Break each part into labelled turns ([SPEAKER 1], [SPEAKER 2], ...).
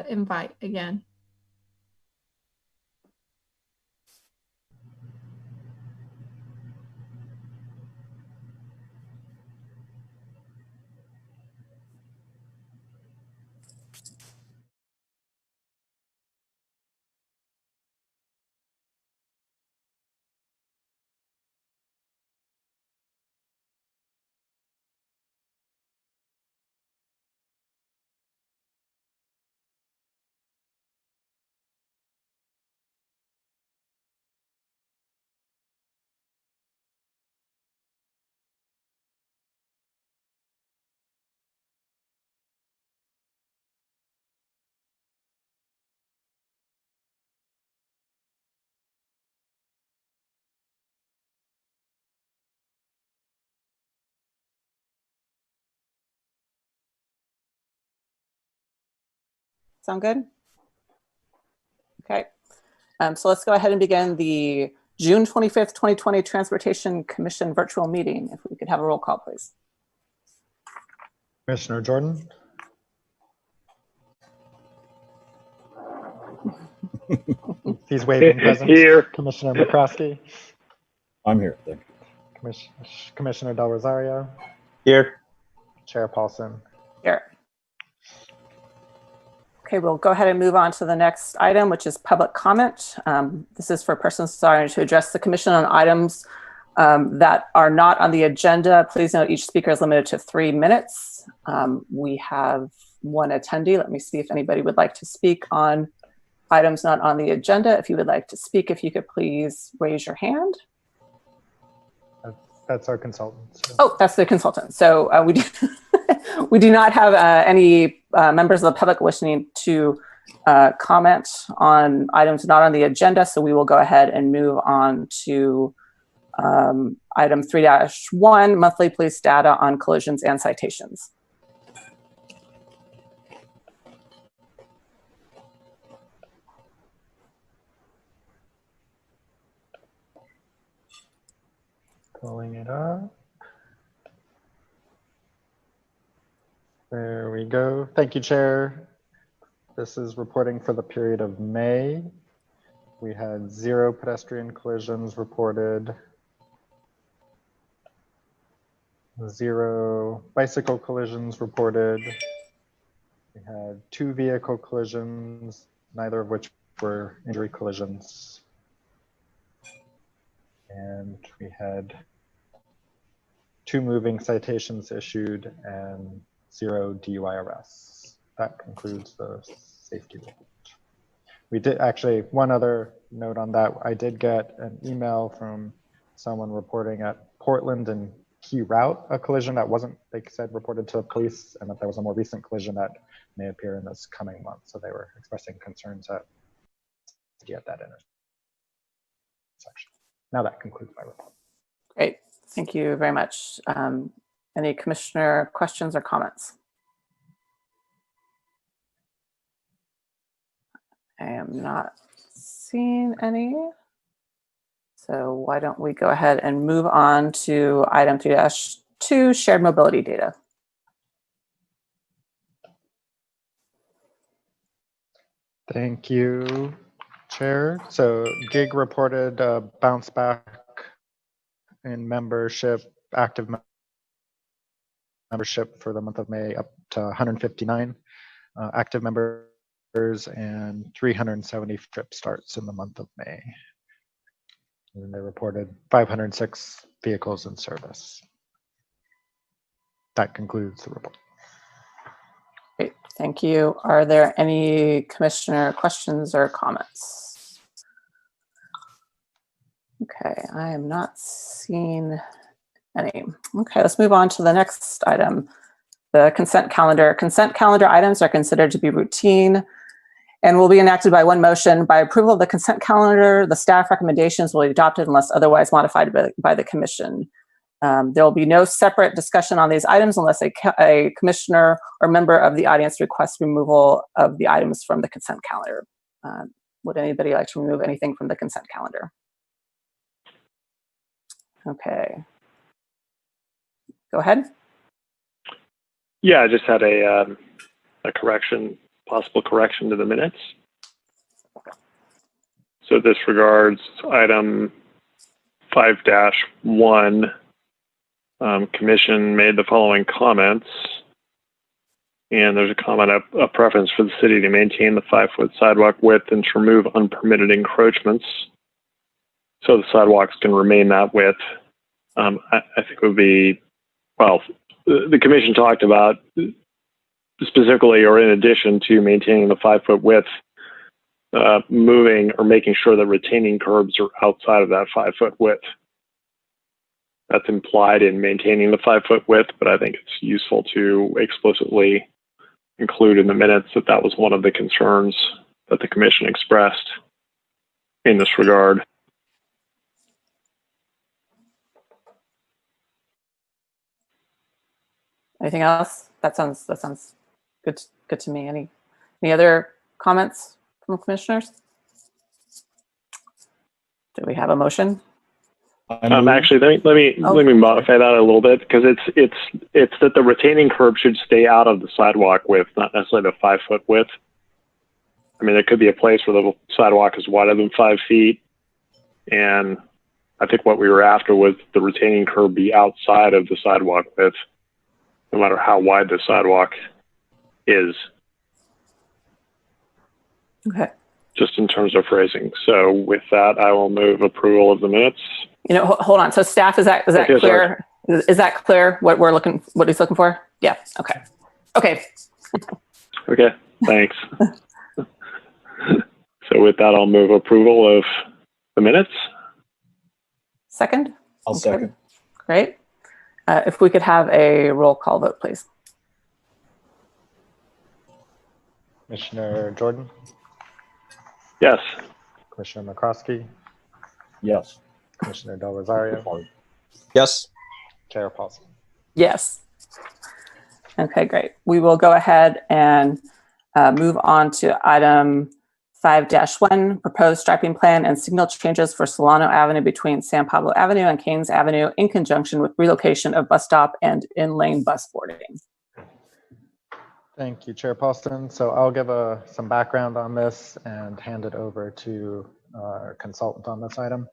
[SPEAKER 1] invite again.
[SPEAKER 2] Sound good? Okay. So let's go ahead and begin the June 25th, 2020 Transportation Commission virtual meeting. If we could have a roll call, please.
[SPEAKER 3] Commissioner Jordan. He's waving present.
[SPEAKER 4] Here.
[SPEAKER 3] Commissioner McCroskey.
[SPEAKER 5] I'm here. Thank you.
[SPEAKER 3] Commissioner Del Rosario.
[SPEAKER 4] Here.
[SPEAKER 3] Chair Paulson.
[SPEAKER 2] Here. Okay, we'll go ahead and move on to the next item, which is public comment. This is for persons desiring to address the commission on items that are not on the agenda. Please note each speaker is limited to 3 minutes. We have one attendee. Let me see if anybody would like to speak on items not on the agenda. If you would like to speak, if you could please raise your hand.
[SPEAKER 3] That's our consultant. So.
[SPEAKER 2] Oh, that's the consultant. So we do we do not have any members of the public wishing to comment on items not on the agenda. So we will go ahead and move on to item 3-1, monthly police data on collisions and citations.
[SPEAKER 3] Pulling it up. There we go. Thank you, Chair. This is reporting for the period of May. We had 0 pedestrian collisions reported, 0 bicycle collisions reported. We had 2 vehicle collisions, neither of which were injury collisions. And we had 2 moving citations issued and 0 DUI arrests. That concludes the safety report. We did actually, one other note on that, I did get an email from someone reporting at Portland and Key Route a collision that wasn't, they said, reported to the police, and that there was a more recent collision that may appear in this coming month. So they were expressing concerns at that intersection. Now that concludes my report.
[SPEAKER 2] Great, thank you very much. Any commissioner questions or comments? I am not seeing any. So why don't we go ahead and move on to item 3-2, shared mobility data.
[SPEAKER 3] Thank you, Chair. So GIG reported a bounce back in membership, active membership for the month of May, up to 159 active members and 370 trip starts in the month of May. And they reported 506 vehicles in service. That concludes the report.
[SPEAKER 2] Great, thank you. Are there any commissioner questions or comments? Okay, I am not seeing any. Okay, let's move on to the next item, the consent calendar. Consent calendar items are considered to be routine and will be enacted by one motion. By approval of the consent calendar, the staff recommendations will be adopted unless otherwise modified by the commission. There will be no separate discussion on these items unless a commissioner or member of the audience requests removal of the items from the consent calendar. Would anybody like to remove anything from the consent calendar? Okay. Go ahead.
[SPEAKER 4] Yeah, I just had a correction.
[SPEAKER 1] possible correction to the minutes. So this regards item 5-1. Commission made the following comments. And there's a comment, a preference for the city to maintain the 5-foot sidewalk width and to remove unpermitted encroachments. So the sidewalks can remain that width. I think it would be, well, the commission talked about specifically or in addition to maintaining the 5-foot width, moving or making sure that retaining curbs are outside of that 5-foot width. That's implied in maintaining the 5-foot width, but I think it's useful to explicitly include in the minutes that that was one of the concerns that the commission expressed in this regard.
[SPEAKER 2] Anything else? That sounds good to me. Any other comments from commissioners? Do we have a motion?
[SPEAKER 1] Actually, let me modify that a little bit, because it's that the retaining curb should stay out of the sidewalk width, not necessarily the 5-foot width. I mean, there could be a place where the sidewalk is wider than 5 feet, and I think what we were after was the retaining curb be outside of the sidewalk width, no matter how wide the sidewalk is.
[SPEAKER 2] Okay.
[SPEAKER 1] Just in terms of phrasing. So with that, I will move approval of the minutes.
[SPEAKER 2] Hold on. So staff, is that
[SPEAKER 1] Okay,
[SPEAKER 2] clear? Is that clear what he's looking for? Yeah. Okay. Okay.
[SPEAKER 1] Okay. Thanks. So with that, I'll move approval of the minutes.
[SPEAKER 2] Second?
[SPEAKER 5] I'll second.
[SPEAKER 2] Great. If we could have a roll call vote, please.
[SPEAKER 3] Commissioner Jordan,
[SPEAKER 1] Yes.
[SPEAKER 3] Commissioner McCroskey,
[SPEAKER 5] Yes.
[SPEAKER 3] Commissioner Del Rosario,
[SPEAKER 4] Yes.
[SPEAKER 3] Chair Paulson.
[SPEAKER 2] Yes. Okay, great. We will go ahead and move on to item 5-1, proposed striping plan and signal changes for Solano Avenue between San Pablo Avenue and Kains Avenue in conjunction with relocation of bus stop and in-lane bus boarding.
[SPEAKER 3] Thank you, Chair Paulson. So I'll give some background on this and hand it over to our consultant on this item.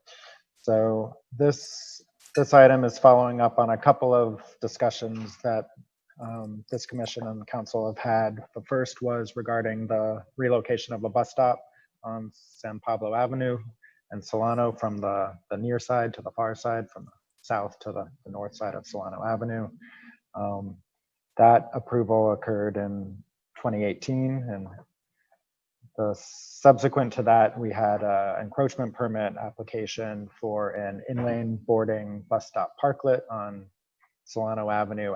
[SPEAKER 3] So this item is following up on a couple of discussions that this commission and the council have had. The first was regarding the relocation of a bus stop on San Pablo Avenue and Solano from the near side to the far side, from the south to the north side of Solano Avenue. That approval occurred in 2018, and subsequent to that, we had an encroachment permit application for an in-lane boarding bus stop parklet on Solano Avenue.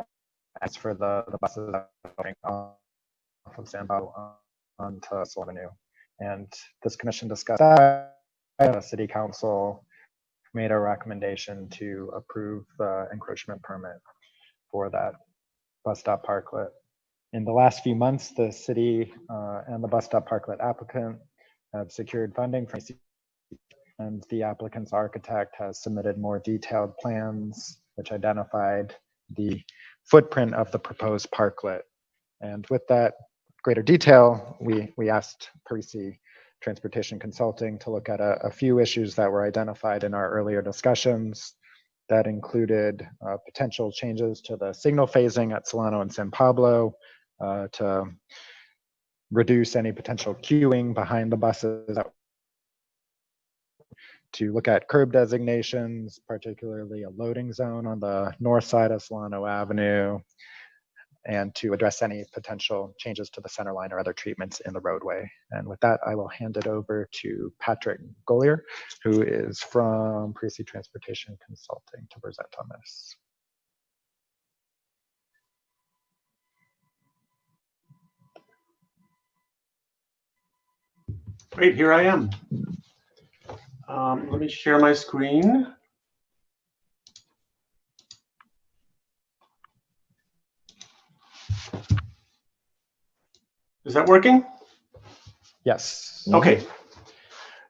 [SPEAKER 3] As for the buses going off of San Pablo onto Solano Avenue. And this commission discussed that. The city council made a recommendation to approve the encroachment permit for that bus stop parklet. In the last few months, the city and the bus stop parklet applicant have secured funding from and the applicant's architect has submitted more detailed plans which identified the footprint of the proposed parklet. And with that greater detail, we asked Parisi Transportation Consulting to look at a few issues that were identified in our earlier discussions. That included potential changes to the signal phasing at Solano and San Pablo to reduce any potential queuing behind the buses, to look at curb designations, particularly a loading zone on the north side of Solano Avenue, and to address any potential changes to the center line or other treatments in the roadway. And with that, I will hand it over to Patrick Gollier, who is from Parisi Transportation Consulting, to present on this.
[SPEAKER 6] Great, here I am. Let me share my screen. Is that working?
[SPEAKER 3] Yes.
[SPEAKER 6] Okay.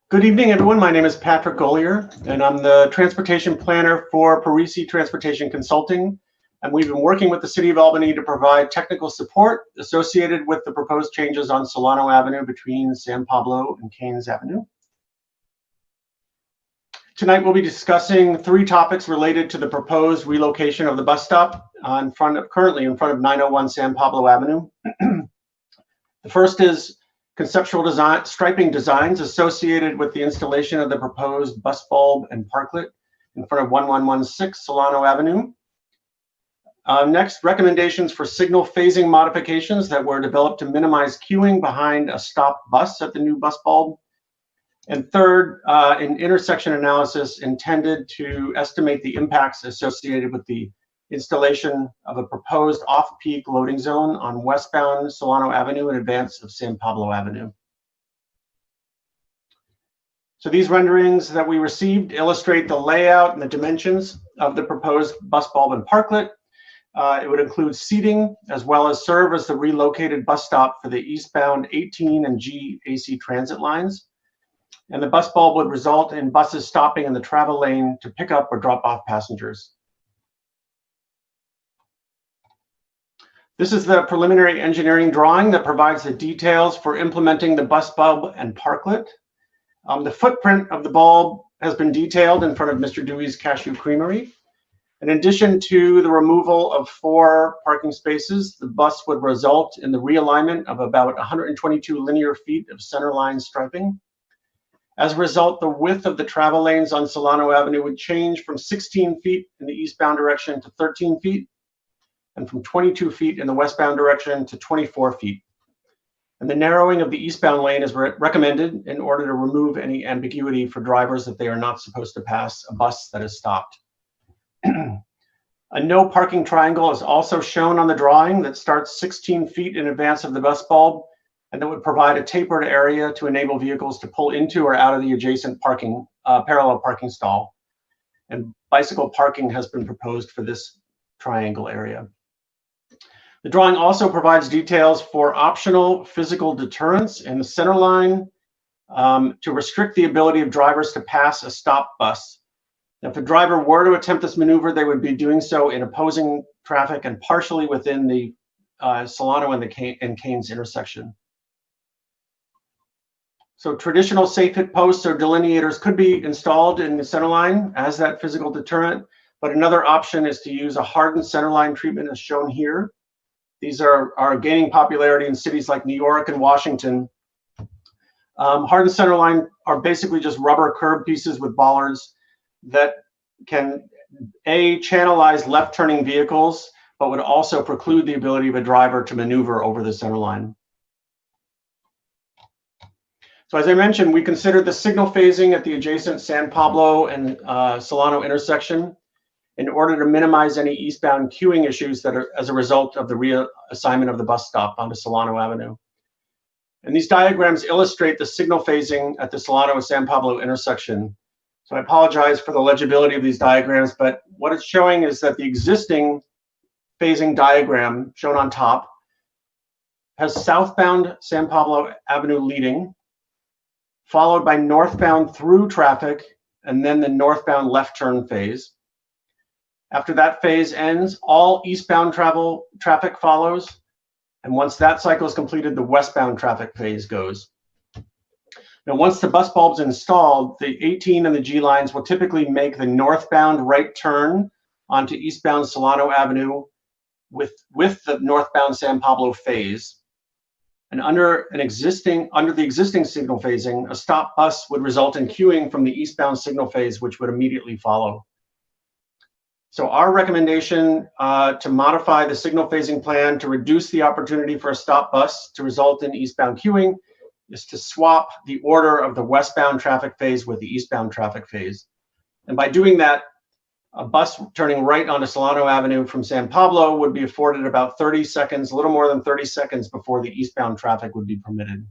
[SPEAKER 6] Good evening, everyone. My name is Patrick Gollier, and I'm the transportation planner for Parisi Transportation Consulting. And we've been working with the City of Albany to provide technical support associated with the proposed changes on Solano Avenue between San Pablo and Kains Avenue. Tonight we'll be discussing 3 topics related to the proposed relocation of the bus stop currently in front of 901 San Pablo Avenue. The first is conceptual design, striping designs associated with the installation of the proposed bus bulb and parklet in front of 1116 Solano Avenue. Next, recommendations for signal phasing modifications that were developed to minimize queuing behind a stopped bus at the new bus bulb. And third, an intersection analysis intended to estimate the impacts associated with the installation of a proposed off-peak loading zone on westbound Solano Avenue in advance of San Pablo Avenue. So these renderings that we received illustrate the layout and the dimensions of the proposed bus bulb and parklet. It would include seating as well as serve as the relocated bus stop for the eastbound 18 and G AC transit lines. And the bus bulb would result in buses stopping in the travel lane to pick up or drop off passengers. This is the preliminary engineering drawing that provides the details for implementing the bus bulb and parklet. The footprint of the bulb has been detailed in front of Mr. Dewey's Cashew Creamery. In addition to the removal of 4 parking spaces, the bus would result in the realignment of about 122 linear feet of centerline striping. As a result, the width of the travel lanes on Solano Avenue would change from 16 feet in the eastbound direction to 13 feet, and from 22 feet in the westbound direction to 24 feet. And the narrowing of the eastbound lane is recommended in order to remove any ambiguity for drivers that they are not supposed to pass a bus that is stopped. A no parking triangle is also shown on the drawing that starts 16 feet in advance of the bus bulb, and that would provide a tapered area to enable vehicles to pull into or out of the adjacent parking, parallel parking stall. And bicycle parking has been proposed for this triangle area. The drawing also provides details for optional physical deterrents in the center line to restrict the ability of drivers to pass a stopped bus. If a driver were to attempt this maneuver, they would be doing so in opposing traffic and partially within the Solano and Kains intersection. So traditional safe hit posts or delineators could be installed in the center line as that physical deterrent, but another option is to use a hardened centerline treatment as shown here. These are gaining popularity in cities like New York and Washington. Hardened centerline are basically just rubber curb pieces with bollards that can channelize left turning vehicles, but would also preclude the ability of a driver to maneuver over the center line. So as I mentioned, we considered the signal phasing at the adjacent San Pablo and Solano intersection in order to minimize any eastbound queuing issues that are as a result of the reassignment of the bus stop onto Solano Avenue. And these diagrams illustrate the signal phasing at the Solano and San Pablo intersection. So I apologize for the legibility of these diagrams, but what it's showing is that the existing phasing diagram shown on top has southbound San Pablo Avenue leading, followed by northbound through traffic, and then the northbound left turn phase. After that phase ends, all eastbound traffic follows, and once that cycle is completed, the westbound traffic phase goes. Now, once the bus bulb's installed, the 18 and the G lines will typically make the northbound right turn onto eastbound Solano Avenue with the northbound San Pablo phase. And under the existing signal phasing, a stop bus would result in queuing from the eastbound signal phase, which would immediately follow. So our recommendation to modify the signal phasing plan to reduce the opportunity for a stop bus to result in eastbound queuing is to swap the order of the westbound traffic phase with the eastbound traffic phase. And by doing that, a bus turning right onto Solano Avenue from San Pablo would be afforded about 30 seconds, a little more than 30 seconds before the eastbound traffic would be permitted.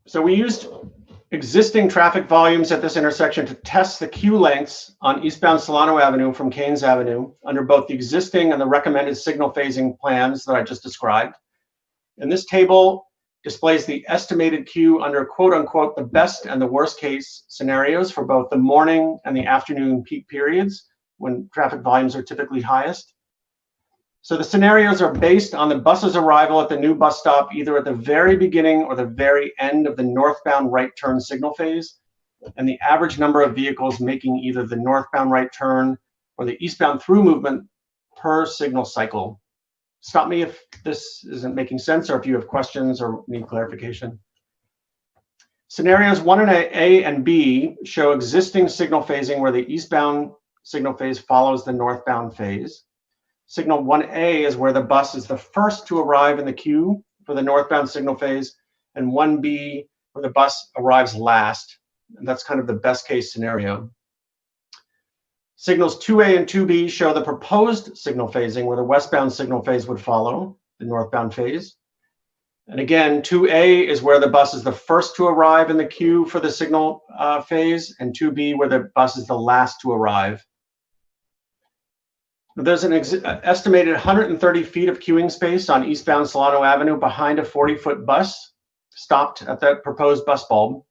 [SPEAKER 6] So we used existing traffic volumes at this intersection to test the queue lengths on eastbound Solano Avenue from Kains Avenue under both the existing and the recommended signal phasing plans that I just described. In this table, displays the estimated queue under quote unquote the best and the worst case scenarios for both the morning and the afternoon peak periods when traffic volumes are typically highest. So the scenarios are based on the bus's arrival at the new bus stop, either at the very beginning or the very end of the northbound right turn signal phase, and the average number of vehicles making either the northbound right turn or the eastbound through movement per signal cycle. Stop me if this isn't making sense or if you have questions or need clarification. Scenarios 1 A and B show existing signal phasing where the eastbound signal phase follows the northbound phase. Signal 1A is where the bus is the first to arrive in the queue for the northbound signal phase, and 1B where the bus arrives last. And that's kind of the best case scenario. Signals 2A and 2B show the proposed signal phasing where the westbound signal phase would follow the northbound phase. And again, 2A is where the bus is the first to arrive in the queue for the signal phase, and 2B where the bus is the last to arrive. There's an estimated 130 feet of queuing space on eastbound Solano Avenue behind a 40-foot bus stopped at that proposed bus bulb.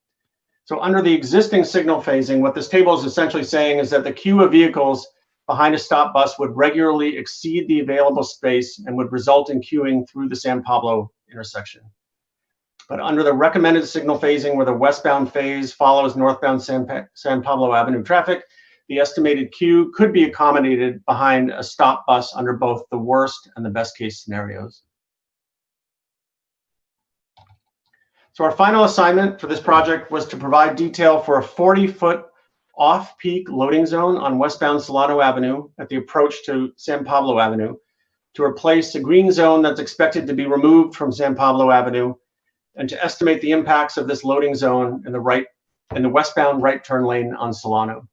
[SPEAKER 6] So under the existing signal phasing, what this table is essentially saying is that the queue of vehicles behind a stop bus would regularly exceed the available space and would result in queuing through the San Pablo intersection. But under the recommended signal phasing where the westbound phase follows northbound San Pablo Avenue traffic, the estimated queue could be accommodated behind a stop bus under both the worst and the best case scenarios. So our final assignment for this project was to provide detail for a 40-foot off-peak loading zone on westbound Solano Avenue at the approach to San Pablo Avenue to replace a green zone that's expected to be removed from San Pablo Avenue, and to estimate the impacts of this loading zone in the westbound right turn lane on Solano.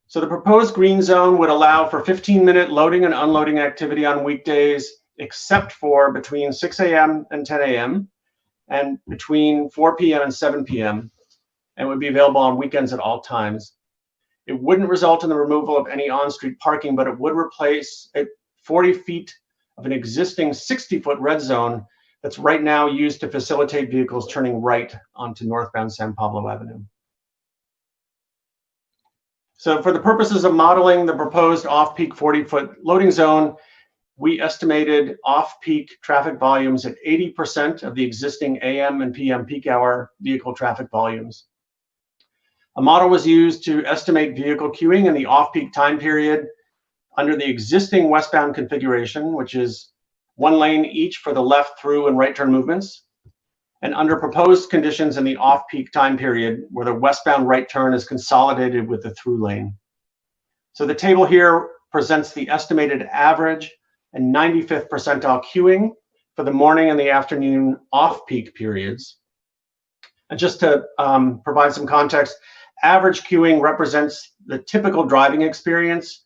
[SPEAKER 6] So the proposed green zone would allow for 15-minute loading and unloading activity on weekdays, except for between 6 a.m. and 10 a.m. and between 4 p.m. and 7 p.m. and would be available on weekends at all times. It wouldn't result in the removal of any on-street parking, but it would replace 40 feet of an existing 60-foot red zone that's right now used to facilitate vehicles turning right onto northbound San Pablo Avenue. So for the purposes of modeling the proposed off-peak 40-foot loading zone, we estimated off-peak traffic volumes at 80% of the existing AM and PM peak hour vehicle traffic volumes. A model was used to estimate vehicle queuing in the off-peak time period under the existing westbound configuration, which is one lane each for the left through and right turn movements, and under proposed conditions in the off-peak time period where the westbound right turn is consolidated with the through lane. So the table here presents the estimated average and 95th percentile queuing for the morning and the afternoon off-peak periods. And just to provide some context, average queuing represents the typical driving experience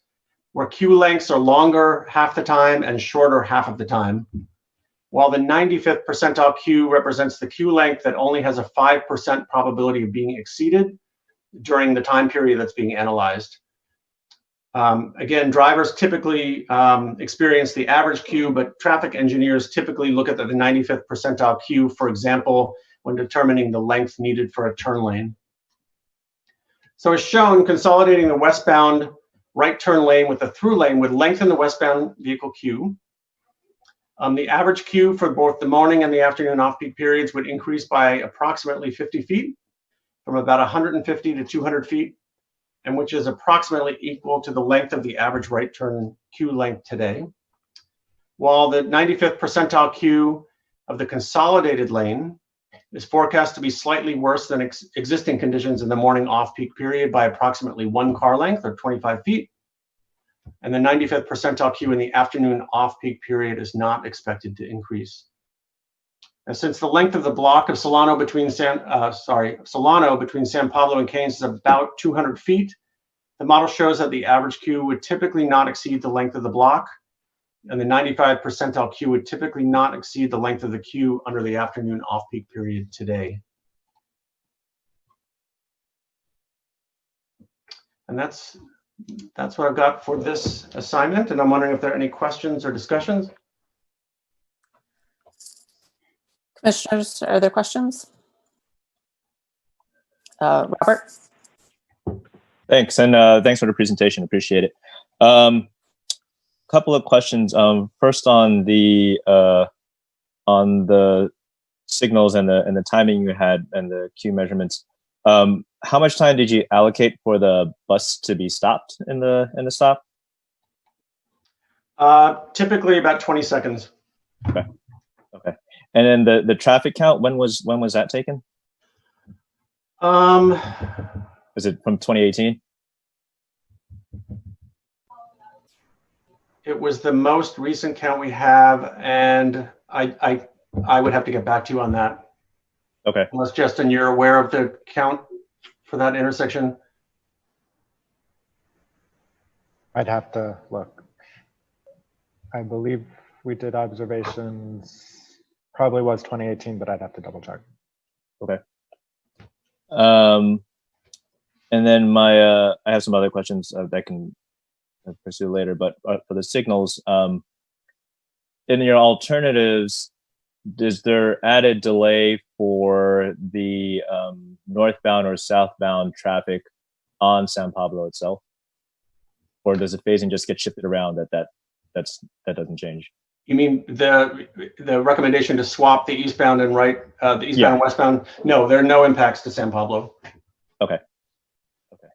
[SPEAKER 6] where queue lengths are longer half the time and shorter half of the time, while the 95th percentile queue represents the queue length that only has a 5% probability of being exceeded during the time period that's being analyzed. Again, drivers typically experience the average queue, but traffic engineers typically look at the 95th percentile queue, for example, when determining the length needed for a turn lane. So as shown, consolidating the westbound right turn lane with the through lane would lengthen the westbound vehicle queue. The average queue for both the morning and the afternoon off-peak periods would increase by approximately 50 feet, from about 150 to 200 feet, and which is approximately equal to the length of the average right turn queue length today. While the 95th percentile queue of the consolidated lane is forecast to be slightly worse than existing conditions in the morning off-peak period by approximately 1 car length or 25 feet. And the 95th percentile queue in the afternoon off-peak period is not expected to increase. And since the length of the block of Solano between San Pablo and Kains is about 200 feet, the model shows that the average queue would typically not exceed the length of the block, and the 95th percentile queue would typically not exceed the length of the queue under the afternoon off-peak period today. And that's what I've got for this assignment, and I'm wondering if there are any questions or discussions.
[SPEAKER 2] Commissioners, are there questions? Robert?
[SPEAKER 4] Thanks, and thanks for the presentation. Appreciate it. Couple of questions. First on the signals and the timing you had and the queue measurements. How much time did you allocate for the bus to be stopped in the stop?
[SPEAKER 6] Typically about 20 seconds.
[SPEAKER 4] Okay. Okay. And then the traffic count, when was that taken? Was it from 2018?
[SPEAKER 6] It was the most recent count we have, and I would have to get back to you on that.
[SPEAKER 4] Okay.
[SPEAKER 6] Unless, Justin, you're aware of the count for that intersection.
[SPEAKER 3] I'd have to look. I believe we did observations, probably was 2018, but I'd have to double check.
[SPEAKER 4] Okay. And then I have some other questions that I can pursue later, but for the signals, in your alternatives, is there added delay for the northbound or southbound traffic on San Pablo itself? Or does the phasing just get shifted around that doesn't change?
[SPEAKER 6] You mean the recommendation to swap the eastbound and the eastbound and westbound? No, there are no impacts to San Pablo.
[SPEAKER 4] Okay. Okay.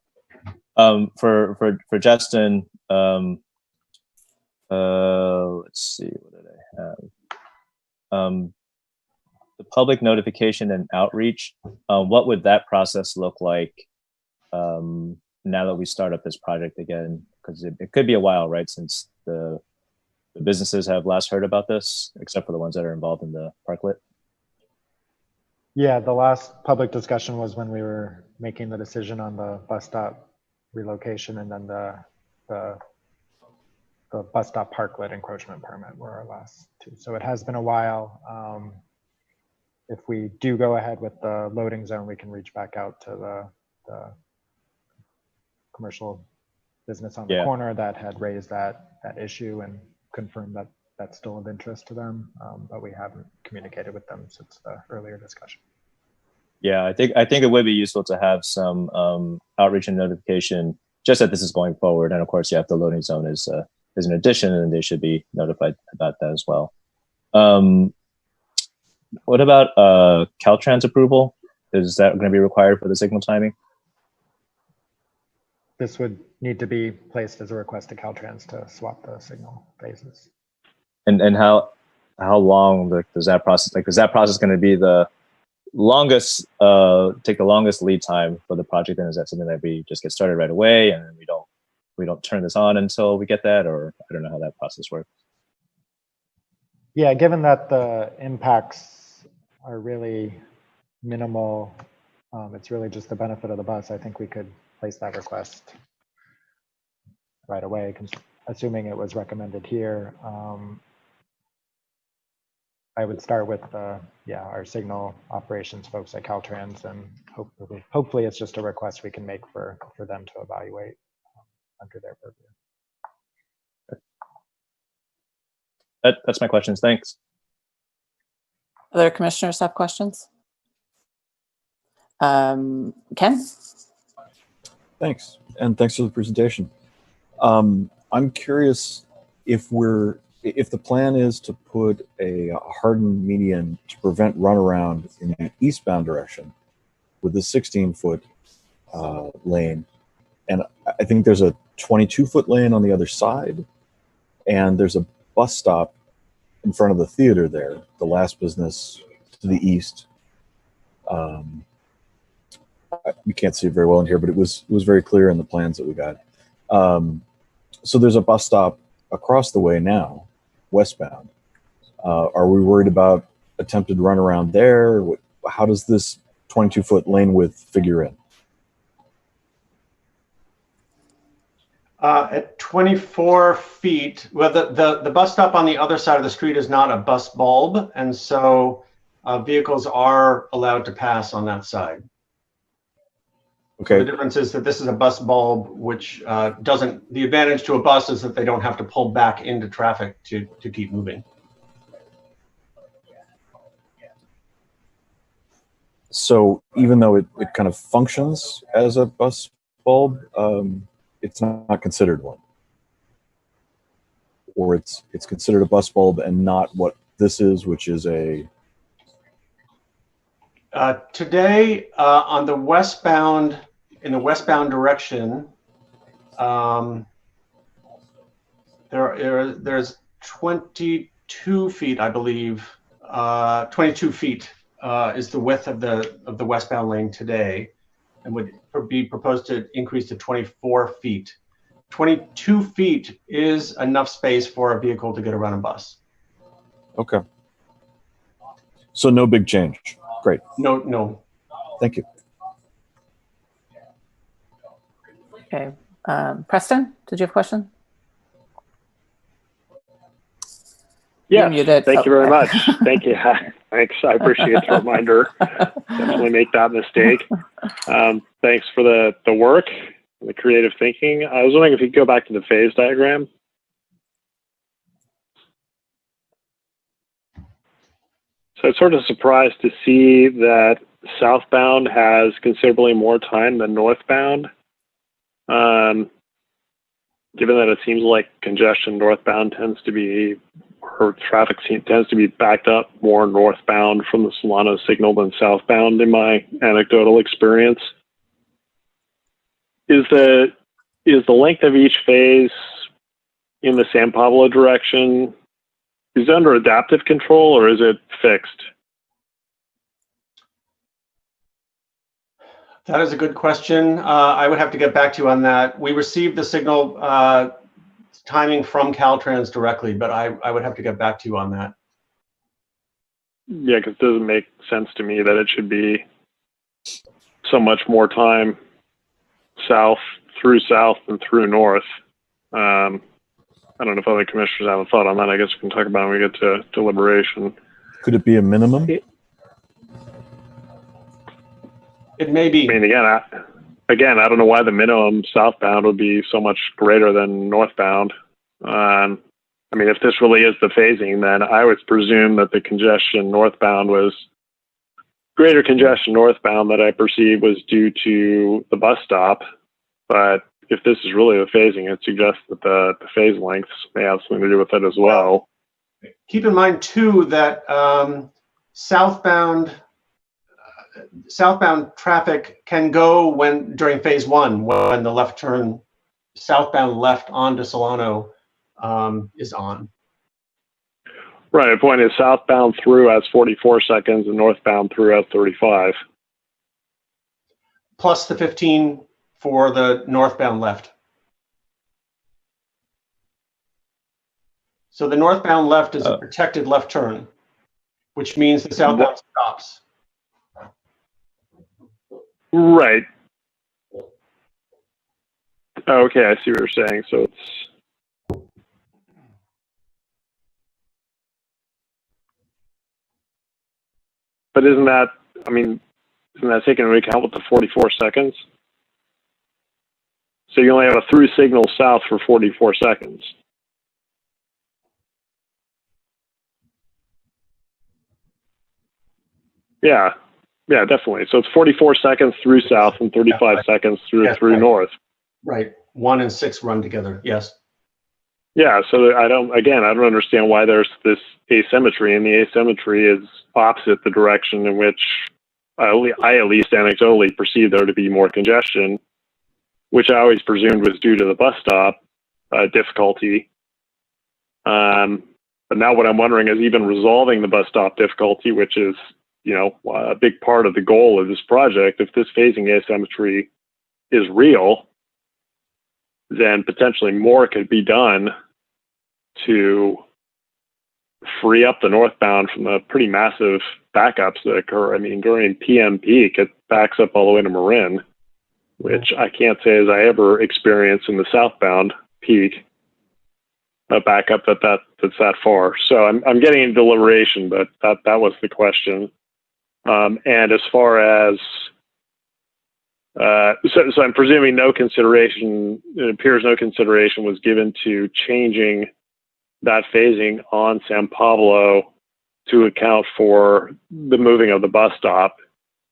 [SPEAKER 4] For Justin, let's see, what did I have? The public notification and outreach, what would that process look like now that we start up this project again? Because it could be a while, right, since the businesses have last heard about this, except for the ones that are involved in the parklet.
[SPEAKER 3] Yeah, the last public discussion was when we were making the decision on the bus stop relocation, and then the bus stop parklet encroachment permit were our last two. So it has been a while. If we do go ahead with the loading zone, we can reach back out to the commercial business on the corner that had raised that issue and confirmed that that's still of interest to them, but we haven't communicated with them since the earlier discussion. Yeah,
[SPEAKER 4] I think it would be useful to have some outreach and notification just that this is going forward, and of course, the loading zone is an addition, and they should be notified about that as well. What about Caltrans approval? Is that going to be required for the signal timing?
[SPEAKER 3] This would need to be placed as a request to Caltrans to swap the signal phases.
[SPEAKER 4] And how long does that process, is that process going to be the longest, take the longest lead time for the project? And is that something that we just get started right away and we don't turn this on until we get that, or I don't know how that process works?
[SPEAKER 3] Yeah, given that the impacts are really minimal, it's really just the benefit of the bus. I think we could place that request right away, assuming it was recommended here. I would start with our signal operations folks at Caltrans, and hopefully it's just a request we can make for them to evaluate under their purview.
[SPEAKER 4] That's my questions. Thanks.
[SPEAKER 2] Other commissioners have questions? Ken?
[SPEAKER 5] Thanks, and thanks for the presentation. I'm curious if the plan is to put a hardened median to prevent runaround in the eastbound direction with the 16-foot lane, and I think there's a 22-foot lane on the other side, and there's a bus stop in front of the theater there, the last business to the east. You can't see it very well in here, but it was very clear in the plans that we got. So there's a bus stop across the way now, westbound. Are we worried about attempted runaround there? How does this 22-foot lane width figure in?
[SPEAKER 6] At 24 feet, well, the bus stop on the other side of the street is not a bus bulb, and so vehicles are allowed to pass on that side. Okay. So the difference is that this is a bus bulb, which doesn't. The advantage to a bus is that they don't have to pull back into traffic to keep moving.
[SPEAKER 5] So even though it kind of functions as a bus bulb, it's not considered one. Or it's considered a bus bulb and not what this is, which is a...
[SPEAKER 6] Today, on the westbound, in the westbound direction, there's 22 feet, I believe. 22 feet is the width of the westbound lane today, and would be proposed to increase to 24 feet. 22 feet is enough space for a vehicle to get around a bus.
[SPEAKER 5] Okay. So no big change. Great.
[SPEAKER 6] No.
[SPEAKER 5] Thank you.
[SPEAKER 2] Okay. Preston, did you have a question?
[SPEAKER 1] Yes,
[SPEAKER 2] You're muted.
[SPEAKER 1] thank you very
[SPEAKER 2] Okay.
[SPEAKER 1] much. Thank you. Thanks. I appreciate the reminder. Definitely make that mistake. Thanks for the work and the creative thinking. I was wondering if you could go back to the phase diagram. So I'm sort of surprised to see that southbound has considerably more time than northbound. Given that it seems like congestion northbound tends to be, or traffic tends to be backed up more northbound from the Solano signal than southbound in my anecdotal experience. Is the length of each phase in the San Pablo direction, is it under adaptive control or is it fixed?
[SPEAKER 6] That is a good question. I would have to get back to you on that. We received the signal timing from Caltrans directly, but I would have to get back to you on that.
[SPEAKER 1] Yeah, because it doesn't make sense to me that it should be so much more time south and through north. I don't know if other commissioners have a thought on that. I guess we can talk about it when we get to deliberation.
[SPEAKER 5] Could it be a minimum?
[SPEAKER 6] It may be.
[SPEAKER 1] I mean, again, I don't know why the minimum southbound would be so much greater than northbound. I mean, if this really is the phasing, then I would presume that the congestion northbound was greater congestion northbound that I perceive was due to the bus stop. But if this is really the phasing, it suggests that the phase lengths may have something to do with it as well.
[SPEAKER 6] Keep in mind too that southbound traffic can go during phase one, when the left turn southbound left onto Solano is on.
[SPEAKER 1] Right. The point is southbound through has 44 seconds and northbound through has 35.
[SPEAKER 6] Plus the 15 for the northbound left. So the northbound left is a protected left turn, which means the southbound stops.
[SPEAKER 1] Right. Okay, I see what you're saying. So it's... But isn't that taken into account with the 44 seconds? So you only have a through signal south for 44 seconds. Yeah, definitely. So it's 44 seconds through south and 35 seconds through north.
[SPEAKER 6] Right. 1 and 6 run together. Yes.
[SPEAKER 1] Yeah. So I don't understand why there's this asymmetry, and the asymmetry is opposite the direction in which I at least anecdotally perceive there to be more congestion, which I always presumed was due to the bus stop difficulty. But now what I'm wondering is even resolving the bus stop difficulty, which is, a big part of the goal of this project, if this phasing asymmetry is real, then potentially more could be done to free up the northbound from the pretty massive backups that occur. I mean, during PM peak, it backs up all the way to Marin, which I can't say as I ever experienced in the southbound peak, a backup that's that far. So I'm getting into deliberation, but that was the question. And as far as so I'm presuming it appears no consideration was given to changing that phasing on San Pablo to account for the moving of the bus stop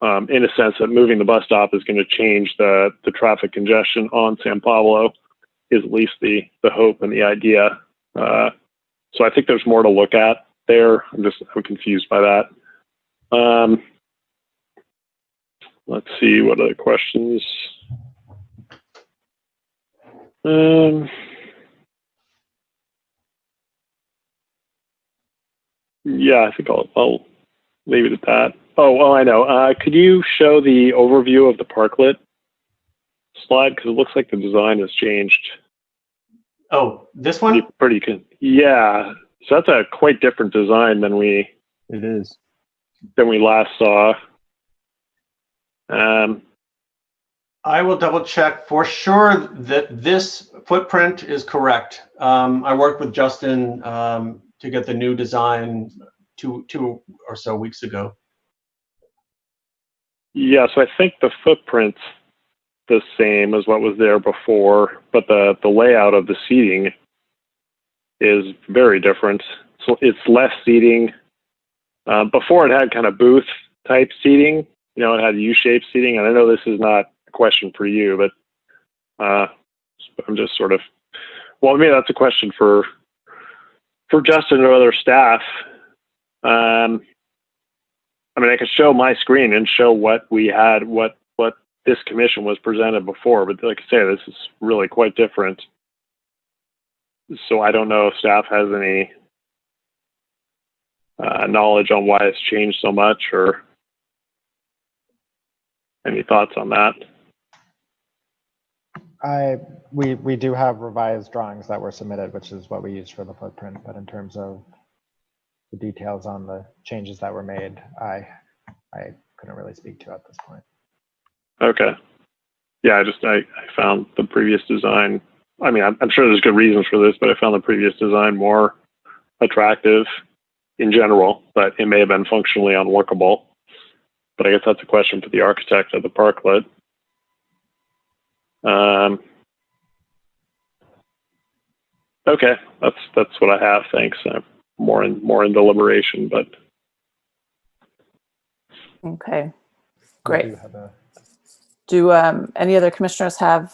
[SPEAKER 1] in a sense that moving the bus stop is going to change the traffic congestion on San Pablo, is at least the hope and the idea. So I think there's more to look at there. I'm confused by that. Let's see, what other questions? Yeah, I think I'll leave it at that. Oh, I know. Could you show the overview of the parklet slide? Because it looks like the design has changed.
[SPEAKER 6] Oh, this one?
[SPEAKER 1] Pretty good. Yeah. So that's a quite different design than we
[SPEAKER 4] It is.
[SPEAKER 1] last saw.
[SPEAKER 6] I will double check for sure that this footprint is correct. I worked with Justin to get the new design two or so weeks ago.
[SPEAKER 1] Yeah, so I think the footprint's the same as what was there before, but the layout of the seating is very different. So it's less seating. Before it had kind of booth type seating, you know, it had U-shaped seating. And I know this is not a question for you, but I'm just sort of, well, maybe that's a question for Justin or other staff. I mean, I could show my screen and show what we had, what this commission was presented before, but like I say, this is really quite different. So I don't know if staff has any knowledge on why it's changed so much, or any thoughts on that.
[SPEAKER 3] We do have revised drawings that were submitted, which is what we used for the footprint. But in terms of the details on the changes that were made, I couldn't really speak to at this point.
[SPEAKER 1] Okay. Yeah, I found the previous design. I mean, I'm sure there's good reasons for this, but I found the previous design more attractive in general, but it may have been functionally unworkable. But I guess that's a question for the architect of the parklet. Okay, that's what I have. Thanks. More in deliberation, but
[SPEAKER 2] Okay, great.
[SPEAKER 3] We do have a
[SPEAKER 2] Do any other commissioners have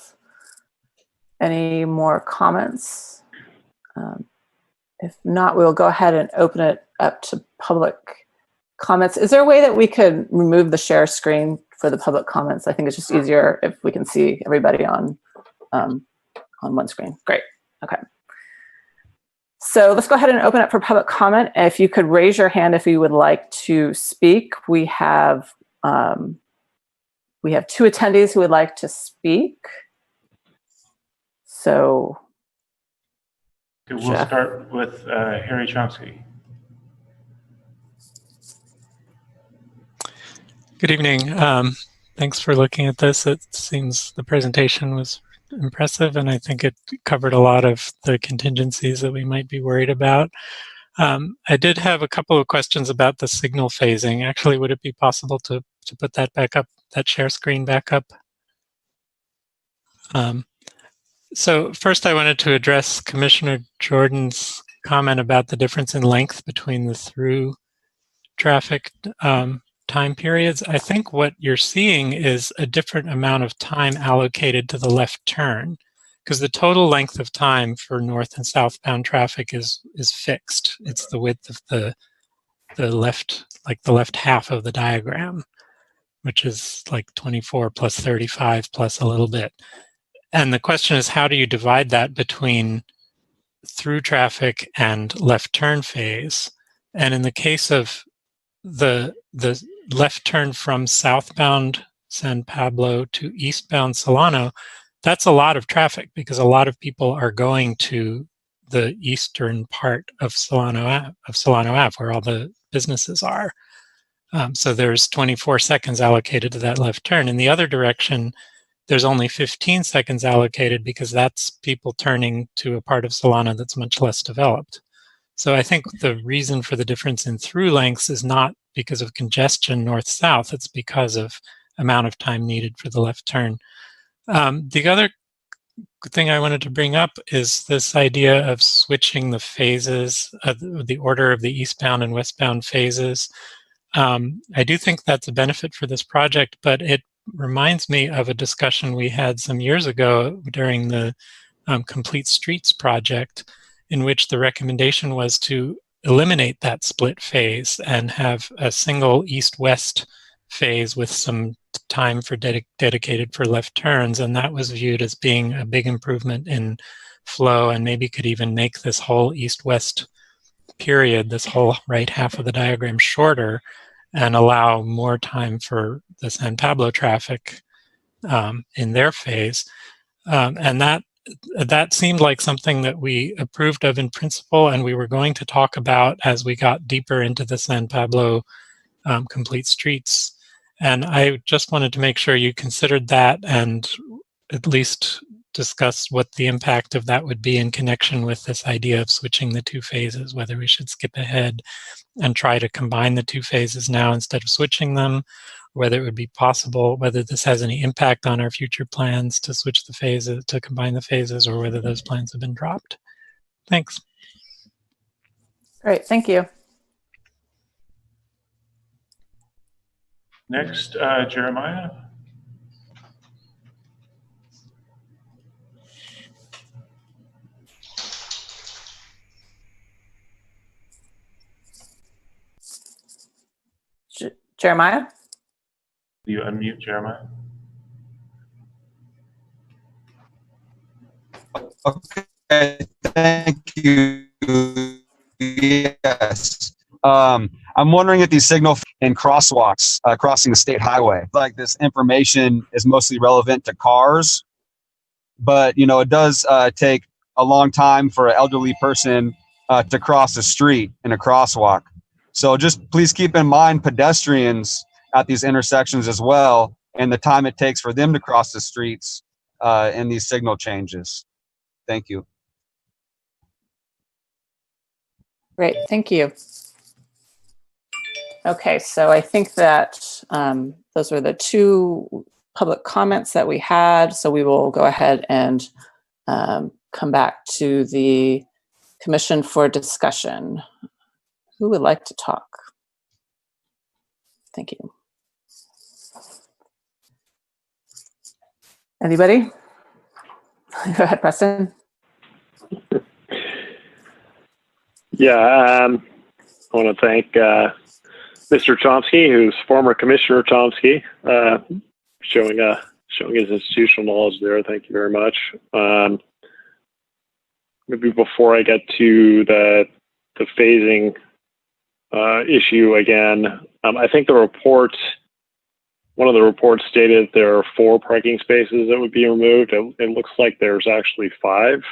[SPEAKER 2] any more comments? If not, we'll go ahead and open it up to public comments. Is there a way that we could remove the share screen for the public comments? I think it's just easier if we can see everybody on one screen. Great. Okay. So let's go ahead and open up for public comment. If you could raise your hand if you would like to speak. We have two attendees who would like to speak. So
[SPEAKER 7] Okay, we'll
[SPEAKER 2] Jeff.
[SPEAKER 7] start with Harry Chomsky.
[SPEAKER 8] Good evening. Thanks for looking at this. It seems the presentation was impressive, and I think it covered a lot of the contingencies that we might be worried about. I did have a couple of questions about the signal phasing. Actually, would it be possible to put that back up, that share screen back up? So first I wanted to address Commissioner Jordan's comment about the difference in length between the through traffic time periods. I think what you're seeing is a different amount of time allocated to the left turn, because the total length of time for north and southbound traffic is fixed. It's the width of the left, like the left half of the diagram, which is like 24 plus 35 plus a little bit. And the question is, how do you divide that between through traffic and left turn phase? And in the case of the left turn from southbound San Pablo to eastbound Solano, that's a lot of traffic because a lot of people are going to the eastern part of Solano Ave, where all the businesses are. So there's 24 seconds allocated to that left turn. In the other direction, there's only 15 seconds allocated because that's people turning to a part of Solano that's much less developed. So I think the reason for the difference in through lengths is not because of congestion north-south, it's because of amount of time needed for the left turn. The other thing I wanted to bring up is this idea of switching the phases, the order of the eastbound and westbound phases. I do think that's a benefit for this project, but it reminds me of a discussion we had some years ago during the Complete Streets project, in which the recommendation was to eliminate that split phase and have a single east-west phase with some time for dedicated for left turns, and that was viewed as being a big improvement in flow, and maybe could even make this whole east-west period, this whole right half of the diagram, shorter and allow more time for the San Pablo traffic in their phase. And that seemed like something that we approved of in principle, and we were going to talk about as we got deeper into the San Pablo Complete Streets. And I just wanted to make sure you considered that and at least discuss what the impact of that would be in connection with this idea of switching the two phases, whether we should skip ahead and try to combine the two phases now instead of switching them, whether it would be possible, whether this has any impact on our future plans to switch the phases, to combine the phases, or whether those plans have been dropped. Thanks.
[SPEAKER 2] Great, thank you.
[SPEAKER 7] Next, Jeremiah.
[SPEAKER 2] Jeremiah?
[SPEAKER 7] You unmute Jeremiah.
[SPEAKER 9] Okay, thank you. Yes. I'm wondering if these signal and crosswalks crossing the state highway, like this information is mostly relevant to cars, but you know, it does take a long time for an elderly person to cross the street in a crosswalk. So just please keep in mind pedestrians at these intersections as well, and the time it takes for them to cross the streets in these signal changes. Thank you.
[SPEAKER 2] Great, thank you. Okay, so I think that those were the two public comments that we had. So we will go ahead and come back to the commission for discussion. Who would like to talk? Thank you. Anybody? Go ahead, Preston.
[SPEAKER 1] Yeah, I want to thank Mr. Chomsky, who's former Commissioner Chomsky, showing his institutional knowledge there. Thank you very much. Maybe before I get to the phasing issue again, I think the report, one of the reports stated there are 4 parking spaces that would be removed. It looks like there's actually 5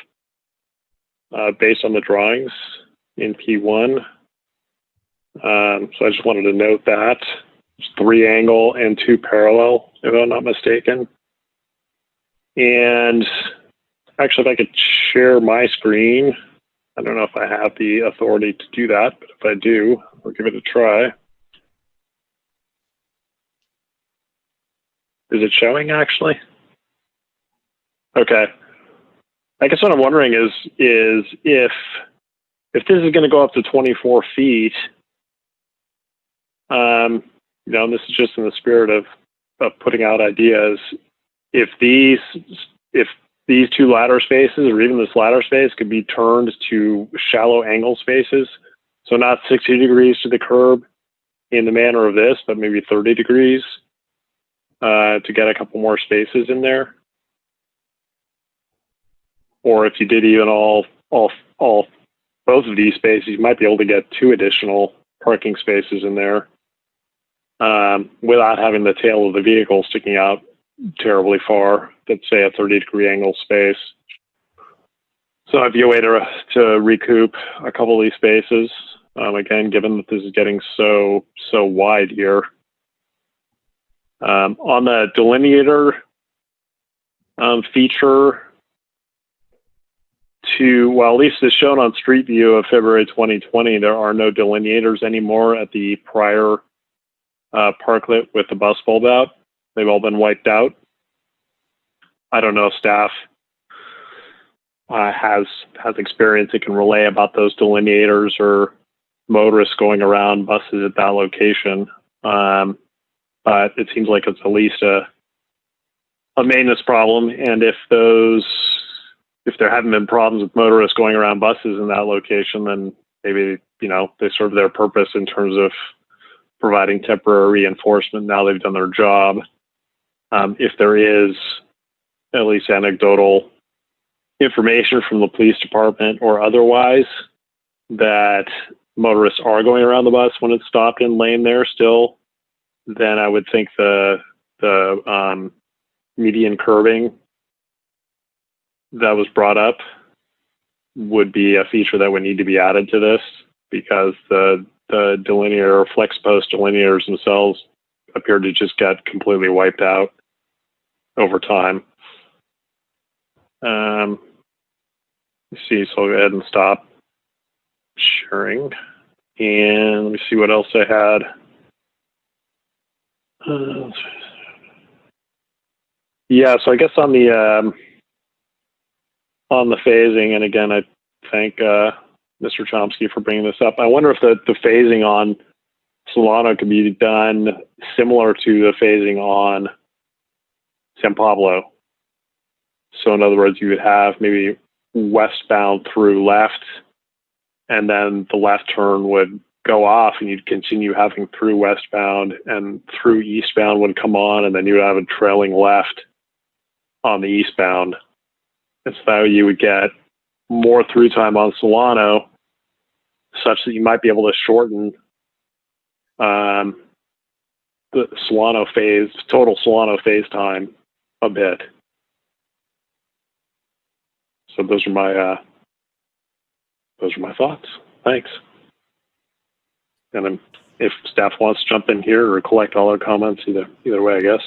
[SPEAKER 1] based on the drawings in P1. So I just wanted to note that. It's 3 angle and 2 parallel, if I'm not mistaken. And actually, if I could share my screen, I don't know if I have the authority to do that, but if I do, I'll give it a try. Is it showing actually? Okay. I guess what I'm wondering is if this is going to go up to 24 feet, you know, and this is just in the spirit of putting out ideas, if these 2 ladder spaces, or even this ladder space, could be turned to shallow angle spaces, so not 60 degrees to the curb in the manner of this, but maybe 30 degrees to get a couple more spaces in there. Or if you did even both of these spaces, you might be able to get 2 additional parking spaces in there without having the tail of the vehicle sticking out terribly far. Let's say a 30-degree angle space. So it'd be a way to recoup a couple of these spaces. Again, given that this is getting so wide here. On the delineator feature, well, at least as shown on Street View of February 2020, there are no delineators anymore at the prior parklet with the bus bulb out. They've all been wiped out. I don't know if staff has experience it can relay about those delineators, or motorists going around buses at that location. But it seems like it's at least a maintenance problem. And if there haven't been problems with motorists going around buses in that location, then maybe, they serve their purpose in terms of providing temporary reinforcement. Now they've done their job. If there is at least anecdotal information from the police department or otherwise that motorists are going around the bus when it's stopped in lane there still, then I would think the median curbing that was brought up would be a feature that would need to be added to this, because the delineator or flex post delineators themselves appear to just get completely wiped out over time. Let's see, so I'll go ahead and stop sharing. And let me see what else I had. Yeah, so I guess on the phasing, and again, I thank Mr. Chomsky for bringing this up. I wonder if the phasing on Solano could be done similar to the phasing on San Pablo. So in other words, you would have maybe westbound through left, and then the left turn would go off, and you'd continue having through westbound, and through eastbound would come on, and then you would have a trailing left on the eastbound. And so you would get more through time on Solano, such that you might be able to shorten the total Solano phase time a bit. So those are my thoughts. Thanks. And then if staff wants to jump in here or collect all our comments, either way, I guess.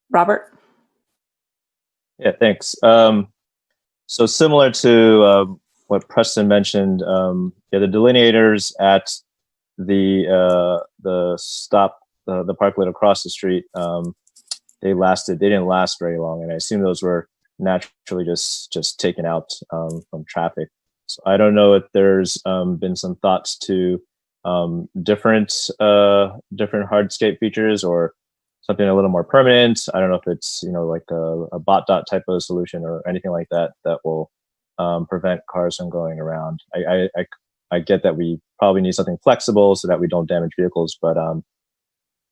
[SPEAKER 2] Robert?
[SPEAKER 4] Yeah, thanks. So similar to what Preston mentioned, the delineators at the stop, the parklet across the street, they didn't last very long, and I assume those were naturally just taken out from traffic. So I don't know if there's been some thoughts to different hardscape features or something a little more permanent. I don't know if it's like a bot dot type of solution or anything like that will prevent cars from going around. I get that we probably need something flexible so that we don't damage vehicles, but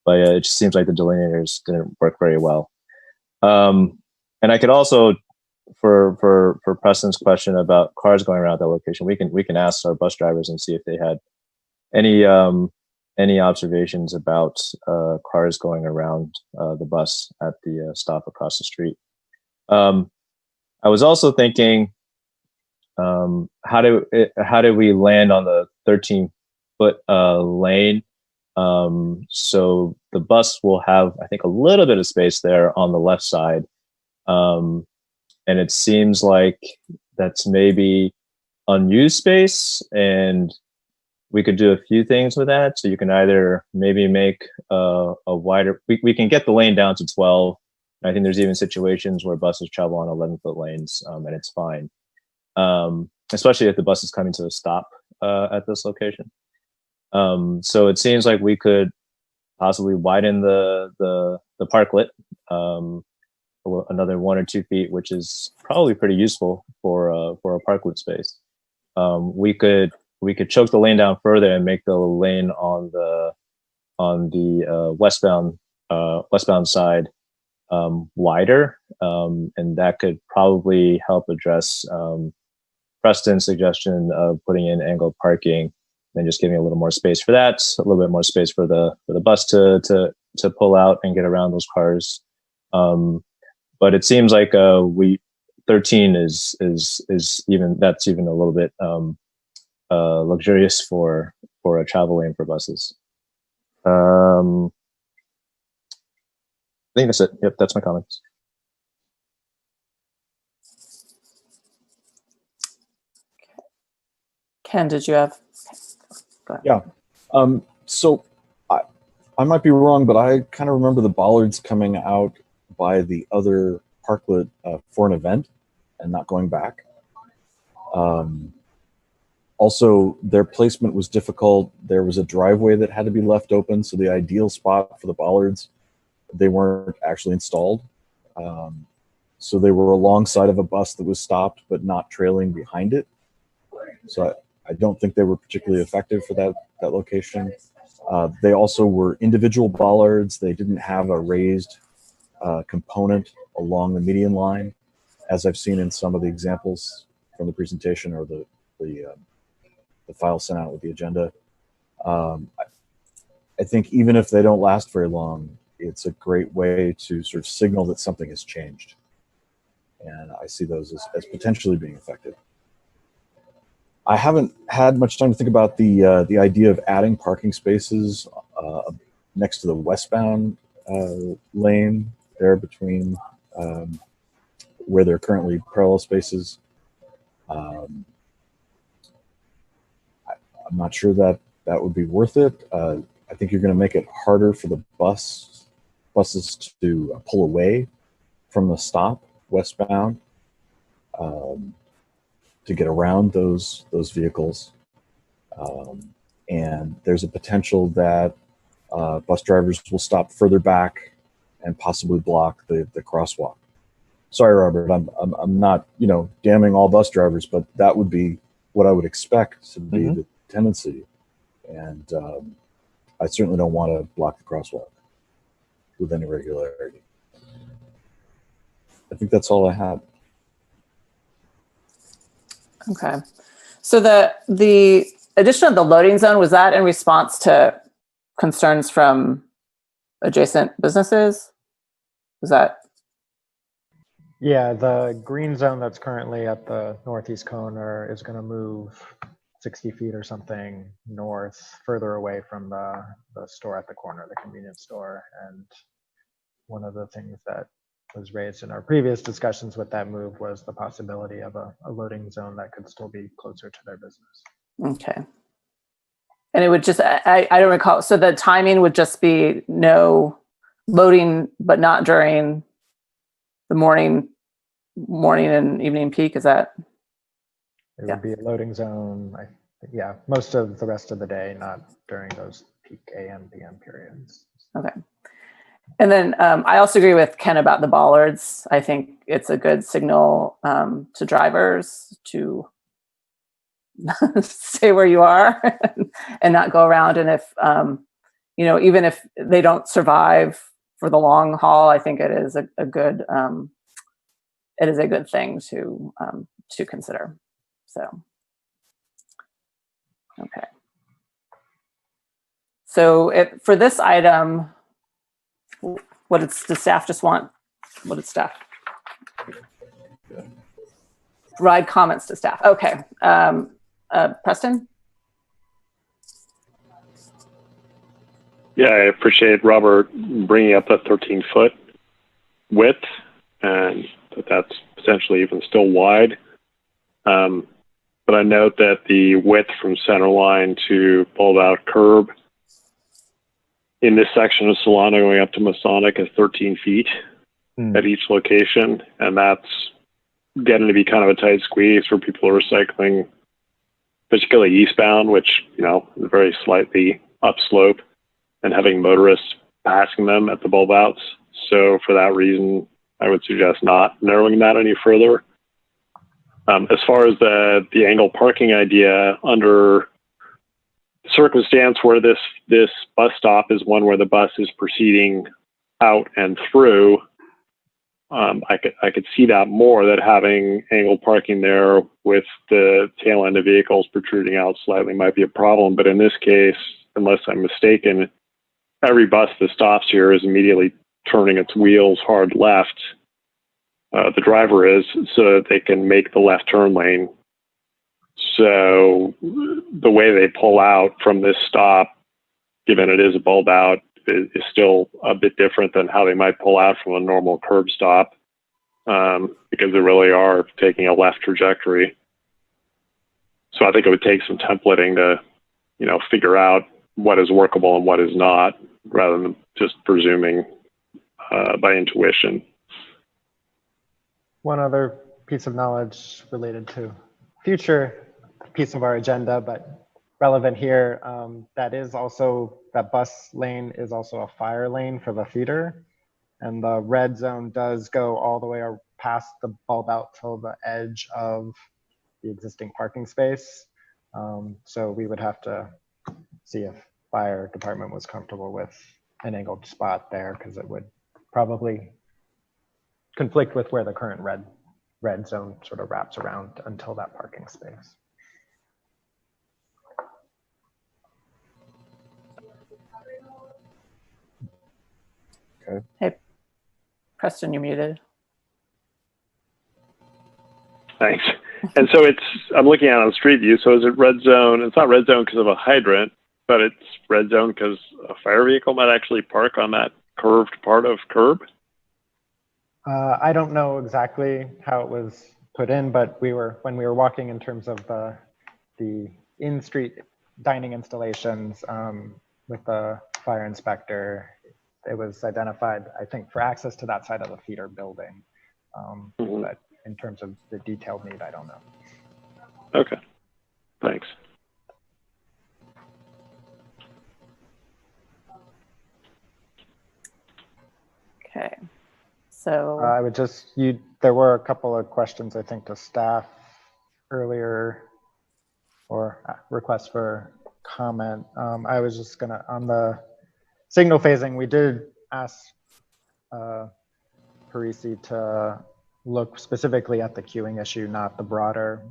[SPEAKER 4] it just seems like the delineators didn't work very well. And I could also, for Preston's question about cars going around that location, we can ask our bus drivers and see if they had any observations about cars going around the bus at the stop across the street. I was also thinking, how do we land on the 13-foot lane? So the bus will have, I think, a little bit of space there on the left side. And it seems like that's maybe unused space, and we could do a few things with that. So you can either maybe make a wider, we can get the lane down to 12. I think there's even situations where buses travel on 11-foot lanes, and it's fine. Especially if the bus is coming to a stop at this location. So it seems like we could possibly widen the parklet another 1 or 2 feet, which is probably pretty useful for a parklet space. We could choke the lane down further and make the lane on the westbound side wider, and that could probably help address Preston's suggestion of putting in angled parking and just giving a little more space for that, a little bit more space for the bus to pull out and get around those cars. But it seems like 13 is even a little bit luxurious for a travel lane for buses. I think that's it. Yep, that's my comments.
[SPEAKER 2] Ken, did you have? Go ahead.
[SPEAKER 5] Yeah. So I might be wrong, but I kind of remember the bollards coming out by the other parklet for an event. and not going back. Also, their placement was difficult. There was a driveway that had to be left open, so the ideal spot for the bollards, they weren't actually installed. So they were alongside of a bus that was stopped, but not trailing behind it. So I don't think they were particularly effective for that location. They also were individual bollards. They didn't have a raised component along the median line, as I've seen in some of the examples from the presentation or the file sent out with the agenda. I think even if they don't last very long, it's a great way to sort of signal that something has changed. And I see those as potentially being effective. I haven't had much time to think about the idea of adding parking spaces next to the westbound lane there between where there are currently parallel spaces. I'm not sure that would be worth it. I think you're going to make it harder for the buses to pull away from the stop westbound to get around those vehicles. And there's a potential that bus drivers will stop further back and possibly block the crosswalk. Sorry, Robert, I'm not, damning all bus drivers, but that would be what I would expect to be the tendency. And I certainly don't want to block the crosswalk with any regularity. I think that's all I had.
[SPEAKER 2] Okay. So the addition of the loading zone, was that in response to concerns from adjacent businesses? Was that?
[SPEAKER 3] Yeah, the green zone that's currently at the northeast corner is going to move 60 feet or something north, further away from the store at the corner, the convenience store. And one of the things that was raised in our previous discussions with that move was the possibility of a loading zone that could still be closer to their business.
[SPEAKER 2] Okay. And it would just, I don't recall, so the timing would just be no loading, but not during the morning and evening peak, is that?
[SPEAKER 3] It would be a loading zone, yeah, most of the rest of the day, not during those peak AM, PM periods.
[SPEAKER 2] Okay. And then I also agree with Ken about the bollards. I think it's a good signal to drivers to stay where you are and not go around. And if, even if they don't survive for the long haul, I think it is a good thing to consider. So, okay. So for this item, does staff just want? What did staff? Provide comments to staff. Okay. Preston?
[SPEAKER 1] Yeah, I appreciate Robert bringing up that 13-foot width, and that's potentially even still wide. But I note that the width from center line to bulb out curb in this section of Solano going up to Masonic is 13 feet at each location, and that's getting to be kind of a tight squeeze for people who are cycling, particularly eastbound, which, is very slightly upslope, and having motorists passing them at the bulb outs. So for that reason, I would suggest not narrowing that any further. As far as the angle parking idea, under circumstance where this bus stop is one where the bus is proceeding out and through, I could see that more, that having angle parking there with the tail end of vehicles protruding out slightly might be a problem. But in this case, unless I'm mistaken, every bus that stops here is immediately turning its wheels hard left. The driver is, so that they can make the left turn lane. So the way they pull out from this stop, given it is a bulb out, is still a bit different than how they might pull out from a normal curb stop, because they really are taking a left trajectory. So I think it would take some templating to, figure out what is workable and what is not, rather than just presuming by intuition.
[SPEAKER 3] One other piece of knowledge related to future piece of our agenda, but relevant here. That bus lane is also a fire lane for the feeder. And the red zone does go all the way past the bulb out till the edge of the existing parking space. So we would have to see if fire department was comfortable with an angled spot there, because it would probably conflict with where the current red zone sort of wraps around until that parking space.
[SPEAKER 5] Okay.
[SPEAKER 2] Hey, Preston, you're muted.
[SPEAKER 1] Thanks. And so I'm looking at it on street view. So is it red zone? It's not red zone because of a hydrant, but it's red zone because a fire vehicle might actually park on that curved part of curb.
[SPEAKER 3] I don't know exactly how it was put in, but when we were walking in terms of the in-street dining installations with the fire inspector, it was identified, I think, for access to that side of the feeder building. But in terms of the detailed need, I don't know.
[SPEAKER 1] Okay, thanks.
[SPEAKER 2] Okay, so
[SPEAKER 3] I would there were a couple of questions, I think, to staff earlier, or requests for comment. I was just gonna, on the signal phasing, we did ask Parisi to look specifically at the queuing issue, not the broader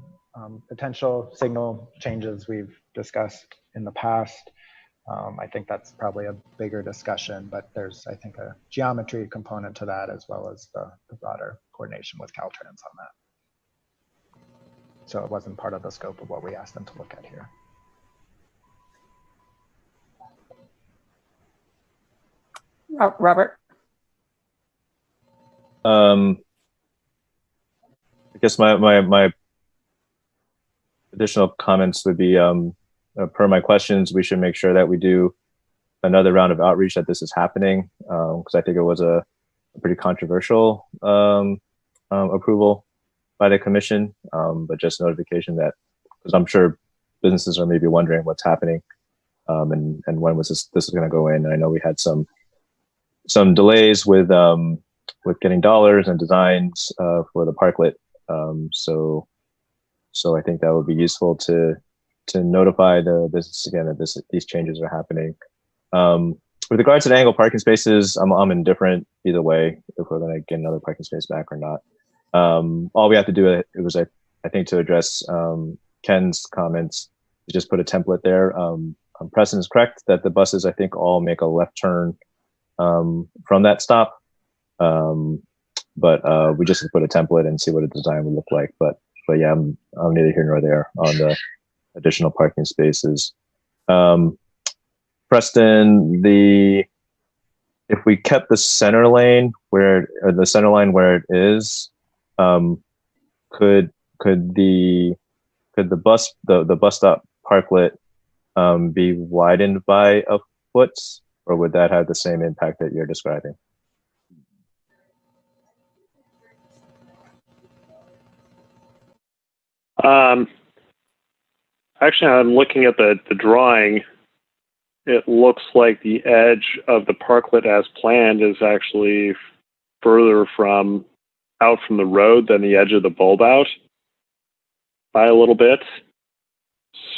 [SPEAKER 3] potential signal changes we've discussed in the past. I think that's probably a bigger discussion, but there's, I think, a geometry component to that, as well as the broader coordination with Caltrans on that. So it wasn't part of the scope of what we asked them to look at here.
[SPEAKER 2] Robert?
[SPEAKER 4] I guess my additional comments would be, per my questions, we should make sure that we do another round of outreach that this is happening, because I think it was a pretty controversial approval by the commission, but just notification that, because I'm sure businesses are maybe wondering what's happening, and when was this is going to go in. And I know we had some delays with getting dollars and designs for the parklet, so I think that would be useful to notify the business again that these changes are happening. With regards to the angled parking spaces, I'm indifferent either way if we're going to get another parking space back or not. All we have to do, it was I think, to address Ken's comments, is just put a template there. Preston is correct that the buses, I think, all make a left turn from that stop, but we just put a template and see what a design would look like. But yeah, I'm neither here nor there on the additional parking spaces. Preston, if we kept the center lane where it is, could the bus stop parklet be widened by a foot, or would that have the same impact that you're describing?
[SPEAKER 1] Actually, I'm looking at the drawing. It looks like the edge of the parklet as planned is actually further out from the road than the edge of the bulb out by a little bit.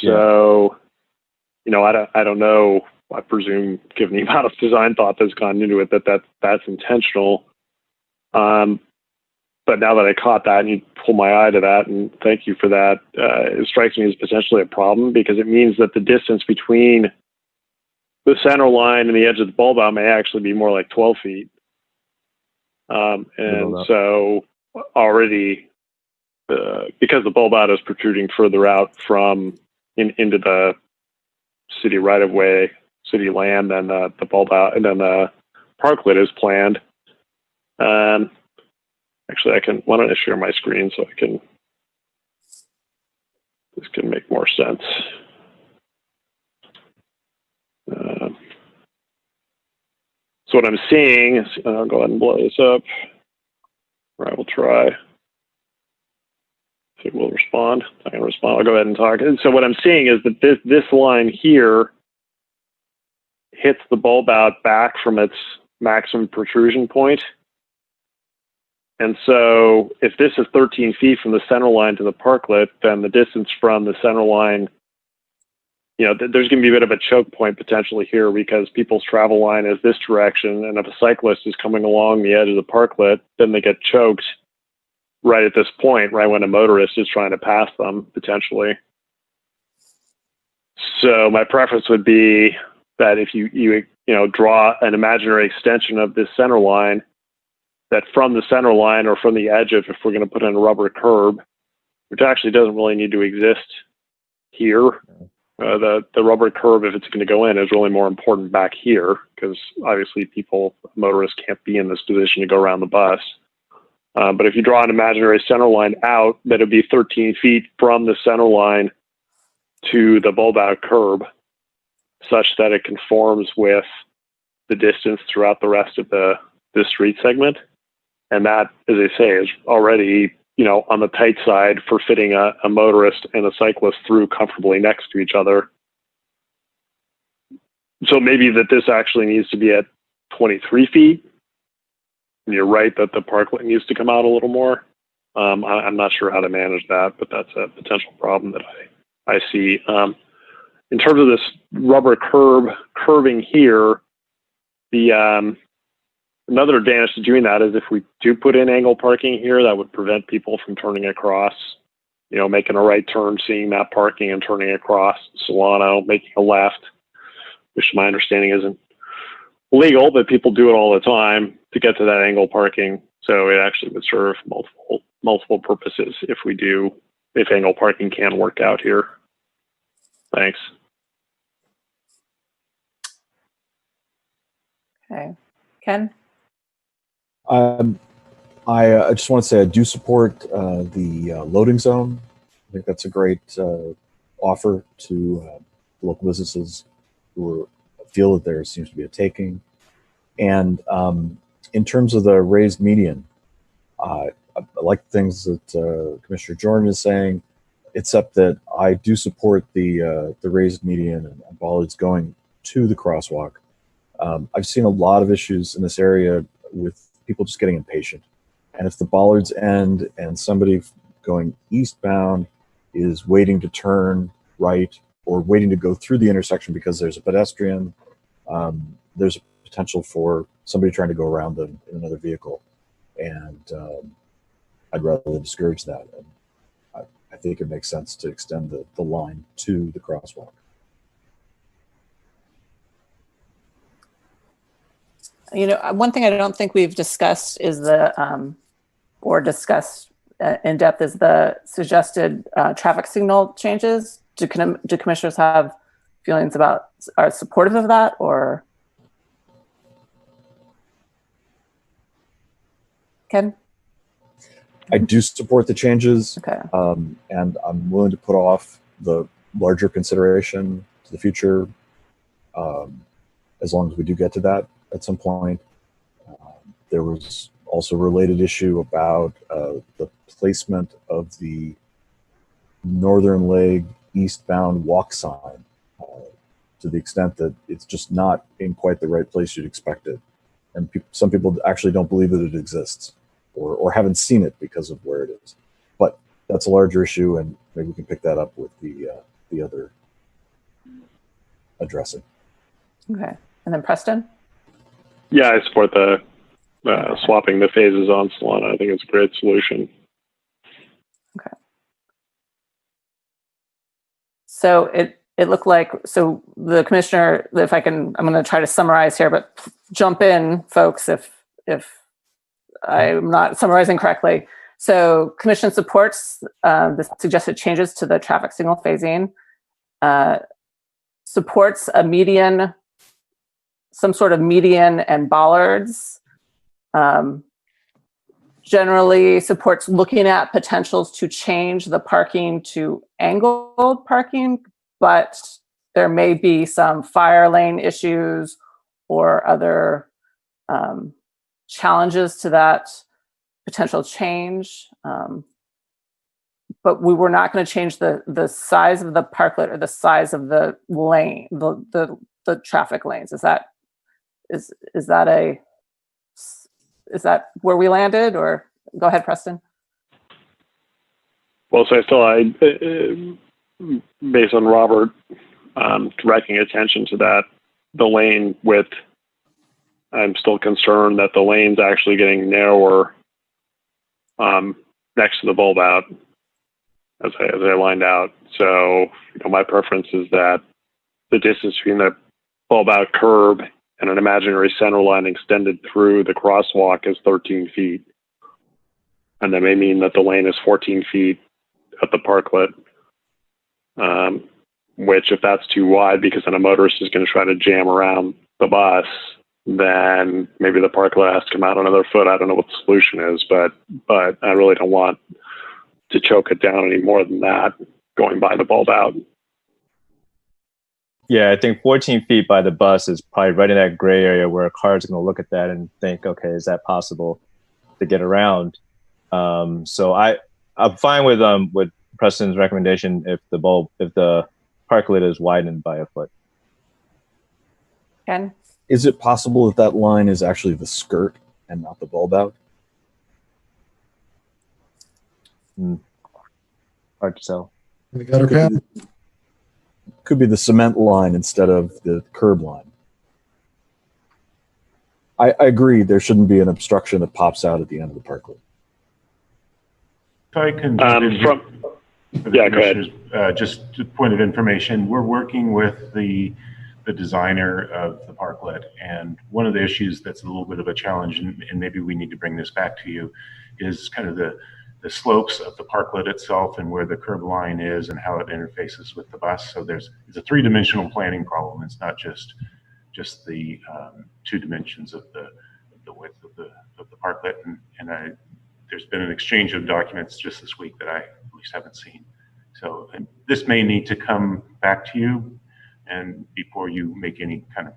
[SPEAKER 1] So, I don't know. I presume, given the amount of design thought that's gone into it, that's intentional. But now that I caught that and you pull my eye to that, and thank you for that, it strikes me as potentially a problem, because it means that the distance between the center line and the edge of the bulb out may actually be more like 12 feet. And so already, because the bulb out is protruding further out into the city right of way, city land, than the bulb out, and then the parklet is planned. Actually, why don't I share my screen so this can make more sense. So what I'm seeing is, I'll go ahead and blow this up, or I will try. So we'll respond. I'm going to respond. I'll go ahead and talk. And so what I'm seeing is that this line here hits the bulb out back from its maximum protrusion point. And so if this is 13 feet from the center line to the parklet, then the distance from the center line, you know, there's going to be a bit of a choke point potentially here because people's travel line is this direction. And if a cyclist is coming along the edge of the parklet, then they get choked right at this point, right when a motorist is trying to pass them potentially. So my preference would be that if you draw an imaginary extension of this center line, that from the center line or from the edge of, if we're going to put in a rubber curb, which actually doesn't really need to exist here, the rubber curb, if it's going to go in, is really more important back here because obviously motorists can't be in this position to go around the bus. But if you draw an imaginary center line out, that would be 13 feet from the center line to the bulb out curb, such that it conforms with the distance throughout the rest of the street segment. And that, as I say, is already, you know, on the tight side for fitting a motorist and a cyclist through comfortably next to each other. So maybe that this actually needs to be at 23 feet. And you're right that the parklet needs to come out a little more. I'm not sure how to manage that, but that's a potential problem that I see. In terms of this rubber curving here, another advantage to doing that is if we do put in angle parking here, that would prevent people from turning across, you know, making a right turn, seeing that parking and turning across Solano, making a left, which to my understanding isn't legal, but people do it all the time to get to that angle parking. So it actually would serve multiple purposes if angle parking can work out here. Thanks.
[SPEAKER 2] Okay. Ken?
[SPEAKER 5] I just want to say I do support the loading zone. I think that's a great offer to local businesses who feel that there seems to be a taking. And in terms of the raised median, I like things that Commissioner Jordan is saying, except that I do support the raised median and bollards going to the crosswalk. I've seen a lot of issues in this area with people just getting impatient. And if the bollards end and somebody going eastbound is waiting to turn right or waiting to go through the intersection because there's a pedestrian, there's a potential for somebody trying to go around them in another vehicle. And I'd rather discourage that. And I think it makes sense to extend the line to the crosswalk.
[SPEAKER 2] You know, one thing I don't think we've discussed is discussed in depth is the suggested traffic signal changes. Do commissioners have feelings about, are supportive of that, or? Ken?
[SPEAKER 5] I do support the changes.
[SPEAKER 2] Okay.
[SPEAKER 5] And I'm willing to put off the larger consideration to the future as long as we do get to that at some point. There was also a related issue about the placement of the northern leg eastbound walk sign to the extent that it's just not in quite the right place you'd expect it. And some people actually don't believe that it exists or haven't seen it because of where it is. But that's a larger issue, and maybe we can pick that up with the other addressing.
[SPEAKER 2] Okay. And then Preston?
[SPEAKER 1] Yeah, I support the swapping the phases on Solano. I think it's a great solution.
[SPEAKER 2] Okay. So it looked like, so the commissioner, if I can, I'm going to try to summarize here, but jump in, folks, if I'm not summarizing correctly. So commission supports the suggested changes to the traffic signal phasing, supports a median, some sort of median and bollards, generally supports looking at potentials to change the parking to angled parking, but there may be some fire lane issues or other challenges to that potential change. but we were not going to change the size of the parklet or the size of the lane, the traffic lanes. Is that where we landed, or go ahead, Preston?
[SPEAKER 1] Well, so based on Robert directing attention to that, the lane width, I'm still concerned that the lane's actually getting narrower next to the bulb out as I lined out. So, my preference is that the distance between the bulb out curb and an imaginary center line extended through the crosswalk is 13 feet. And that may mean that the lane is 14 feet at the parklet, which if that's too wide because then a motorist is going to try to jam around the bus, then maybe the parklet has to come out another foot. I don't know what the solution is, but I really don't want to choke it down any more than that going by the bulb out.
[SPEAKER 4] Yeah, I think 14 feet by the bus is probably right in that gray area where a car is going to look at that and think, okay, is that possible to get around? So I'm fine with Preston's recommendation if the parklet is widened by a foot.
[SPEAKER 2] Ken?
[SPEAKER 5] Is it possible that line is actually the skirt and not the bulb out?
[SPEAKER 4] Hard to tell.
[SPEAKER 10] The gutter path?
[SPEAKER 5] Could be the cement line instead of the curb line. I agree there shouldn't be an obstruction that pops out at the end of the parklet.
[SPEAKER 7] If I can
[SPEAKER 1] yeah, go ahead.
[SPEAKER 7] Just a point of information, we're working with the designer of the parklet, and one of the issues that's a little bit of a challenge, and maybe we need to bring this back to you, is kind of the slopes of the parklet itself and where the curb line is and how it interfaces with the bus. So it's a three-dimensional planning problem. It's not just the 2 dimensions of the width of the parklet. And there's been an exchange of documents just this week that I at least haven't seen. So this may need to come back to you and before you make any kind of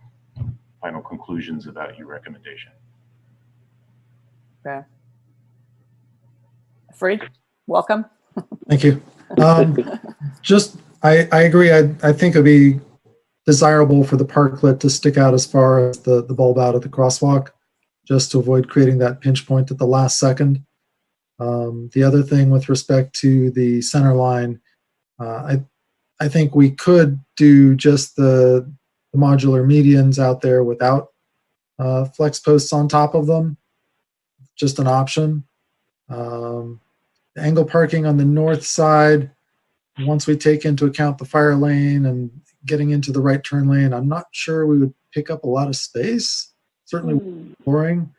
[SPEAKER 7] final conclusions about your recommendation.
[SPEAKER 2] Okay. Freed, welcome.
[SPEAKER 10] Thank you. I agree. I think it'd be desirable for the parklet to stick out as far as the bulb out at the crosswalk, just to avoid creating that pinch point at the last second. The other thing with respect to the center line, I think we could do just the modular medians out there without flex posts on top of them, just an option. Angle parking on the north side, once we take into account the fire lane and getting into the right turn lane, I'm not sure we would pick up a lot of space. Certainly boring.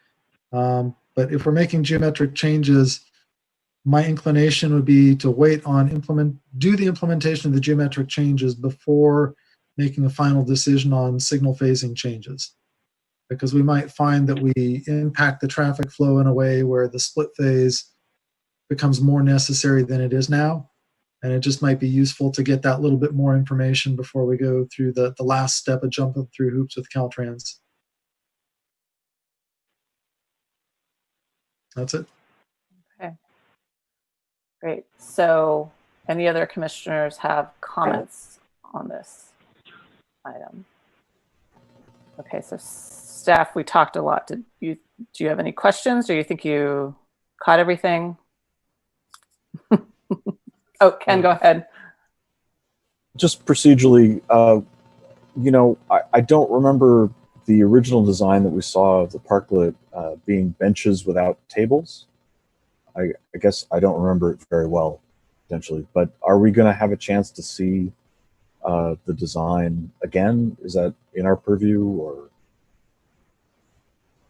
[SPEAKER 10] But if we're making geometric changes, my inclination would be to wait on do the implementation of the geometric changes before making a final decision on signal phasing changes. Because we might find that we impact the traffic flow in a way where the split phase becomes more necessary than it is now. And it just might be useful to get that little bit more information before we go through the last step of jumping through hoops with Caltrans. That's it.
[SPEAKER 2] Okay. Great. So any other commissioners have comments on this item? Okay, so staff, we talked a lot. Do you have any questions? Do you think you caught everything? Oh, Ken, go ahead.
[SPEAKER 5] Just procedurally, I don't remember the original design that we saw of the parklet being benches without tables. I guess I don't remember it very well, potentially. But are we going to have a chance to see the design again? Is that in our purview, or?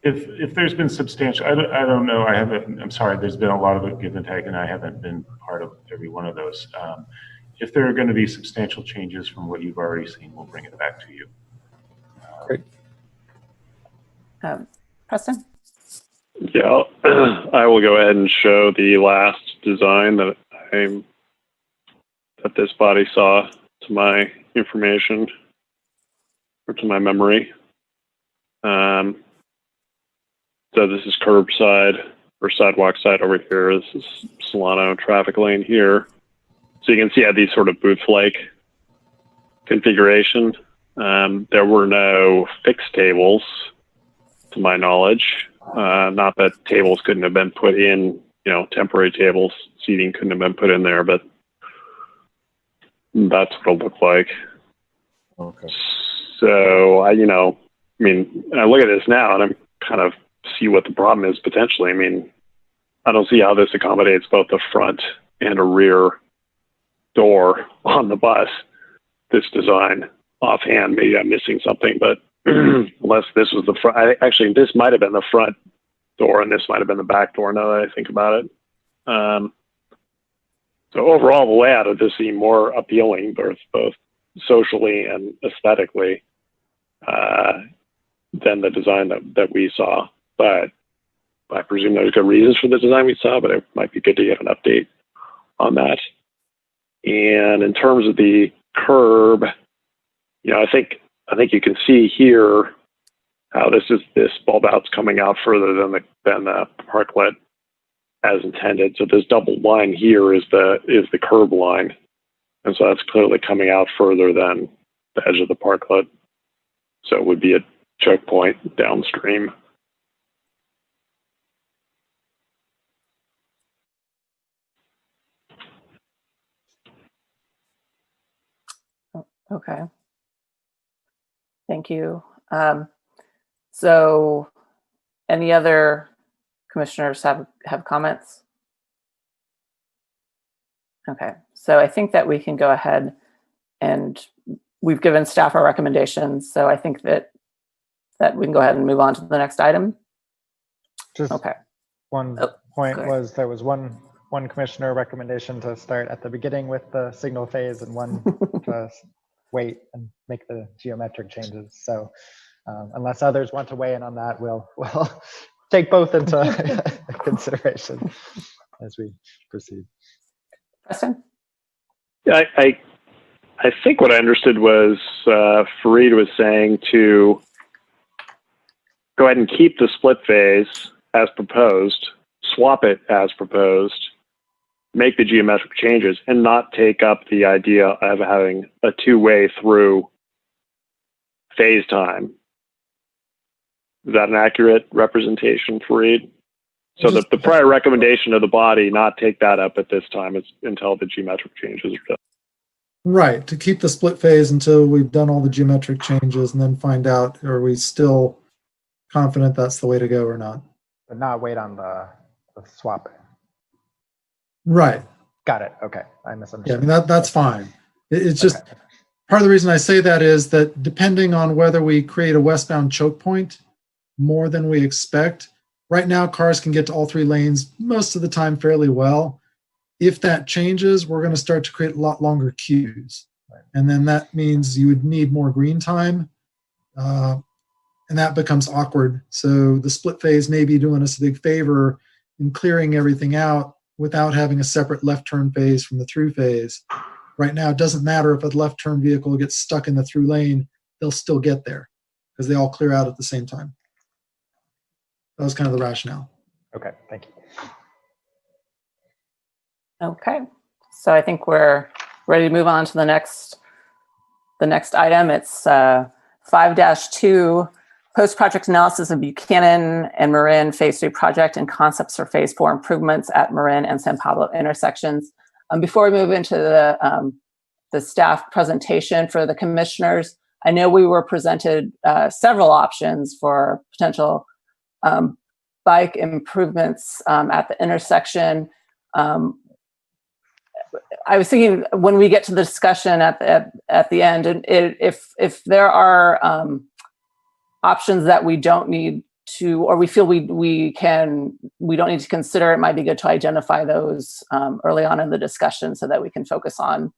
[SPEAKER 7] If there's been substantial, I don't know. I'm sorry. There's been a lot of give and take, and I haven't been part of every one of those. If there are going to be substantial changes from what you've already seen, we'll bring it back to you.
[SPEAKER 5] Great.
[SPEAKER 2] Preston?
[SPEAKER 1] Yeah, I will go ahead and show the last design that this body saw to my information or to my memory. So this is curbside or sidewalk side over here. This is Solano traffic lane here. So you can see how these sort of booth-like configuration. There were no fixed tables, to my knowledge. Not that tables couldn't have been put in, temporary tables, seating couldn't have been put in there, but that's what it looked like.
[SPEAKER 5] Okay.
[SPEAKER 1] So I look at this now and I'm kind of see what the problem is potentially. I mean, I don't see how this accommodates both a front and a rear door on the bus, this design. Offhand, maybe I'm missing something, but unless this was the front, actually, this might have been the front door and this might have been the back door now that I think about it. So overall, the layout of this seemed more appealing, both socially and aesthetically, than the design that we saw. But I presume there's good reasons for the design we saw, but it might be good to get an update on that. And in terms of the curb, I think you can see here how this bulb out's coming out further than the parklet as intended. So this double line here is the curb line, and so that's clearly coming out further than the edge of the parklet. So it would be a choke point downstream.
[SPEAKER 2] Okay. Thank you. So any other commissioners have comments? Okay, so I think that we can go ahead, and we've given staff our recommendations. So I think that we can go ahead and move on to the next item.
[SPEAKER 3] Just
[SPEAKER 2] okay.
[SPEAKER 3] One point was there was one commissioner recommendation to start at the beginning with the signal phase and one to wait and make the geometric changes. So unless others want to weigh in on that, we'll take both into consideration as we proceed.
[SPEAKER 2] Preston?
[SPEAKER 1] Yeah, I think what I understood was Fareed was saying to go ahead and keep the split phase as proposed, swap it as proposed, make the geometric changes, and not take up the idea of having a two-way through phase time. Is that an accurate representation, Fareed? So the prior recommendation of the body, not take that up at this time until the geometric changes are done.
[SPEAKER 10] Right, to keep the split phase until we've done all the geometric changes and then find out, are we still confident that's the way to go or not?
[SPEAKER 3] But not wait on the swap.
[SPEAKER 10] Right.
[SPEAKER 3] Got it. Okay. I misunderstood.
[SPEAKER 10] Yeah, I mean, that's fine. It's just part of the reason I say that is that depending on whether we create a westbound choke point more than we expect, right now cars can get to all three lanes most of the time fairly well. If that changes, we're going to start to create a lot longer queues. And then that means you would need more green time. And that becomes awkward. So the split phase may be doing us a big favor in clearing everything out without having a separate left turn phase from the through phase. Right now, it doesn't matter if a left turn vehicle gets stuck in the through lane, they'll still get there because they all clear out at the same time. That was kind of the rationale.
[SPEAKER 3] Okay, thank you.
[SPEAKER 2] Okay, so I think we're ready to move on to the next item. It's 5-2, post-project analysis of Buchanan and Marin Phase 3 project and concepts for Phase 4 improvements at Marin and San Pablo intersections. Before we move into the staff presentation for the commissioners, I know we were presented several options for potential bike improvements at the intersection. I was thinking when we get to the discussion at the end, and if there are options that we don't need to, or we feel we don't need to consider, it might be good to identify those early on in the discussion so that we can focus on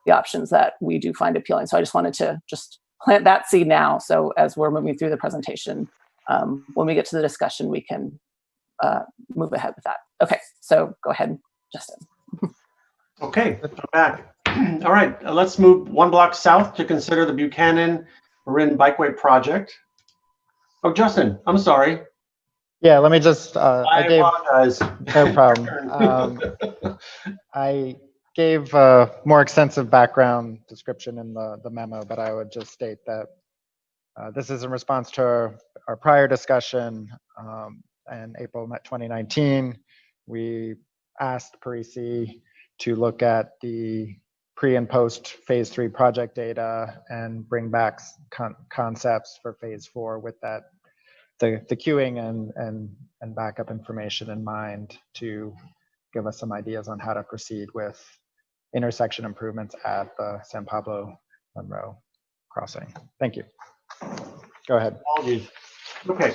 [SPEAKER 2] the options that we do find appealing. So I just wanted to just plant that seed now. So as we're moving through the presentation, when we get to the discussion, we can move ahead with that. Okay, so go ahead, Justin.
[SPEAKER 6] Okay, I'm back. All right, let's move one block south to consider the Buchanan Marin Bikeway project. Oh, Justin, I'm sorry.
[SPEAKER 3] Yeah, let me just.
[SPEAKER 6] I apologize.
[SPEAKER 3] No problem. gave a more extensive background description in the memo, but I would just state that this is in response to our prior discussion in April 2019. We asked Parisi to look at the pre and post phase 3 project data and bring back concepts for phase 4 with that the queuing and backup information in mind to give us some ideas on how to proceed with intersection improvements at the San Pablo Monroe crossing. Thank you. Go ahead.
[SPEAKER 6] Apologies. Okay.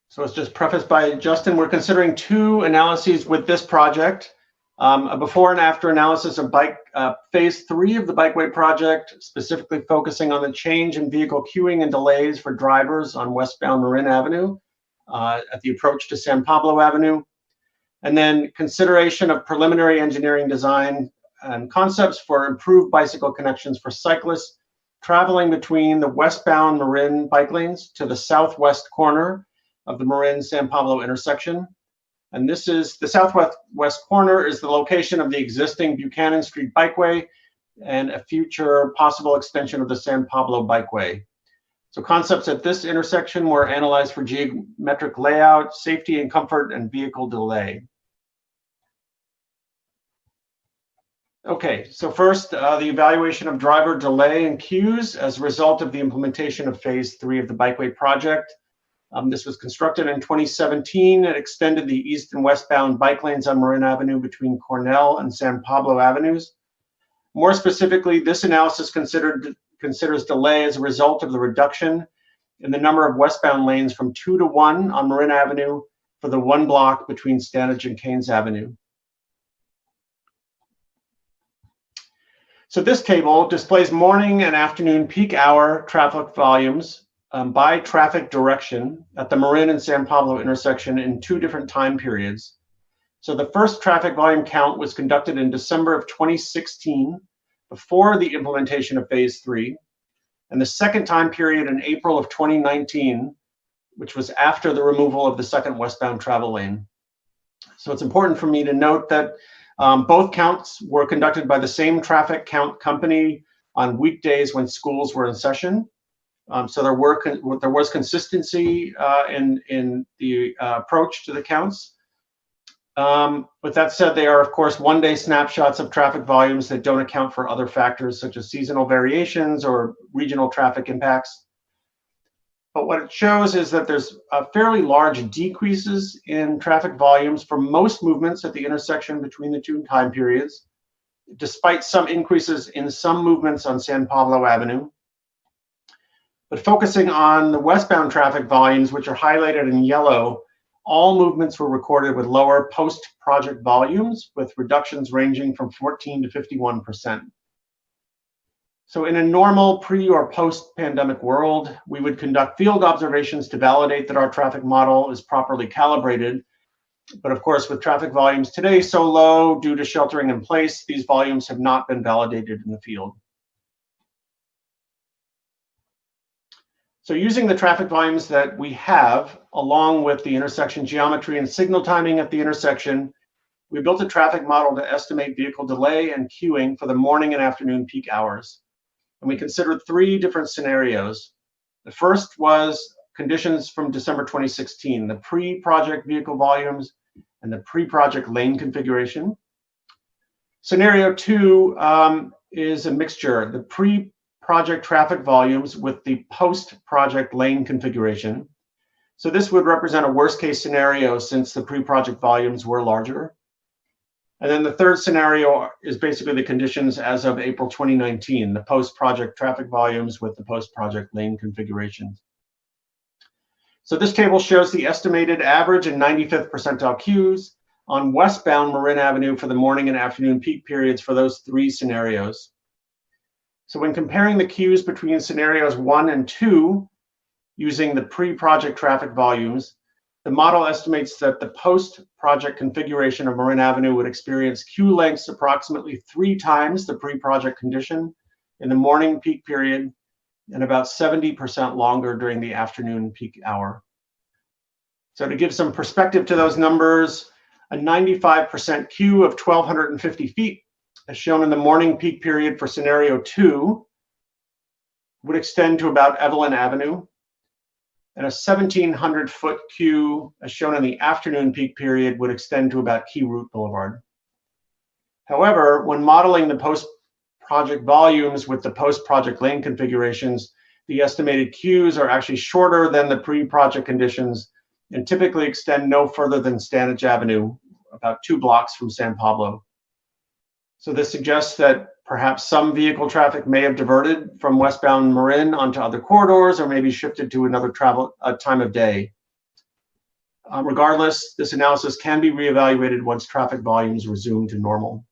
[SPEAKER 6] So it's just prefaced by Justin. We're considering 2 analyses with this project. A before and after analysis of phase 3 of the bikeway project, specifically focusing on the change in vehicle queuing and delays for drivers on westbound Marin Avenue at the approach to San Pablo Avenue. And then consideration of preliminary engineering design and concepts for improved bicycle connections for cyclists traveling between the westbound Marin bike lanes to the southwest corner of the Marin-San Pablo intersection. And this is the southwest corner is the location of the existing Buchanan Street bikeway and a future possible extension of the San Pablo bikeway. So concepts at this intersection were analyzed for geometric layout, safety and comfort, and vehicle delay. Okay, so first, the evaluation of driver delay and queues as a result of the implementation of phase 3 of the bikeway project. This was constructed in 2017. It extended the east and westbound bike lanes on Marin Avenue between Cornell and San Pablo Avenues. More specifically, this analysis considers delay as a result of the reduction in the number of westbound lanes from 2 to 1 on Marin Avenue for the 1 block between Stanage and Kains Avenue. So this table displays morning and afternoon peak hour traffic volumes by traffic direction at the Marin and San Pablo intersection in 2 different time periods. So the first traffic volume count was conducted in December of 2016, before the implementation of phase 3, and the second time period in April of 2019, which was after the removal of the second westbound travel lane. So it's important for me to note that both counts were conducted by the same traffic count company on weekdays when schools were in session. So there was consistency in the approach to the counts. With that said, they are, of course, one-day snapshots of traffic volumes that don't account for other factors such as seasonal variations or regional traffic impacts. But what it shows is that there's fairly large decreases in traffic volumes for most movements at the intersection between the 2 time periods, despite some increases in some movements on San Pablo Avenue. But focusing on the westbound traffic volumes, which are highlighted in yellow, all movements were recorded with lower post-project volumes, with reductions ranging from 14 to 51%. So in a normal pre or post-pandemic world, we would conduct field observations to validate that our traffic model is properly calibrated. But of course, with traffic volumes today so low due to sheltering in place, these volumes have not been validated in the field. So using the traffic volumes that we have, along with the intersection geometry and signal timing at the intersection, we built a traffic model to estimate vehicle delay and queuing for the morning and afternoon peak hours. And we considered 3 different scenarios. The first was conditions from December 2016, the pre-project vehicle volumes and the pre-project lane configuration. Scenario 2 is a mixture, the pre-project traffic volumes with the post-project lane configuration. So this would represent a worst case scenario since the pre-project volumes were larger. And then the third scenario is basically the conditions as of April 2019, the post-project traffic volumes with the post-project lane configurations. So this table shows the estimated average and 95th percentile queues on westbound Marin Avenue for the morning and afternoon peak periods for those 3 scenarios. So when comparing the queues between scenarios 1 and 2, using the pre-project traffic volumes, the model estimates that the post-project configuration of Marin Avenue would experience queue lengths approximately 3 times the pre-project condition in the morning peak period and about 70% longer during the afternoon peak hour. So to give some perspective to those numbers, A 95% queue of 1,250 feet, as shown in the morning peak period for scenario 2, would extend to about Evelyn Avenue, and a 1,700-foot queue, as shown in the afternoon peak period, would extend to about Key Route Boulevard. However, when modeling the post-project volumes with the post-project lane configurations, the estimated queues are actually shorter than the pre-project conditions and typically extend no further than Stanage Avenue, about 2 blocks from San Pablo. So this suggests that perhaps some vehicle traffic may have diverted from westbound Marin onto other corridors, or maybe shifted to another time of day. Regardless, this analysis can be reevaluated once traffic volumes resume to normal.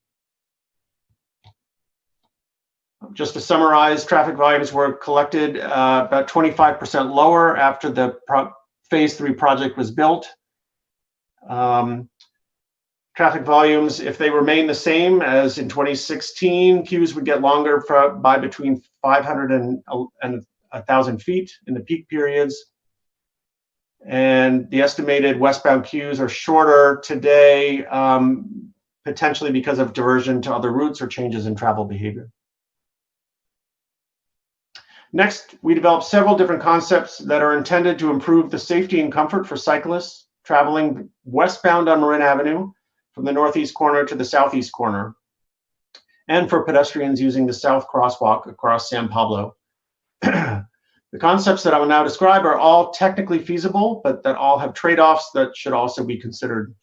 [SPEAKER 6] Just to summarize, traffic volumes were collected about 25% lower after the Phase 3 project was built. Traffic volumes, if they remain the same as in 2016, queues would get longer by between 500 and 1,000 feet in the peak periods. And the estimated westbound queues are shorter today, potentially because of diversion to other routes or changes in travel behavior. Next, we developed several different concepts that are intended to improve the safety and comfort for cyclists traveling westbound on Marin Avenue from the northeast corner to the southeast corner, and for pedestrians using the south crosswalk across San Pablo. The concepts that I will now describe are all technically feasible, but that all have trade-offs that should also be considered.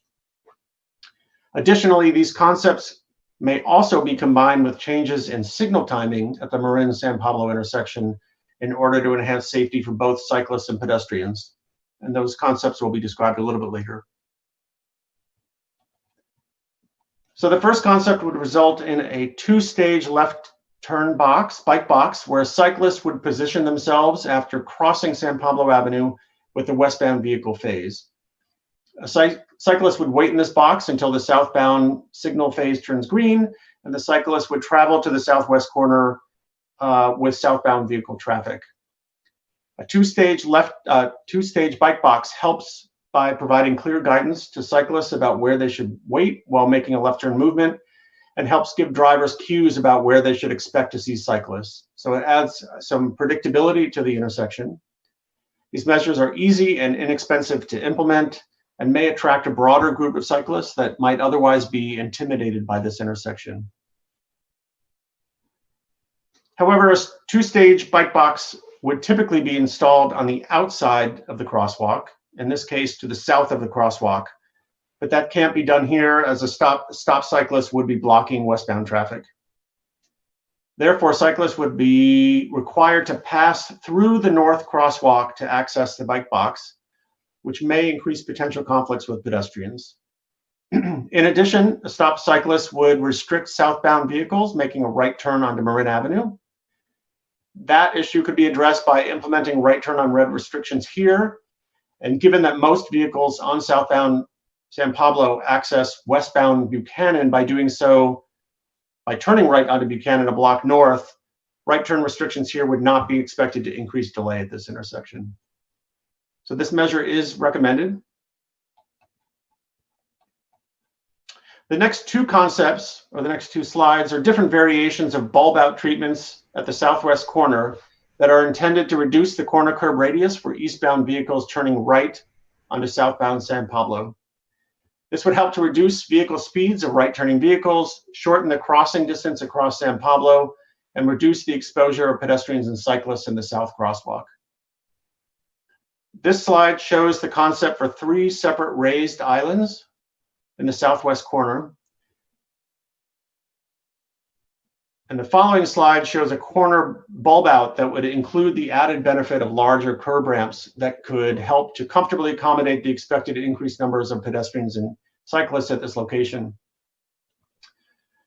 [SPEAKER 6] Additionally, these concepts may also be combined with changes in signal timing at the Marin-San Pablo intersection in order to enhance safety for both cyclists and pedestrians. And those concepts will be described a little bit later. So the first concept would result in a 2-stage left turn box, bike box, where cyclists would position themselves after crossing San Pablo Avenue with the westbound vehicle phase. A cyclist would wait in this box until the southbound signal phase turns green, and the cyclist would travel to the southwest corner with southbound vehicle traffic. A 2-stage bike box helps by providing clear guidance to cyclists about where they should wait while making a left turn movement, and helps give drivers cues about where they should expect to see cyclists. So it adds some predictability to the intersection. These measures are easy and inexpensive to implement and may attract a broader group of cyclists that might otherwise be intimidated by this intersection. However, a 2-stage bike box would typically be installed on the outside of the crosswalk, in this case to the south of the crosswalk, but that can't be done here as a stop cyclist would be blocking westbound traffic. Therefore, cyclists would be required to pass through the north crosswalk to access the bike box, which may increase potential conflicts with pedestrians. In addition, a stop cyclist would restrict southbound vehicles making a right turn onto Marin Avenue. That issue could be addressed by implementing right turn on red restrictions here. And given that most vehicles on southbound San Pablo access westbound Buchanan by doing so by turning right onto Buchanan a block north, right turn restrictions here would not be expected to increase delay at this intersection. So this measure is recommended. The next 2 concepts, or the next 2 slides, are different variations of bulb out treatments at the southwest corner that are intended to reduce the corner curb radius for eastbound vehicles turning right onto southbound San Pablo. This would help to reduce vehicle speeds of right turning vehicles, shorten the crossing distance across San Pablo, and reduce the exposure of pedestrians and cyclists in the south crosswalk. This slide shows the concept for 3 separate raised islands in the southwest corner. And the following slide shows a corner bulb out that would include the added benefit of larger curb ramps that could help to comfortably accommodate the expected increased numbers of pedestrians and cyclists at this location.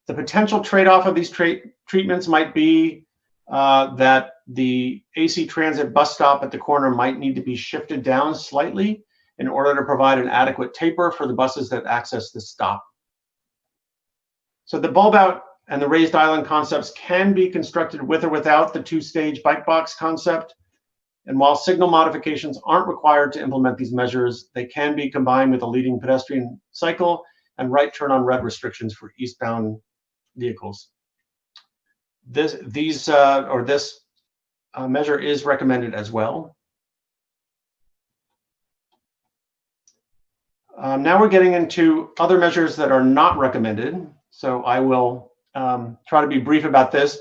[SPEAKER 6] The potential trade-off of these treatments might be that the AC Transit bus stop at the corner might need to be shifted down slightly in order to provide an adequate taper for the buses that access this stop. So the bulb out and the raised island concepts can be constructed with or without the 2-stage bike box concept. And while signal modifications aren't required to implement these measures, they can be combined with a leading pedestrian cycle and right turn on red restrictions for eastbound vehicles. This measure is recommended as well. Now we're getting into other measures that are not recommended. So I will try to be brief about this.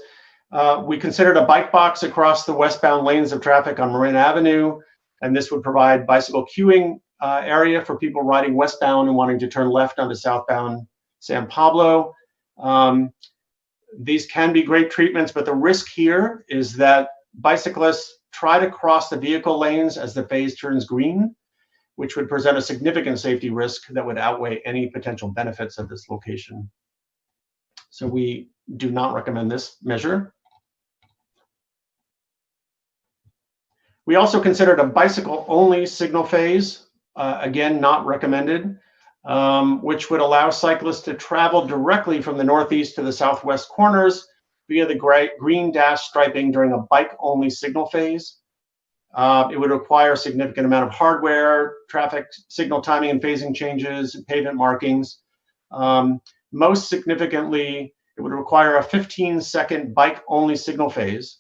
[SPEAKER 6] We considered a bike box across the westbound lanes of traffic on Marin Avenue, and this would provide bicycle queuing area for people riding westbound and wanting to turn left onto southbound San Pablo. These can be great treatments, but the risk here is that bicyclists try to cross the vehicle lanes as the phase turns green, which would present a significant safety risk that would outweigh any potential benefits of this location. So we do not recommend this measure. We also considered a bicycle-only signal phase, again, not recommended, which would allow cyclists to travel directly from the northeast to the southwest corners via the green dash striping during a bike-only signal phase. It would require a significant amount of hardware, traffic signal timing and phasing changes, pavement markings. Most significantly, it would require a 15-second bike-only signal phase.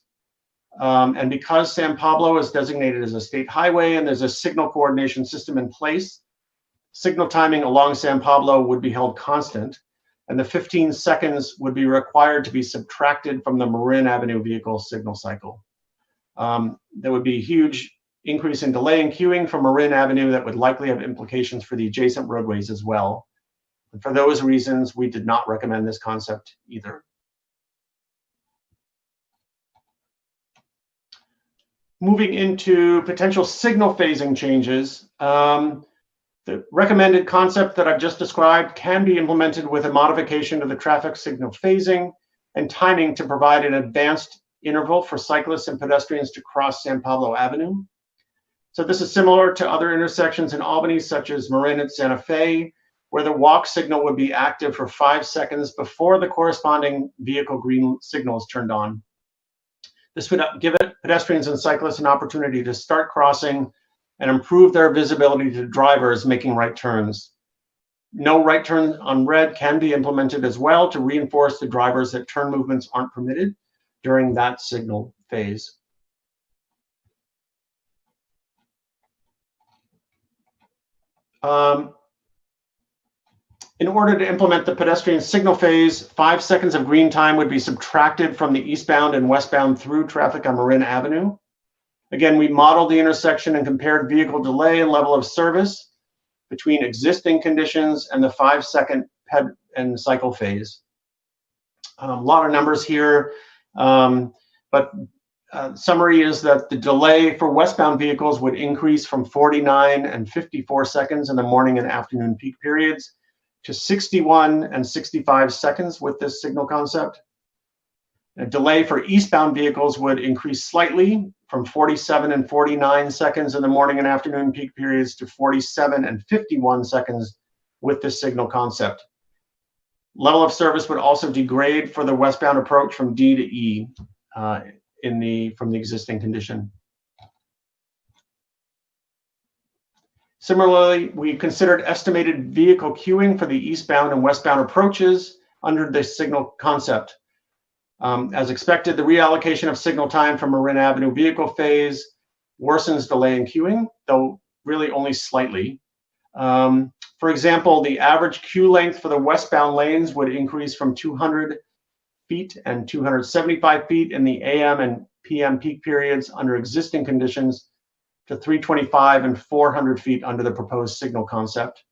[SPEAKER 6] And because San Pablo is designated as a state highway and there's a signal coordination system in place, signal timing along San Pablo would be held constant, and the 15 seconds would be required to be subtracted from the Marin Avenue vehicle signal cycle. There would be a huge increase in delay and queuing from Marin Avenue that would likely have implications for the adjacent roadways as well. And for those reasons, we did not recommend this concept either. Moving into potential signal phasing changes, the recommended concept that I've just described can be implemented with a modification to the traffic signal phasing and timing to provide an advanced interval for cyclists and pedestrians to cross San Pablo Avenue. So this is similar to other intersections in Albany, such as Marin and Santa Fe, where the walk signal would be active for 5 seconds before the corresponding vehicle green signal is turned on. This would give pedestrians and cyclists an opportunity to start crossing and improve their visibility to drivers making right turns. No right turn on red can be implemented as well to reinforce to drivers that turn movements aren't permitted during that signal phase. In order to implement the pedestrian signal phase, 5 seconds of green time would be subtracted from the eastbound and westbound through traffic on Marin Avenue. Again, we modeled the intersection and compared vehicle delay and level of service between existing conditions and the 5-second ped and cycle phase. A lot of numbers here, but summary is that the delay for westbound vehicles would increase from 49 and 54 seconds in the morning and afternoon peak periods to 61 and 65 seconds with this signal concept. A delay for eastbound vehicles would increase slightly from 47 and 49 seconds in the morning and afternoon peak periods to 47 and 51 seconds with this signal concept. Level of service would also degrade for the westbound approach from D to E from the existing condition. Similarly, we considered estimated vehicle queuing for the eastbound and westbound approaches under this signal concept. As expected, the reallocation of signal time from Marin Avenue vehicle phase worsens delay in queuing, though really only slightly. For example, the average queue length for the westbound lanes would increase from 200 feet and 275 feet in the AM and PM peak periods under existing conditions to 325 and 400 feet under the proposed signal concept.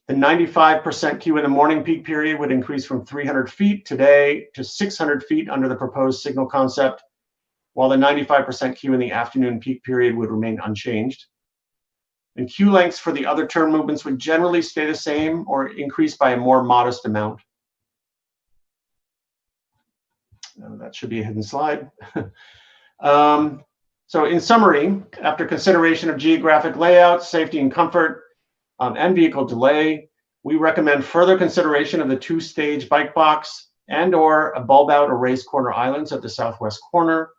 [SPEAKER 6] The 95% queue in the morning peak period would increase from 300 feet today to 600 feet under the proposed signal concept, while the 95% queue in the afternoon peak period would remain unchanged. And queue lengths for the other turn movements would generally stay the same or increase by a more modest amount. That should be a hidden slide. So in summary, after consideration of geographic layout, safety and comfort, and vehicle delay, we recommend further consideration of the 2-stage bike box and or a bulb out or raised corner islands at the southwest corner,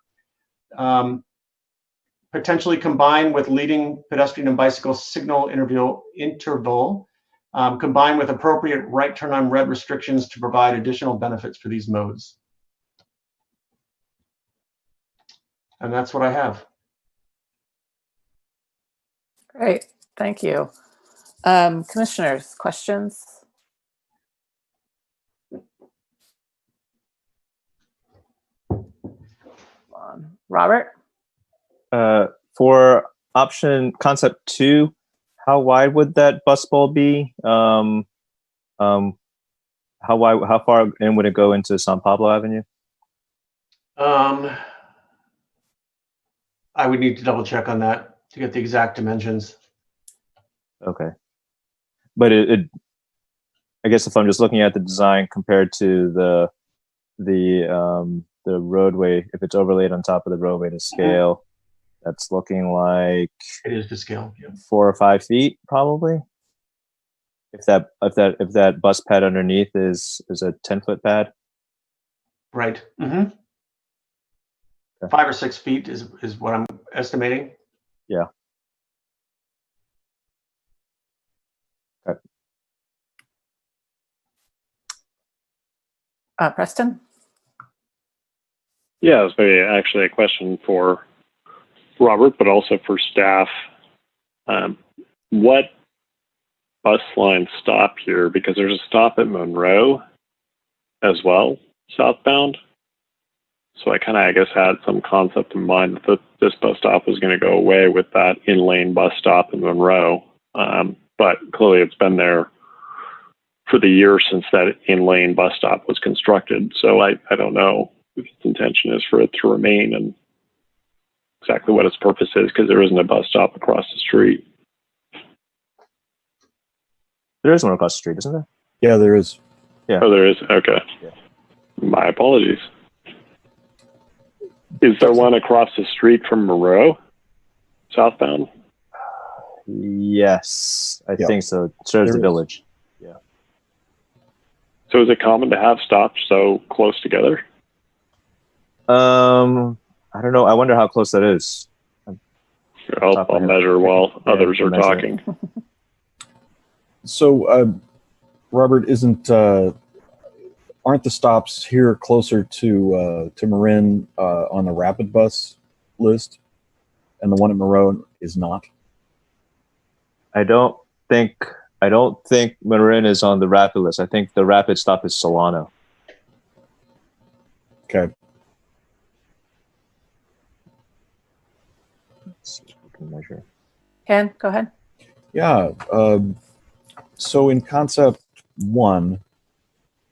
[SPEAKER 6] potentially combined with leading pedestrian and bicycle signal interval combined with appropriate right turn on red restrictions to provide additional benefits for these modes. And that's what I have.
[SPEAKER 2] Great, thank you. Commissioners, questions? Robert?
[SPEAKER 4] For option concept 2, how wide would that bus bowl be? How far in would it go into San Pablo Avenue?
[SPEAKER 6] I would need to double check on that to get the exact dimensions.
[SPEAKER 4] Okay, but I guess if I'm just looking at the design compared to the roadway, if it's overlaid on top of the roadway to scale, that's looking like
[SPEAKER 6] it is to scale, yeah.
[SPEAKER 4] 4 or 5 feet probably. If that bus pad underneath is a 10-foot pad.
[SPEAKER 6] Right. Mm-hmm. Okay. 5 or 6 feet is what I'm estimating.
[SPEAKER 4] Yeah. Okay.
[SPEAKER 2] Preston?
[SPEAKER 1] Yeah, it's maybe actually a question for Robert, but also for staff. What bus lines stop here? Because there's a stop at Monroe as well, southbound. So I kind of, I guess, had some concept in mind that this bus stop was going to go away with that in-lane bus stop in Monroe. But clearly it's been there for the year since that in-lane bus stop was constructed. So I don't know if its intention is for it to remain and exactly what its purpose is, because there isn't a bus stop across the street.
[SPEAKER 4] There is one across the street, isn't there?
[SPEAKER 5] Yeah, there is.
[SPEAKER 4] Yeah.
[SPEAKER 1] Oh, there is? Okay.
[SPEAKER 4] Yeah.
[SPEAKER 1] My apologies. Is there one across the street from Monroe, southbound?
[SPEAKER 4] Yes, I think so. It serves the village. Yeah.
[SPEAKER 1] So is it common to have stops so close together?
[SPEAKER 4] I don't know. I wonder how close that is.
[SPEAKER 1] I'll measure while others are talking.
[SPEAKER 5] So, Robert, aren't the stops here closer to Marin on the rapid bus list, and the one at Monroe is not?
[SPEAKER 4] I don't think Marin is on the rapid list. I think the rapid stop is Solano.
[SPEAKER 5] Okay.
[SPEAKER 4] Let's see if we can measure.
[SPEAKER 2] Ken, go ahead.
[SPEAKER 5] Yeah. So in concept 1,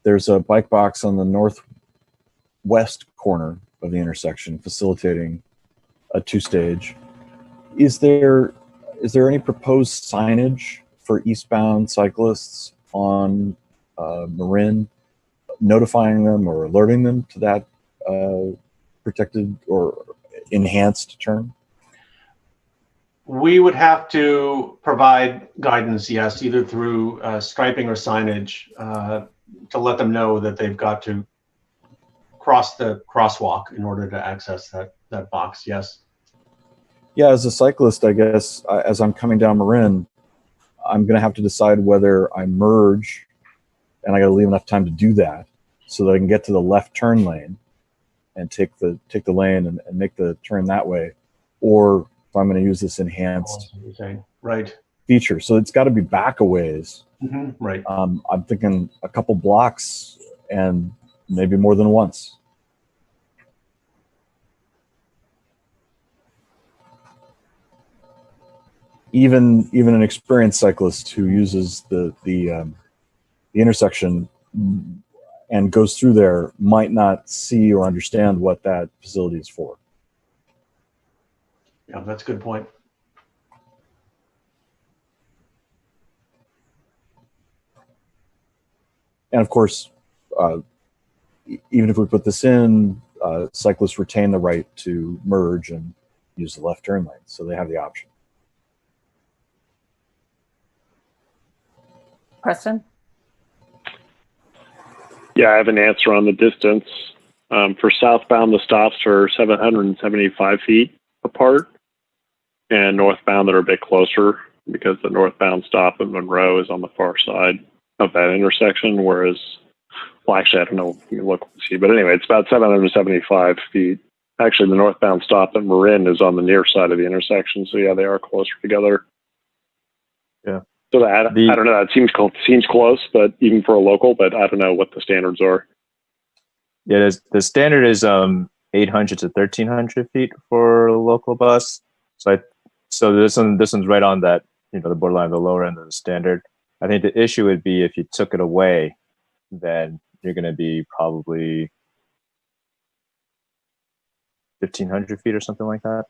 [SPEAKER 5] there's a bike box on the northwest corner of the intersection facilitating a 2-stage. Is there any proposed signage for eastbound cyclists on Marin, notifying them or alerting them to that protected or enhanced turn?
[SPEAKER 6] We would have to provide guidance, yes, either through striping or signage to let them know that they've got to cross the crosswalk in order to access that box, yes.
[SPEAKER 5] Yeah, as a cyclist, I guess, as I'm coming down Marin, I'm going to have to decide whether I merge, and I got to leave enough time to do that so that I can get to the left turn lane and take the lane and make the turn that way, or if I'm going to use this enhanced feature. So it's got to be back a ways.
[SPEAKER 6] Mm-hmm, right.
[SPEAKER 5] I'm thinking a couple blocks and maybe more than once. Even an experienced cyclist who uses the intersection and goes through there might not see or understand what that facility is for.
[SPEAKER 6] Yeah, that's a good point.
[SPEAKER 5] And of course, even if we put this in, cyclists retain the right to merge and use the left turn lane, so they have the option.
[SPEAKER 2] Preston?
[SPEAKER 1] Yeah, I have an answer on the distance. For southbound, the stops are 775 feet apart, and northbound, they're a bit closer. because the northbound stop at Monroe is on the far side of that intersection, whereas, well, actually, I don't know. Let me look and see. But anyway, it's about 775 feet. Actually, the northbound stop at Marin is on the near side of the intersection. So yeah, they are closer together.
[SPEAKER 4] Yeah.
[SPEAKER 1] So that, I don't know. That seems close, but even for a local, but I don't know what the standards are.
[SPEAKER 4] Yeah, the standard is 800 to 1300 feet for a local bus. So this one's right on that, the borderline of the lower end of the standard. I think the issue would be if you took it away, then you're going to be probably 1500 feet or something like that,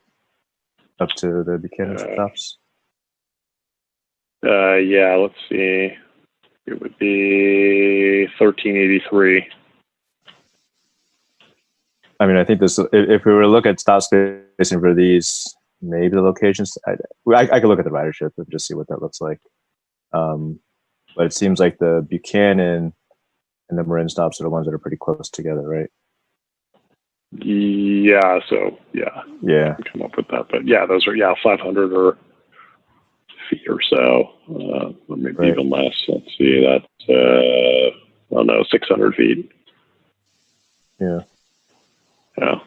[SPEAKER 4] up to the Buchanan stops.
[SPEAKER 1] Yeah, let's see. It would be 1383.
[SPEAKER 4] I mean, I think this, if we were to look at stop spacing for these, maybe the locations, I could look at the ridership and just see what that looks like. But it seems like the Buchanan and the Marin stops are the ones that are pretty close together, right?
[SPEAKER 1] Yeah, so yeah. Come up with that. But yeah, those are 500 or feet or so, or maybe even less. Let's see, that's I don't know, 600 feet.
[SPEAKER 4] Yeah.
[SPEAKER 1] Yeah.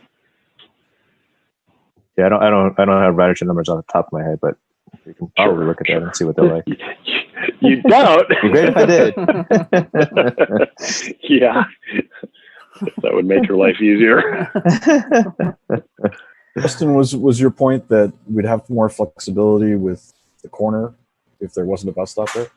[SPEAKER 4] Yeah, I don't have ridership numbers on the top of my head, but you can probably look at that and see what they're like.
[SPEAKER 1] You don't?
[SPEAKER 4] It'd be great if I did.
[SPEAKER 1] Yeah. That would make your life easier.
[SPEAKER 5] Justin, was your point that we'd have more flexibility with the corner if there wasn't a bus stop there?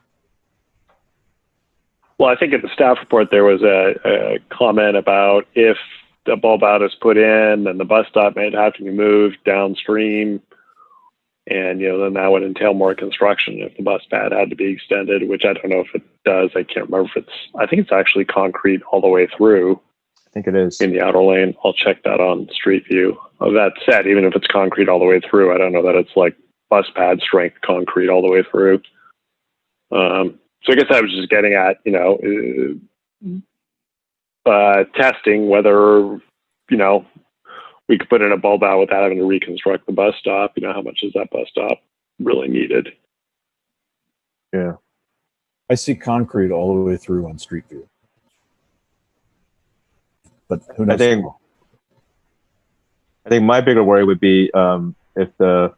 [SPEAKER 1] Well, I think at the staff report there was a comment about if the bulb out is put in, then the bus stop might have to be moved downstream, and then that would entail more construction if the bus pad had to be extended, which I don't know if it does. I can't remember if I think it's actually concrete all the way through.
[SPEAKER 4] I think it is.
[SPEAKER 1] In the outer lane. I'll check that on Street View. That said, even if it's concrete all the way through, I don't know that it's like bus pad strength concrete all the way through. So I guess I was just getting at, testing whether, we could put in a bulb out without having to reconstruct the bus stop. How much is that bus stop really needed?
[SPEAKER 4] Yeah.
[SPEAKER 5] I see concrete all the way through on Street View. But who knows?
[SPEAKER 4] I think my bigger worry would be if the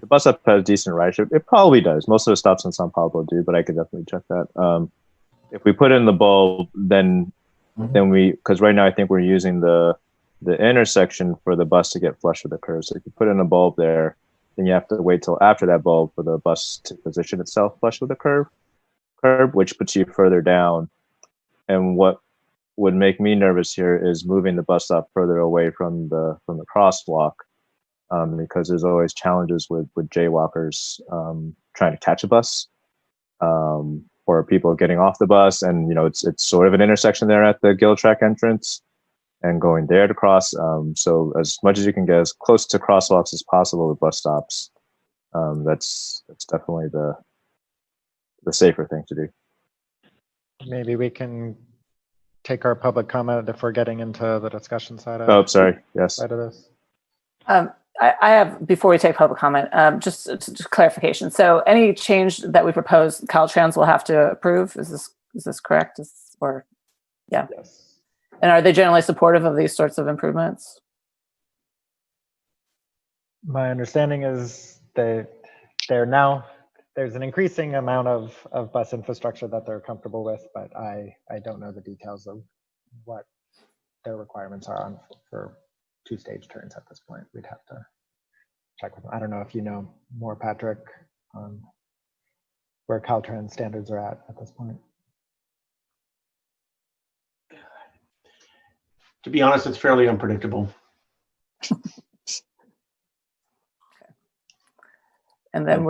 [SPEAKER 4] bus stop has decent ridership. It probably does. Most of the stops in San Pablo do, but I could definitely check that. If we put in the bulb, then because right now I think we're using the intersection for the bus to get flush with the curb. So if you put in a bulb there, then you have to wait till after that bulb for the bus to position itself flush with the curb, which puts you further down. And what would make me nervous here is moving the bus stop further away from the crosswalk, because there's always challenges with jaywalkers trying to catch a bus, or people getting off the bus, and it's sort of an intersection there at the Gill Track entrance, and going there to cross. So as much as you can get as close to crosswalks as possible with bus stops, that's definitely the safer thing to do.
[SPEAKER 3] Maybe we can take our public comment if we're getting into the discussion side of
[SPEAKER 4] Side
[SPEAKER 3] of this.
[SPEAKER 2] I have, before we take public comment, just clarification. So any change that we propose, Caltrans will have to approve. Is this correct? Yeah.
[SPEAKER 3] Yes.
[SPEAKER 2] And are they generally supportive of these sorts of improvements?
[SPEAKER 3] My understanding is there's an increasing amount of bus infrastructure that they're comfortable with, but I don't know the details of what their requirements are for two-stage turns at this point. We'd have to check with them. I don't know if you know more, Patrick, on where Caltrans standards are at this point.
[SPEAKER 6] To be honest, it's fairly unpredictable.
[SPEAKER 2] And then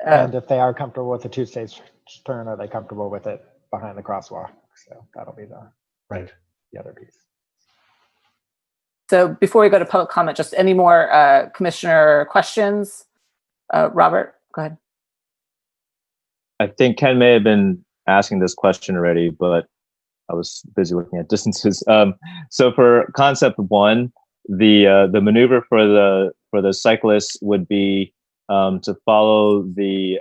[SPEAKER 3] and if they are comfortable with the two-stage turn, are they comfortable with it behind the crosswalk? So that'll be the other piece.
[SPEAKER 2] So before we go to public comment, just any more commissioner questions? Robert, go ahead.
[SPEAKER 4] I think Ken may have been asking this question already, but I was busy looking at distances. So for concept one, the maneuver for the cyclists would be to follow the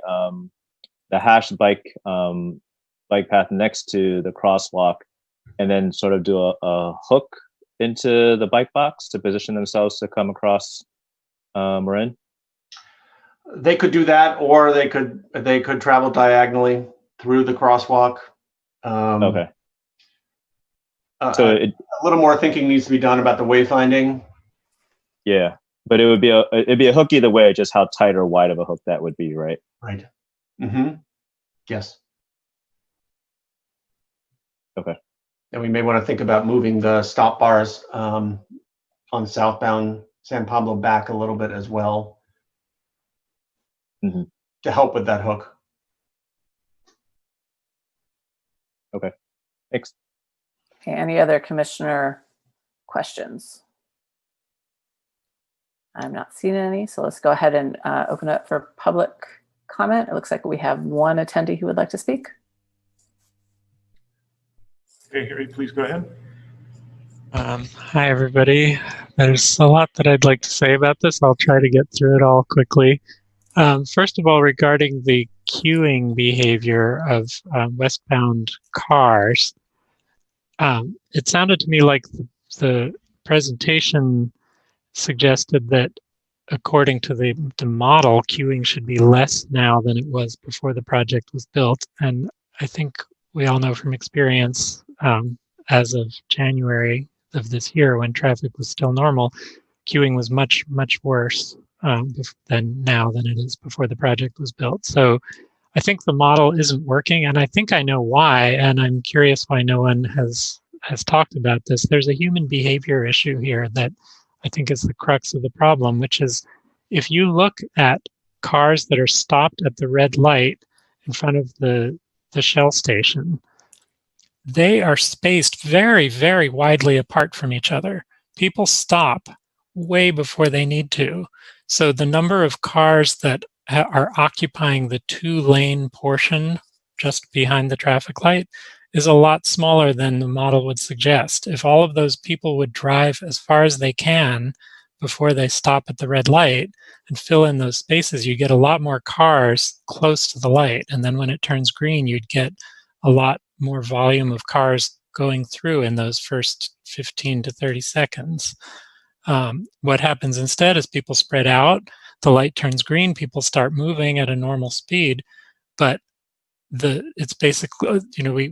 [SPEAKER 4] hashed bike path next to the crosswalk, and then sort of do a hook into the bike box to position themselves to come across Marin?
[SPEAKER 6] They could do that, or they could travel diagonally through the crosswalk.
[SPEAKER 4] Okay.
[SPEAKER 6] So a little more thinking needs to be done about the wayfinding.
[SPEAKER 4] Yeah, but it'd be a hook either way. Just how tight or wide of a hook that would be, right?
[SPEAKER 6] Right. Mm-hmm. Yes.
[SPEAKER 4] Okay.
[SPEAKER 6] And we may want to think about moving the stop bars on southbound San Pablo back a little bit as well, to help with that hook.
[SPEAKER 4] Okay. Thanks.
[SPEAKER 2] Okay, any other commissioner questions? I'm not seeing any, so let's go ahead and open up for public comment. It looks like we have one attendee who would like to speak.
[SPEAKER 7] Okay, Harry, please go ahead.
[SPEAKER 8] Hi, everybody. There's a lot that I'd like to say about this. I'll try to get through it all quickly. First of all, regarding the queuing behavior of westbound cars, it sounded to me like the presentation suggested that according to the model, queuing should be less now than it was before the project was built. And I think we all know from experience, as of January of this year, when traffic was still normal, queuing was much, much worse than it is before the project was built. So I think the model isn't working, and I think I know why, and I'm curious why no one has talked about this. There's a human behavior issue here that I think is the crux of the problem, which is if you look at cars that are stopped at the red light in front of the Shell station, they are spaced very, very widely apart from each other. People stop way before they need to. So the number of cars that are occupying the 2-lane portion just behind the traffic light is a lot smaller than the model would suggest. If all of those people would drive as far as they can before they stop at the red light and fill in those spaces, you get a lot more cars close to the light. And then when it turns green, you'd get a lot more volume of cars going through in those first 15 to 30 seconds. What happens instead is people spread out, the light turns green, people start moving at a normal speed, but it's basically,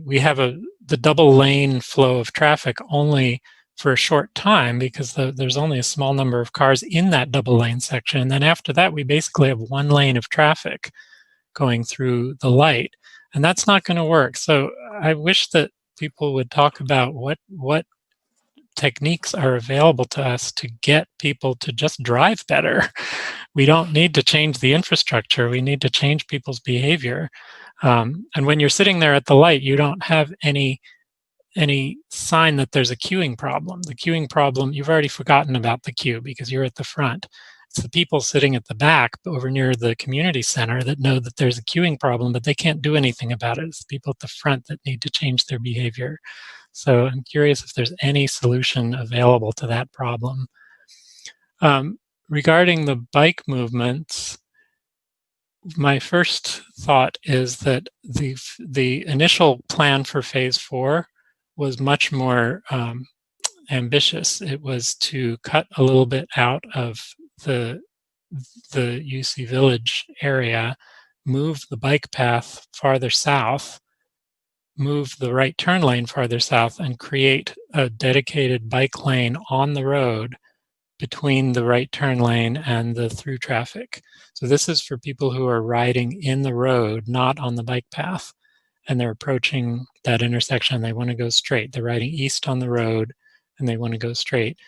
[SPEAKER 8] we have the double lane flow of traffic only for a short time because there's only a small number of cars in that double lane section. And then after that, we basically have 1 lane of traffic going through the light, and that's not going to work. So I wish that people would talk about what techniques are available to us to get people to just drive better. We don't need to change the infrastructure. We need to change people's behavior. And when you're sitting there at the light, you don't have any sign that there's a queuing problem. The queuing problem, you've already forgotten about the queue because you're at the front. It's the people sitting at the back over near the community center that know that there's a queuing problem, but they can't do anything about it. It's the people at the front that need to change their behavior. So I'm curious if there's any solution available to that problem. Regarding the bike movements, my first thought is that the initial plan for phase 4 was much more ambitious. It was to cut a little bit out of the UC Village area, move the bike path farther south, move the right turn lane farther south, and create a dedicated bike lane on the road between the right turn lane and the through traffic. So this is for people who are riding in the road, not on the bike path, and they're approaching that intersection. They want to go straight. They're riding east on the road and they want to go straight.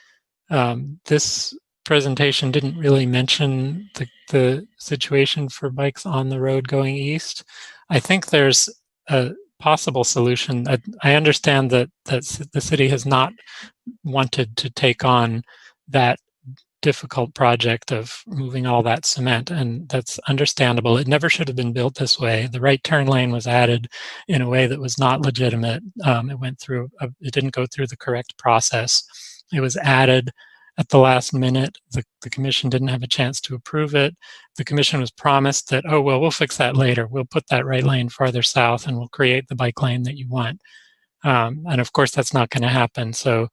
[SPEAKER 8] This presentation didn't really mention the situation for bikes on the road going east. I think there's a possible solution. I understand that the city has not wanted to take on that difficult project of moving all that cement, and that's understandable. It never should have been built this way. The right turn lane was added in a way that was not legitimate. It didn't go through the correct process. It was added at the last minute. The commission didn't have a chance to approve it. The commission was promised that, oh, well, we'll fix that later. We'll put that right lane farther south and we'll create the bike lane that you want. And of course, that's not going to happen. So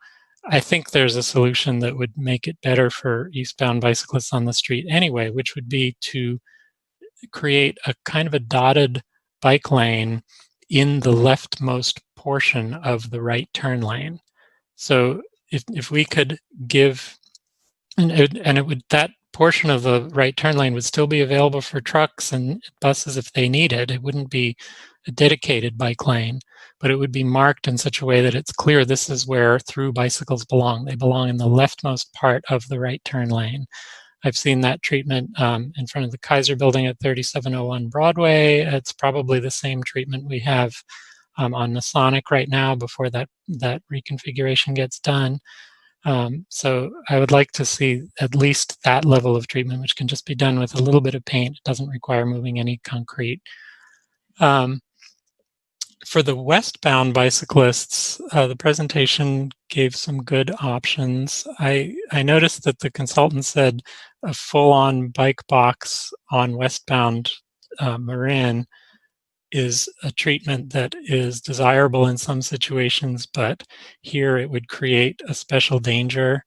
[SPEAKER 8] I think there's a solution that would make it better for eastbound bicyclists on the street anyway, which would be to create a kind of a dotted bike lane in the leftmost portion of the right turn lane. So if we could give, and it would, that portion of the right turn lane would still be available for trucks and buses if they need it. It wouldn't be a dedicated bike lane, but it would be marked in such a way that it's clear this is where through bicycles belong. They belong in the leftmost part of the right turn lane. I've seen that treatment in front of the Kaiser building at 3701 Broadway. It's probably the same treatment we have on Masonic right now before that reconfiguration gets done. So I would like to see at least that level of treatment, which can just be done with a little bit of paint. It doesn't require moving any concrete. For the westbound bicyclists, the presentation gave some good options. I noticed that the consultant said a full-on bike box on westbound Marin is a treatment that is desirable in some situations, but here it would create a special danger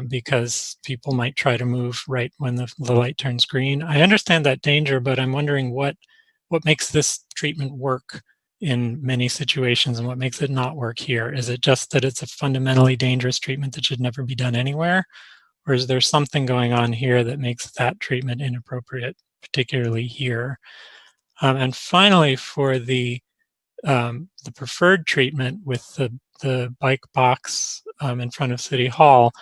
[SPEAKER 8] because people might try to move right when the light turns green. I understand that danger, but I'm wondering what makes this treatment work in many situations and what makes it not work here. Is it just that it's a fundamentally dangerous treatment that should never be done anywhere? Or is there something going on here that makes that treatment inappropriate, particularly here? And finally, for the preferred treatment with the bike box in front of City Hall,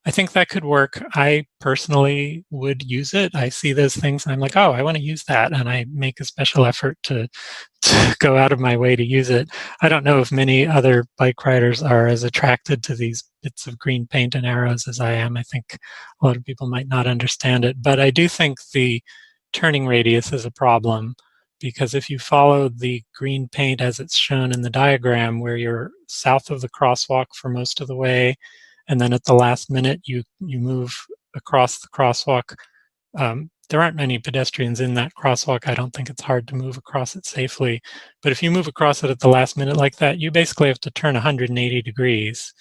[SPEAKER 8] I think that could work. I personally would use it. I see those things and I'm like, oh, I want to use that. And I make a special effort to go out of my way to use it. I don't know if many other bike riders are as attracted to these bits of green paint and arrows as I am. I think a lot of people might not understand it, but I do think the turning radius is a problem, because if you follow the green paint as it's shown in the diagram, where you're south of the crosswalk for most of the way, and then at the last minute you move across the crosswalk, there aren't many pedestrians in that crosswalk. I don't think it's hard to move across it safely. But if you move across it at the last minute like that, you basically have to turn 180 degrees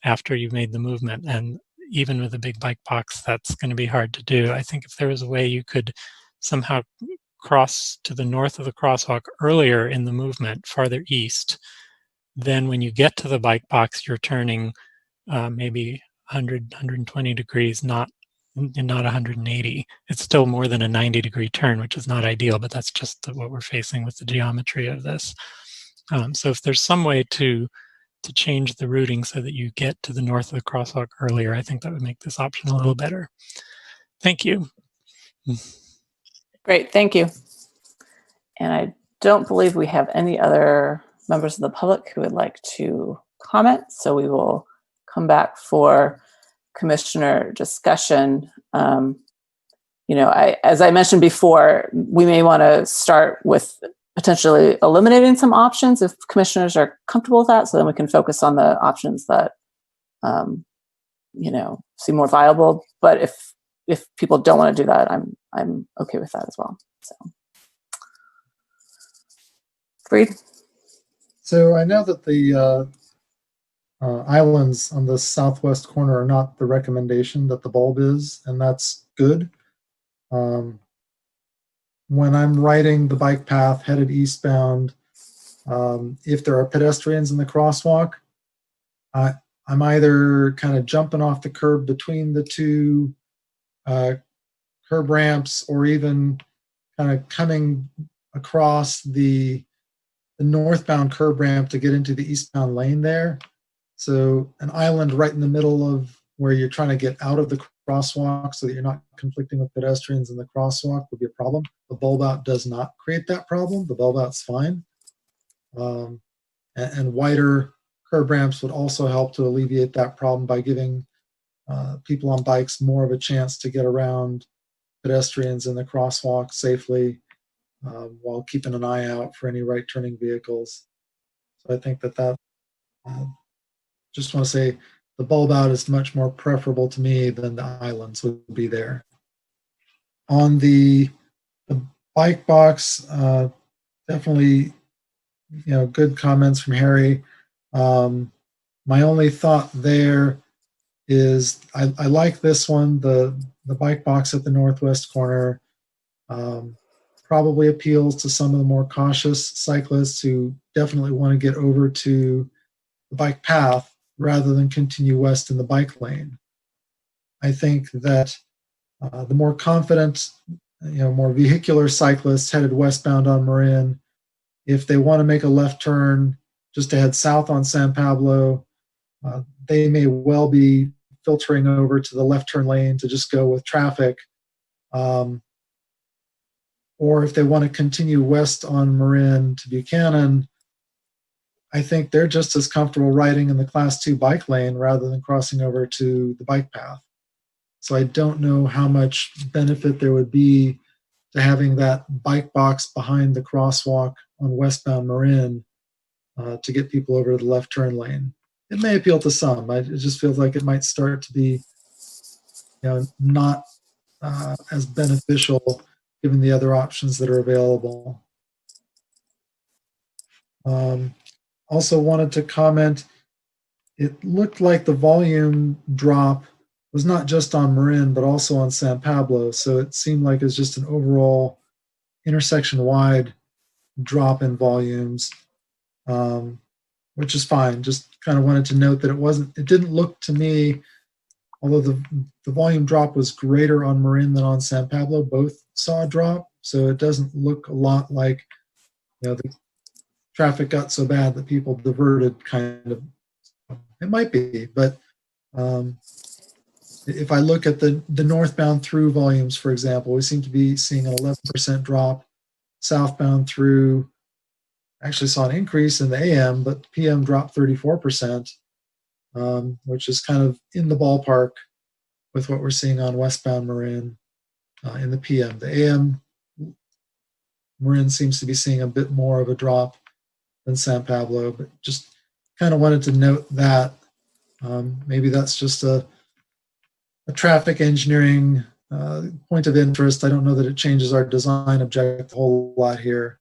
[SPEAKER 8] after you've made the movement. And even with a big bike box, that's going to be hard to do. I think if there was a way you could somehow cross to the north of the crosswalk earlier in the movement, farther east, then when you get to the bike box, you're turning maybe 100, 120 degrees, not 180. It's still more than a 90-degree turn, which is not ideal, but that's just what we're facing with the geometry of this. So if there's some way to change the routing so that you get to the north of the crosswalk earlier, I think that would make this option a little better. Thank you.
[SPEAKER 2] Great, thank you. And I don't believe we have any other members of the public who would like to comment, so we will come back for commissioner discussion. As I mentioned before, we may want to start with potentially eliminating some options if commissioners are comfortable with that, so then we can focus on the options that seem more viable. But if people don't want to do that, I'm okay with that as well. So, Freed.
[SPEAKER 10] So I know that the islands on the southwest corner are not the recommendation that the bulb is, and that's good. When I'm riding the bike path headed eastbound, if there are pedestrians in the crosswalk, I'm either kind of jumping off the curb between the two curb ramps, or even kind of coming across the northbound curb ramp to get into the eastbound lane there. So an island right in the middle of where you're trying to get out of the crosswalk so that you're not conflicting with pedestrians in the crosswalk would be a problem. The bulb out does not create that problem. The bulb out's fine. And wider curb ramps would also help to alleviate that problem by giving people on bikes more of a chance to get around pedestrians in the crosswalk safely, while keeping an eye out for any right turning vehicles. So I think that just want to say the bulb out is much more preferable to me than the islands would be there. On the bike box, definitely, good comments from Harry. My only thought there is I like this one, the bike box at the northwest corner. Probably appeals to some of the more cautious cyclists who definitely want to get over to the bike path rather than continue west in the bike lane. I think that the more confident, more vehicular cyclists headed westbound on Marin, if they want to make a left turn just to head south on San Pablo, they may well be filtering over to the left turn lane to just go with traffic. Or if they want to continue west on Marin to Buchanan, I think they're just as comfortable riding in the Class 2 bike lane rather than crossing over to the bike path. So I don't know how much benefit there would be to having that bike box behind the crosswalk on westbound Marin to get people over to the left turn lane. It may appeal to some. It just feels like it might start to be, not as beneficial given the other options that are available. Also wanted to comment, it looked like the volume drop was not just on Marin, but also on San Pablo. So it seemed like it was just an overall intersection-wide drop in volumes, which is fine. Just kind of wanted to note that it didn't look to me, although the volume drop was greater on Marin than on San Pablo, both saw a drop. So it doesn't look a lot like, the traffic got so bad that people diverted kind of. It might be, but if I look at the northbound through volumes, for example, we seem to be seeing an 11% drop. Southbound through actually saw an increase in the AM, but PM dropped 34%, which is kind of in the ballpark with what we're seeing on westbound Marin in the PM. The AM Marin seems to be seeing a bit more of a drop than San Pablo, but just kind of wanted to note that. Maybe that's just a traffic engineering point of interest. I don't know that it changes our design objective a whole lot here.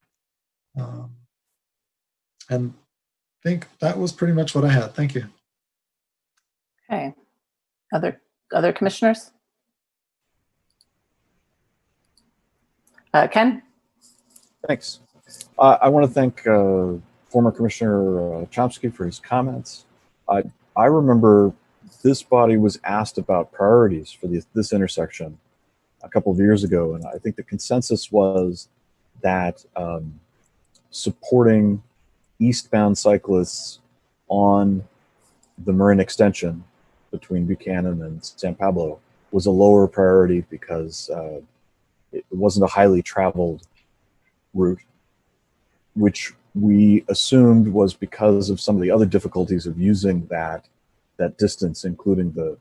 [SPEAKER 10] And I think that was pretty much what I had. Thank you.
[SPEAKER 2] Okay. Other commissioners? Ken?
[SPEAKER 5] Thanks. I want to thank former Commissioner Chomsky for his comments. I remember this body was asked about priorities for this intersection a couple of years ago, and I think the consensus was that supporting eastbound cyclists on the Marin extension between Buchanan and San Pablo was a lower priority because it wasn't a highly traveled route, which we assumed was because of some of the other difficulties of using that distance, including the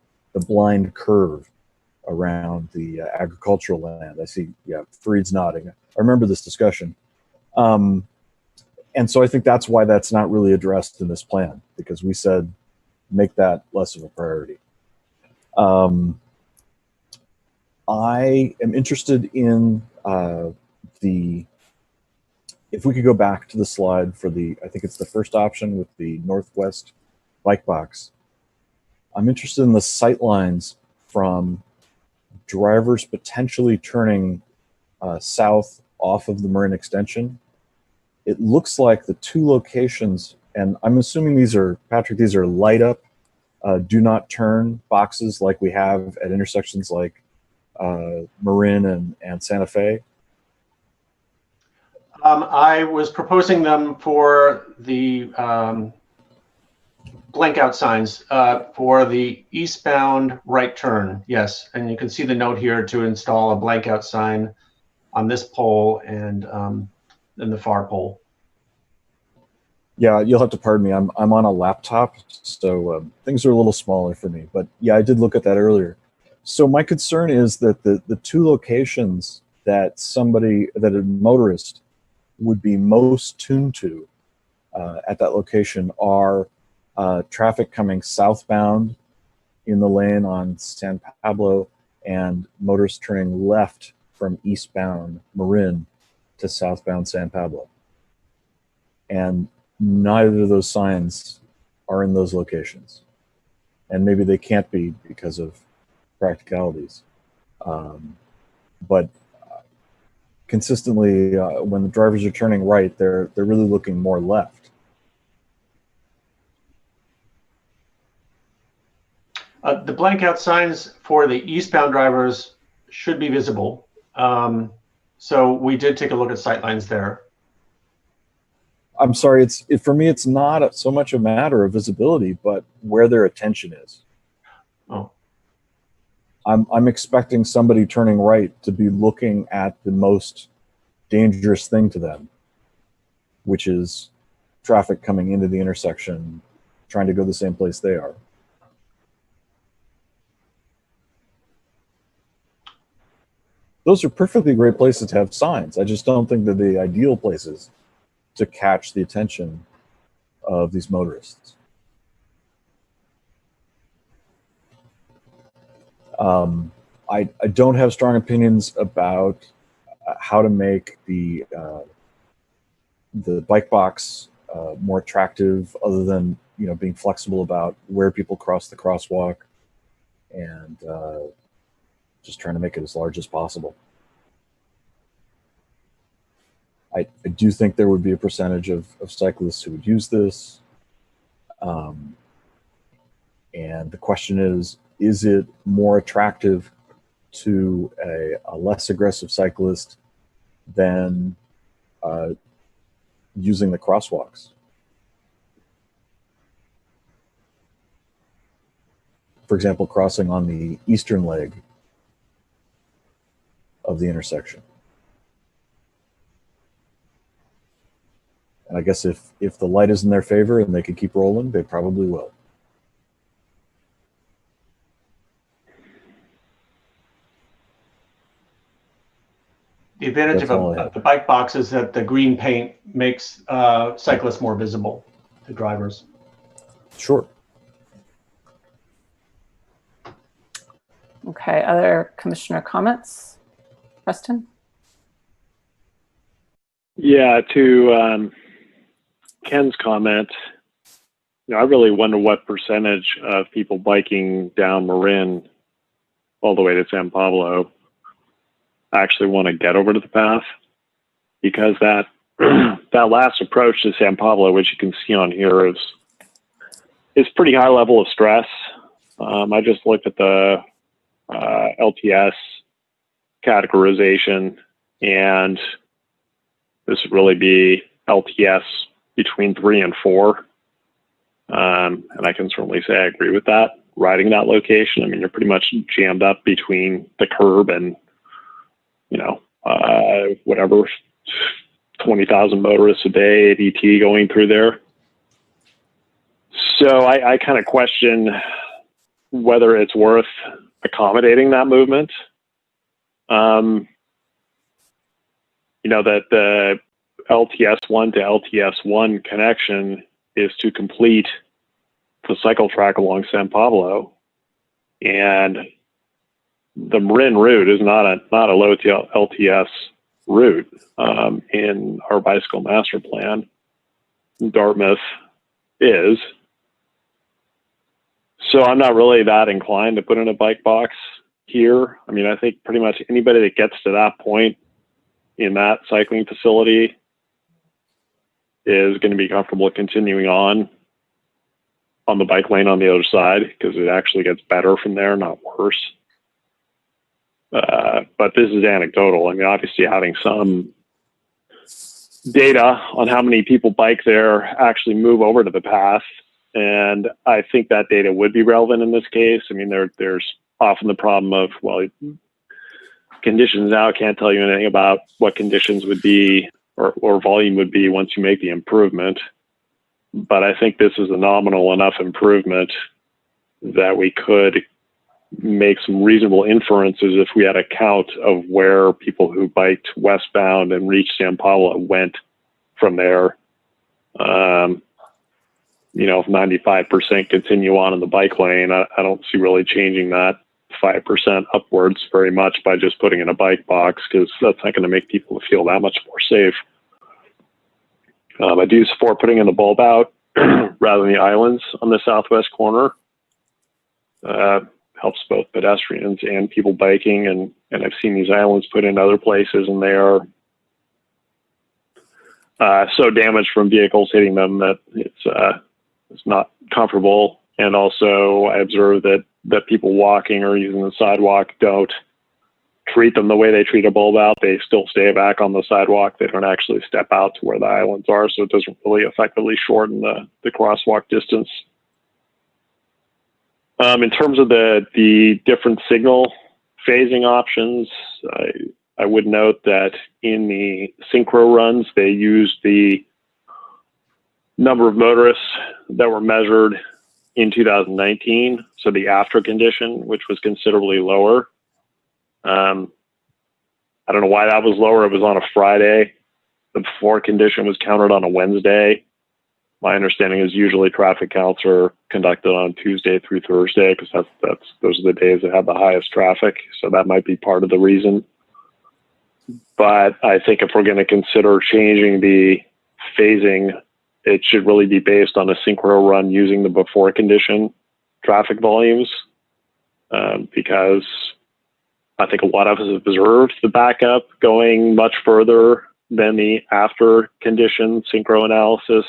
[SPEAKER 5] blind curve around the agricultural land. I see, Freed's nodding. I remember this discussion. And so I think that's why that's not really addressed in this plan, because we said make that less of a priority. I am interested in if we could go back to the slide for I think it's the first option with the northwest bike box. I'm interested in the sight lines from drivers potentially turning south off of the Marin extension. It looks like the two locations, and I'm assuming these are light up, do not turn boxes like we have at intersections like Marin and Santa Fe.
[SPEAKER 6] I was proposing them for the blank out signs for the eastbound right turn. Yes, and you can see the note here to install a blank out sign on this pole and in the far pole.
[SPEAKER 5] Yeah, you'll have to pardon me. I'm on a laptop, so things are a little smaller for me. But yeah, I did look at that earlier. So my concern is that the two locations that a motorist would be most tuned to at that location are traffic coming southbound in the lane on San Pablo and motorists turning left from eastbound Marin to southbound San Pablo. And neither of those signs are in those locations. And maybe they can't be because of practicalities. But consistently, when the drivers are turning right, they're really looking more left.
[SPEAKER 6] The blank out signs for the eastbound drivers should be visible. So we did take a look at sightlines there.
[SPEAKER 5] I'm sorry, for me, it's not so much a matter of visibility, but where their attention is.
[SPEAKER 6] Oh.
[SPEAKER 5] I'm expecting somebody turning right to be looking at the most dangerous thing to them, which is traffic coming into the intersection, trying to go the same place they are. Those are perfectly great places to have signs. I just don't think they're the ideal places to catch the attention of these motorists. I don't have strong opinions about how to make the bike box more attractive, other than being flexible about where people cross the crosswalk, and just trying to make it as large as possible. I do think there would be a percentage of cyclists who would use this. And the question is it more attractive to a less aggressive cyclist than using the crosswalks? For example, crossing on the eastern leg of the intersection. And I guess if the light is in their favor and they can keep rolling, they probably will.
[SPEAKER 6] The advantage of the bike box is that the green paint makes cyclists more visible to drivers.
[SPEAKER 5] Sure.
[SPEAKER 2] Okay, other commissioner comments? Preston?
[SPEAKER 1] Yeah, to Ken's comment, I really wonder what percentage of people biking down Marin all the way to San Pablo actually want to get over to the path, because that that last approach to San Pablo, which you can see on here, is pretty high level of stress. I just looked at the LTS categorization, and this would really be LTS between 3 and 4. And I can certainly say I agree with that. Riding that location, I mean, you're pretty much jammed up between the curb and, whatever, 20,000 motorists a day at ET going through there. So I kind of question whether it's worth accommodating that movement. That the LTS1 to LTS1 connection is to complete the cycle track along San Pablo, and the Marin route is not a low LTS route in our bicycle master plan. Dartmouth is. So I'm not really that inclined to put in a bike box here. I mean, I think pretty much anybody that gets to that point in that cycling facility is going to be comfortable continuing on the bike lane on the other side, because it actually gets better from there, not worse. But this is anecdotal. I mean, obviously having some data on how many people bike there actually move over to the path, and I think that data would be relevant in this case. I mean, there's often the problem of, well, conditions now can't tell you anything about what conditions would be or volume would be once you make the improvement. But I think this is a nominal enough improvement that we could make some reasonable inferences if we had a count of where people who biked westbound and reached San Pablo went from there. if 95% continue on in the bike lane, I don't see really changing that 5% upwards very much by just putting in a bike box, because that's not going to make people feel that much more safe. I do support putting in the bulb out rather than the islands on the southwest corner. Helps both pedestrians and people biking, and I've seen these islands put in other places, and they are so damaged from vehicles hitting them that it's not comfortable. And also, I observe that people walking or using the sidewalk don't treat them the way they treat a bulb out. They still stay back on the sidewalk. They don't actually step out to where the islands are, so it doesn't really effectively shorten the crosswalk distance. In terms of the different signal phasing options, I would note that in the synchro runs, they used the number of motorists that were measured in 2019, so the after condition, which was considerably lower. I don't know why that was lower. It was on a Friday. The before condition was counted on a Wednesday. My understanding is usually traffic counts are conducted on Tuesday through Thursday, because those are the days that have the highest traffic. So that might be part of the reason. But I think if we're going to consider changing the phasing, it should really be based on a synchro run using the before condition traffic volumes, because I think a lot of us have observed the backup going much further than the after condition synchro analysis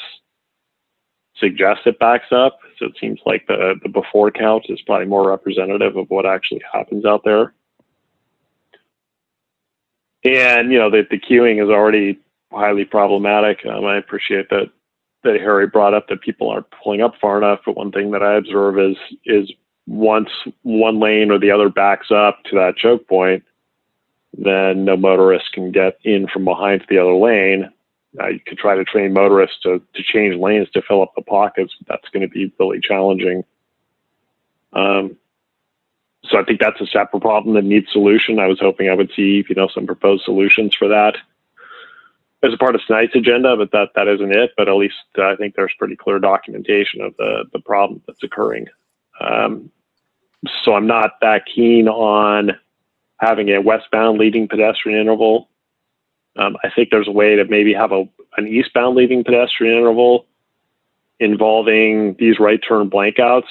[SPEAKER 1] suggests it backs up. So it seems like the before count is probably more representative of what actually happens out there. And, the queuing is already highly problematic. I appreciate that Harry brought up that people aren't pulling up far enough, but one thing that I observe is once one lane or the other backs up to that choke point, then no motorist can get in from behind to the other lane. You could try to train motorists to change lanes to fill up the pockets, but that's going to be really challenging. So I think that's a separate problem that needs solution. I was hoping I would see, some proposed solutions for that as a part of tonight's agenda, but that isn't it. But at least I think there's pretty clear documentation of the problem that's occurring. So I'm not that keen on having a westbound leading pedestrian interval. I think there's a way to maybe have an eastbound leading pedestrian interval involving these right turn blank outs,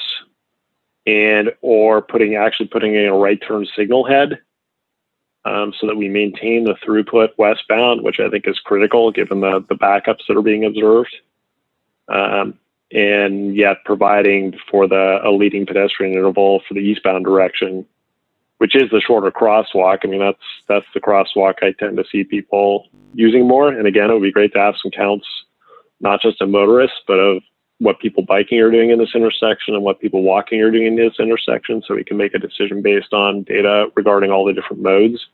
[SPEAKER 1] or putting in a right turn signal head, so that we maintain the throughput westbound, which I think is critical given the backups that are being observed. And yet providing for a leading pedestrian interval for the eastbound direction, which is the shorter crosswalk. I mean, that's the crosswalk I tend to see people using more. And again, it would be great to have some counts, not just of motorists, but of what people biking are doing in this intersection and what people walking are doing in this intersection, so we can make a decision based on data regarding all the different modes.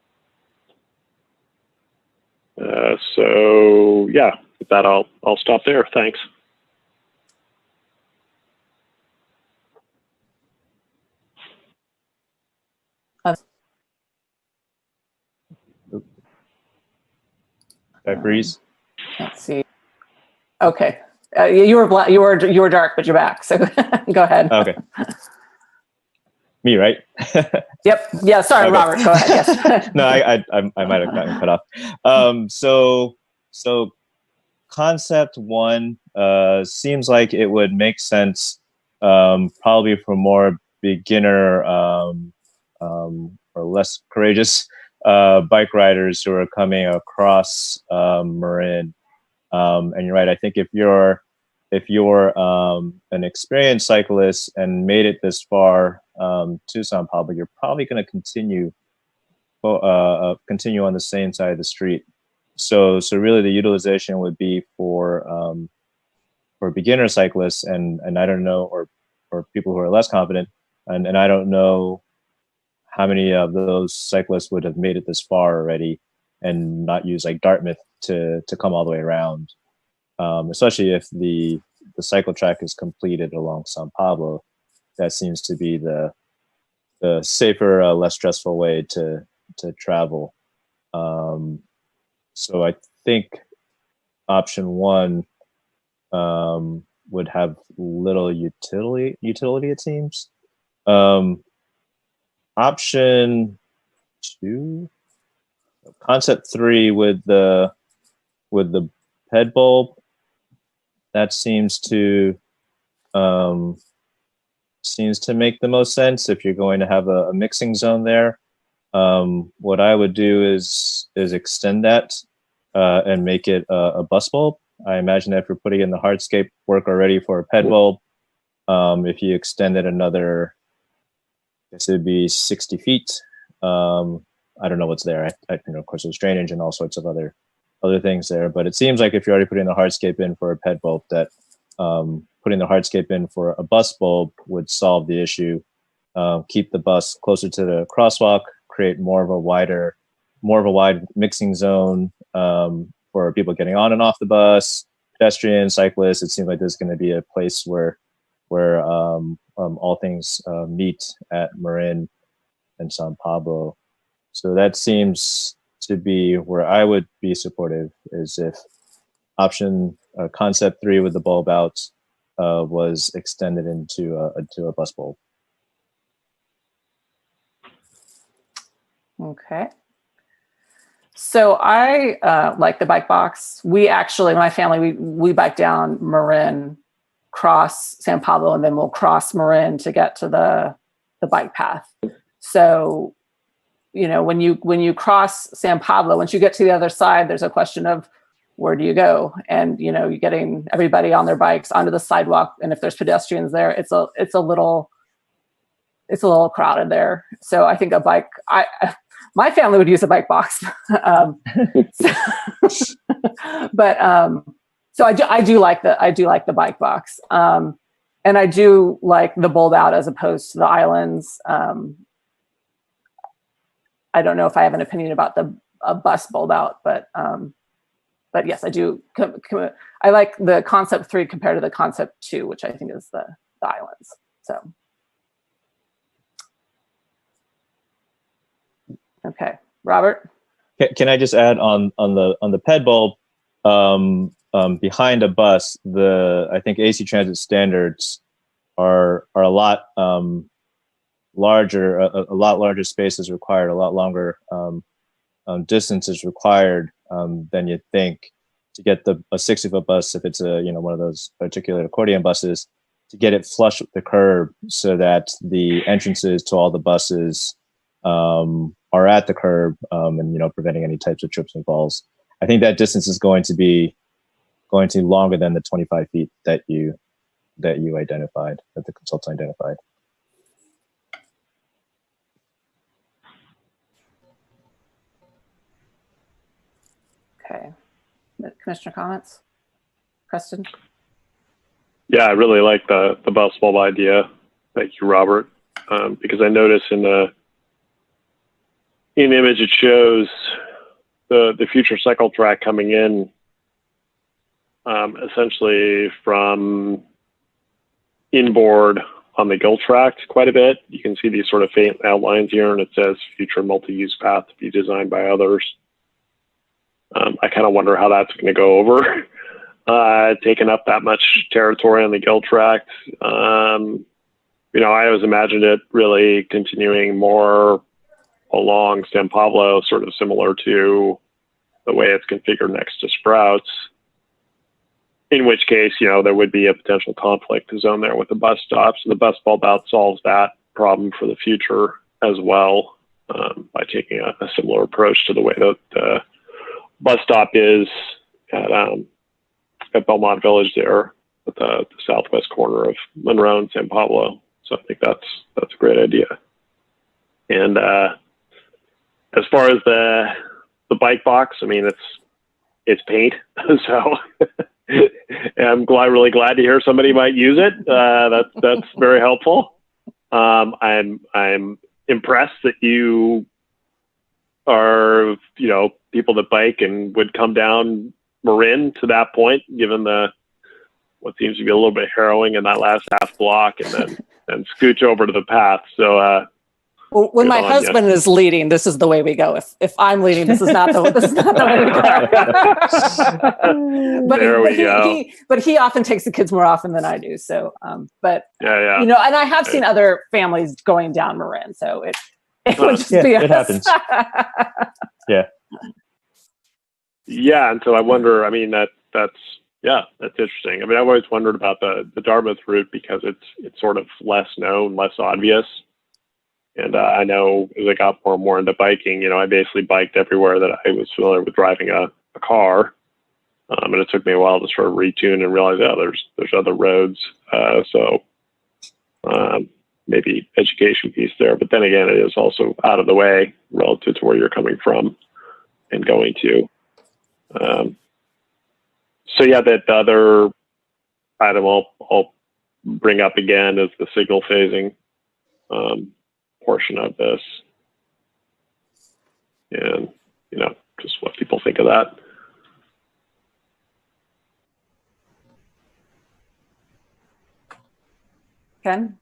[SPEAKER 1] So yeah, with that, I'll stop there. Thanks.
[SPEAKER 4] Did I freeze?
[SPEAKER 2] Let's see. Okay. You were dark, but you're back. So go ahead.
[SPEAKER 4] Okay. Me, right?
[SPEAKER 2] Yep. Yeah. Sorry, okay. Robert. Go ahead. Yes.
[SPEAKER 4] No, I might have gotten cut off. So concept one seems like it would make sense, probably for more beginner or less courageous bike riders who are coming across Marin. And you're right. I think if you're an experienced cyclist and made it this far to San Pablo, you're probably going to continue on the same side of the street. So really, the utilization would be for beginner cyclists, and I don't know, or people who are less confident, and I don't know how many of those cyclists would have made it this far already and not use like Dartmouth to come all the way around, especially if the cycle track is completed along San Pablo. That seems to be the safer, less stressful way to travel. So I think option one would have little utility, it seems. Option 2, concept 3 with the ped bulb, that seems to make the most sense if you're going to have a mixing zone there. What I would do is extend that and make it a bus bulb. I imagine that if you're putting in the hardscape work already for a ped bulb, if you extend it another, I guess it'd be 60 feet. I don't know what's there. Of course, there's drainage and all sorts of other things there. But it seems like if you're already putting the hardscape in for a ped bulb, that putting the hardscape in for a bus bulb would solve the issue. Keep the bus closer to the crosswalk, create more of a wide mixing zone for people getting on and off the bus, pedestrians, cyclists. It seems like there's going to be a place where all things meet at Marin and San Pablo. So that seems to be where I would be supportive, is if option concept 3 with the bulb out was extended into a bus bulb.
[SPEAKER 2] Okay. So I like the bike box. We actually, my family, we bike down Marin, cross San Pablo, and then we'll cross Marin to get to the bike path. So, when you cross San Pablo, once you get to the other side, there's a question of where do you go? And, you're getting everybody on their bikes onto the sidewalk. And if there's pedestrians there, it's a little crowded there. So I think my family would use a bike box. So I do like the bike box. And I do like the bulb out as opposed to the islands. I don't know if I have an opinion about a bus bulb out, but yes, I do. I like the concept 3 compared to the concept 2, which I think is the islands. So. Okay, Robert.
[SPEAKER 4] Can I just add on the ped bulb, behind a bus, I think AC Transit standards are a lot larger. A lot larger space is required. A lot longer distance is required than you think to get a 60-foot bus, if it's one of those articulated accordion buses, to get it flush with the curb so that the entrances to all the buses are at the curb, and preventing any types of trips and falls. I think that distance is going to be longer than the 25 feet that you identified, that the consultant identified.
[SPEAKER 2] Okay, Commissioner comments, Preston.
[SPEAKER 1] Yeah, I really like the bus bulb idea. Thank you, Robert, because I noticed in the image it shows the future cycle track coming in essentially from inboard on the gill tract quite a bit. You can see these sort of faint outlines here, and it says future multi-use path to be designed by others. I kind of wonder how that's going to go over, taking up that much territory on the gill tract. I always imagined it really continuing more along San Pablo, sort of similar to the way it's configured next to Sprouts, in which case, there would be a potential conflict zone there with the bus stops. And the bus bulb out solves that problem for the future as well, by taking a similar approach to the way that the bus stop is at Belmont Village there at the southwest corner of Monroe and San Pablo. So I think that's a great idea. And as far as the bike box, I mean, it's paint, so I'm really glad to hear somebody might use it. That's very helpful. I'm impressed that you are, people that bike and would come down Marin to that point, given what seems to be a little bit harrowing in that last half block, and then scooch over to the path. So
[SPEAKER 2] Well, when
[SPEAKER 1] Good
[SPEAKER 2] my
[SPEAKER 1] on ya.
[SPEAKER 2] husband is leading, this is the way we go. If I'm leading, this is not the way we go.
[SPEAKER 1] There we go.
[SPEAKER 2] But he often takes the kids more often than I do. So, but
[SPEAKER 1] Yeah.
[SPEAKER 2] and I have seen other families going down Marin, so it would just be
[SPEAKER 4] it happens. Yeah.
[SPEAKER 1] Yeah, and so I wonder. I mean, that's interesting. I mean, I've always wondered about the Dartmouth route because it's sort of less known, less obvious. And I know as I got more and more into biking, I basically biked everywhere that I was familiar with driving a car. And it took me a while to sort of retune and realize, there's other roads. So maybe education piece there. But then again, it is also out of the way relative to where you're coming from and going to. So yeah, that the other item I'll bring up again is the signal phasing portion of this, and just what people think of that.
[SPEAKER 2] Ken?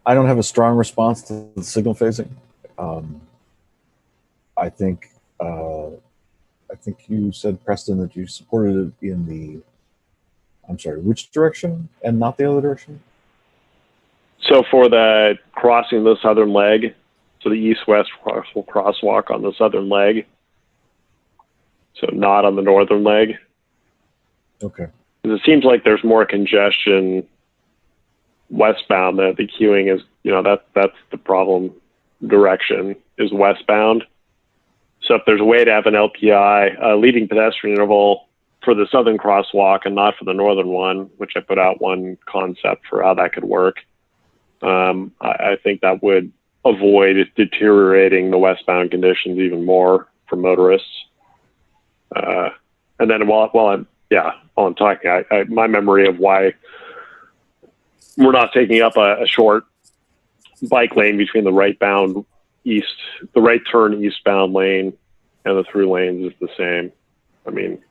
[SPEAKER 5] I don't have a strong response to the signal phasing. I think you said, Preston, that you supported it in the, I'm sorry, which direction and not the other direction?
[SPEAKER 1] So for the crossing the southern leg, so the east-west crosswalk on the southern leg, so not on the northern leg.
[SPEAKER 5] Okay.
[SPEAKER 1] Because it seems like there's more congestion westbound. The queuing is, that's the problem direction is westbound. So if there's a way to have an LPI, leading pedestrian interval for the southern crosswalk and not for the northern one, which I put out one concept for how that could work, I think that would avoid deteriorating the westbound conditions even more for motorists. And then while I'm talking, my memory of why we're not taking up a short bike lane between the right turn eastbound lane and the through lanes is the same. I mean,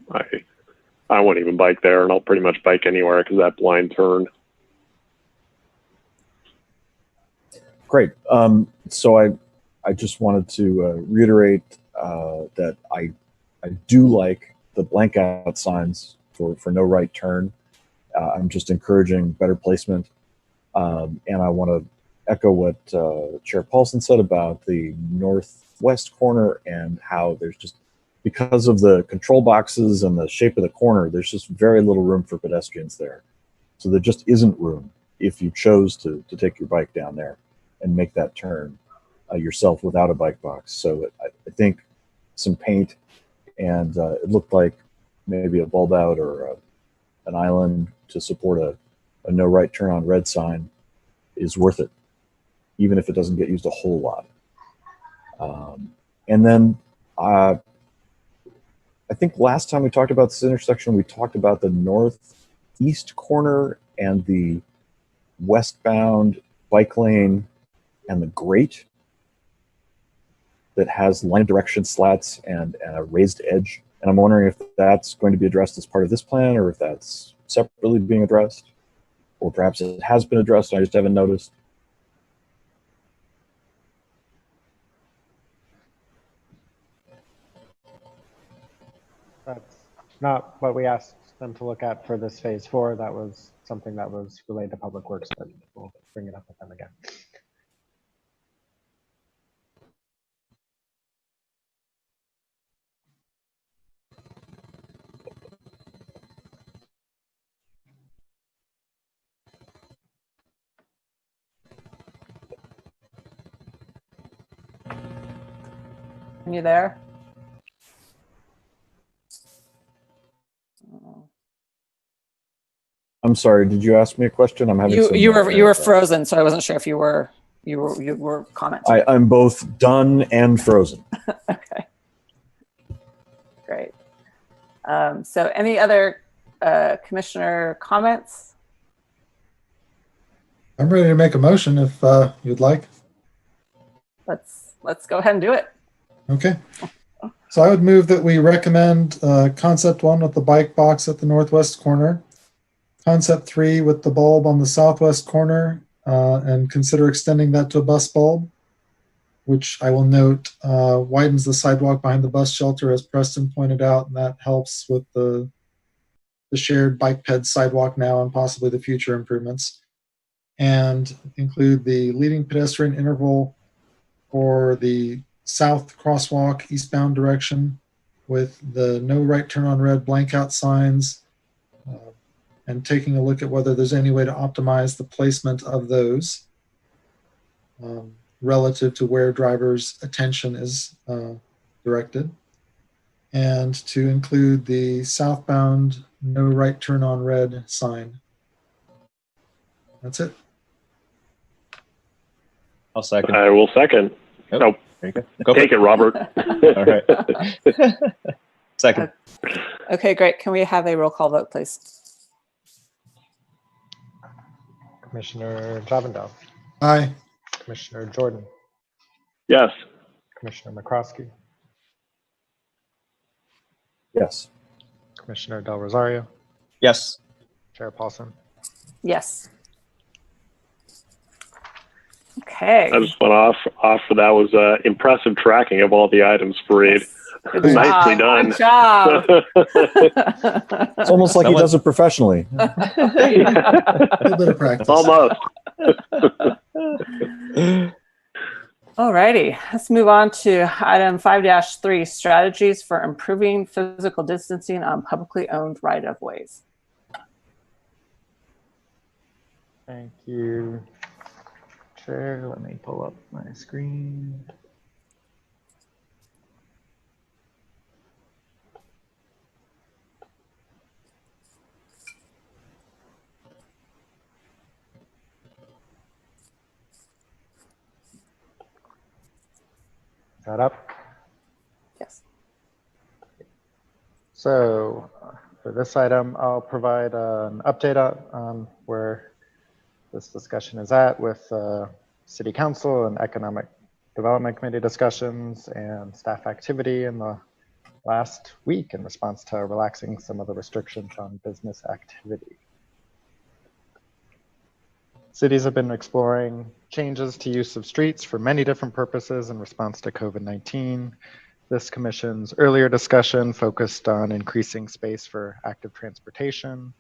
[SPEAKER 1] I won't even bike there, and I'll pretty much bike anywhere because that blind turn.
[SPEAKER 5] Great. So I just wanted to reiterate that I do like the blank out signs for no right turn. I'm just encouraging better placement. And I want to echo what Chair Paulson said about the northwest corner and how there's just, because of the control boxes and the shape of the corner, there's just very little room for pedestrians there. So there just isn't room if you chose to take your bike down there and make that turn yourself without a bike box. So I think some paint and it looked like maybe a bulb out or an island to support a no right turn on red sign is worth it, even if it doesn't get used a whole lot. And then I think last time we talked about this intersection, we talked about the northeast corner and the westbound bike lane and the grate that has line of direction slats and a raised edge. And I'm wondering if that's going to be addressed as part of this plan or if that's separately being addressed, or perhaps it has been addressed and I just haven't noticed.
[SPEAKER 3] That's not what we asked them to look at for this phase 4. That was something that was related to Public Works, but we'll bring it up with them again.
[SPEAKER 2] Are you there?
[SPEAKER 5] I'm sorry, did you ask me a question? I'm having
[SPEAKER 2] You were frozen, so I wasn't sure if you were commenting.
[SPEAKER 5] I'm both done and frozen.
[SPEAKER 2] Okay. Great. So any other commissioner comments?
[SPEAKER 10] I'm ready to make a motion if you'd like.
[SPEAKER 2] Let's go ahead and do it.
[SPEAKER 10] Okay. So I would move that we recommend concept 1 with the bike box at the northwest corner, concept 3 with the bulb on the southwest corner, and consider extending that to a bus bulb, which I will note widens the sidewalk behind the bus shelter, as Preston pointed out, and that helps with the shared bike ped sidewalk now and possibly the future improvements. And include the leading pedestrian interval for the south crosswalk eastbound direction with the no right turn on red blank out signs, and taking a look at whether there's any way to optimize the placement of those relative to where drivers' attention is directed, and to include the southbound no right turn on red sign. That's it.
[SPEAKER 4] I'll second.
[SPEAKER 1] I will second.
[SPEAKER 4] Oh,
[SPEAKER 1] No,
[SPEAKER 4] there you go. Go for
[SPEAKER 1] take it, Robert.
[SPEAKER 4] All right. Second.
[SPEAKER 2] Okay, great. Can we have a roll call vote, please?
[SPEAKER 3] Commissioner Javendale,
[SPEAKER 10] Aye.
[SPEAKER 3] Commissioner Jordan,
[SPEAKER 1] Yes.
[SPEAKER 3] Commissioner McCroskey,
[SPEAKER 5] Yes.
[SPEAKER 3] Commissioner Del Rosario,
[SPEAKER 4] Yes.
[SPEAKER 3] Chair Paulson.
[SPEAKER 2] Yes. Okay.
[SPEAKER 1] I just went off for that was impressive tracking of all the items for Reed.
[SPEAKER 2] Good
[SPEAKER 1] Nicely
[SPEAKER 2] job.
[SPEAKER 1] done.
[SPEAKER 2] Good job.
[SPEAKER 5] It's almost like he does it professionally.
[SPEAKER 10] A little bit of practice.
[SPEAKER 1] Almost.
[SPEAKER 2] All righty. Let's move on to item 5-3, strategies for improving physical distancing on publicly owned right-of-ways.
[SPEAKER 3] Thank you, Chair. Let me pull up my screen. Is that up?
[SPEAKER 2] Yes.
[SPEAKER 3] So for this item, I'll provide an update on where this discussion is at with City Council and Economic Development Committee discussions and staff activity in the last week in response to relaxing some of the restrictions on business activity. Cities have been exploring changes to use of streets for many different purposes in response to COVID-19. This commission's earlier discussion focused on increasing space for active transportation,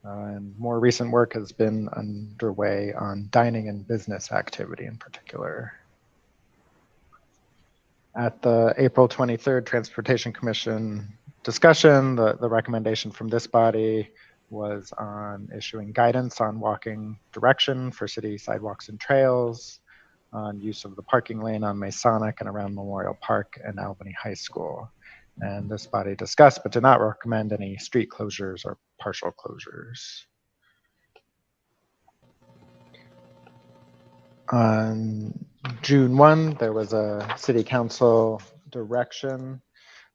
[SPEAKER 3] and more recent work has been underway on dining and business activity in particular. At the April 23rd Transportation Commission discussion, the recommendation from this body was on issuing guidance on walking direction for city sidewalks and trails, on use of the parking lane on Masonic and around Memorial Park and Albany High School. And this body discussed but did not recommend any street closures or partial closures. On June 1, there was a City Council direction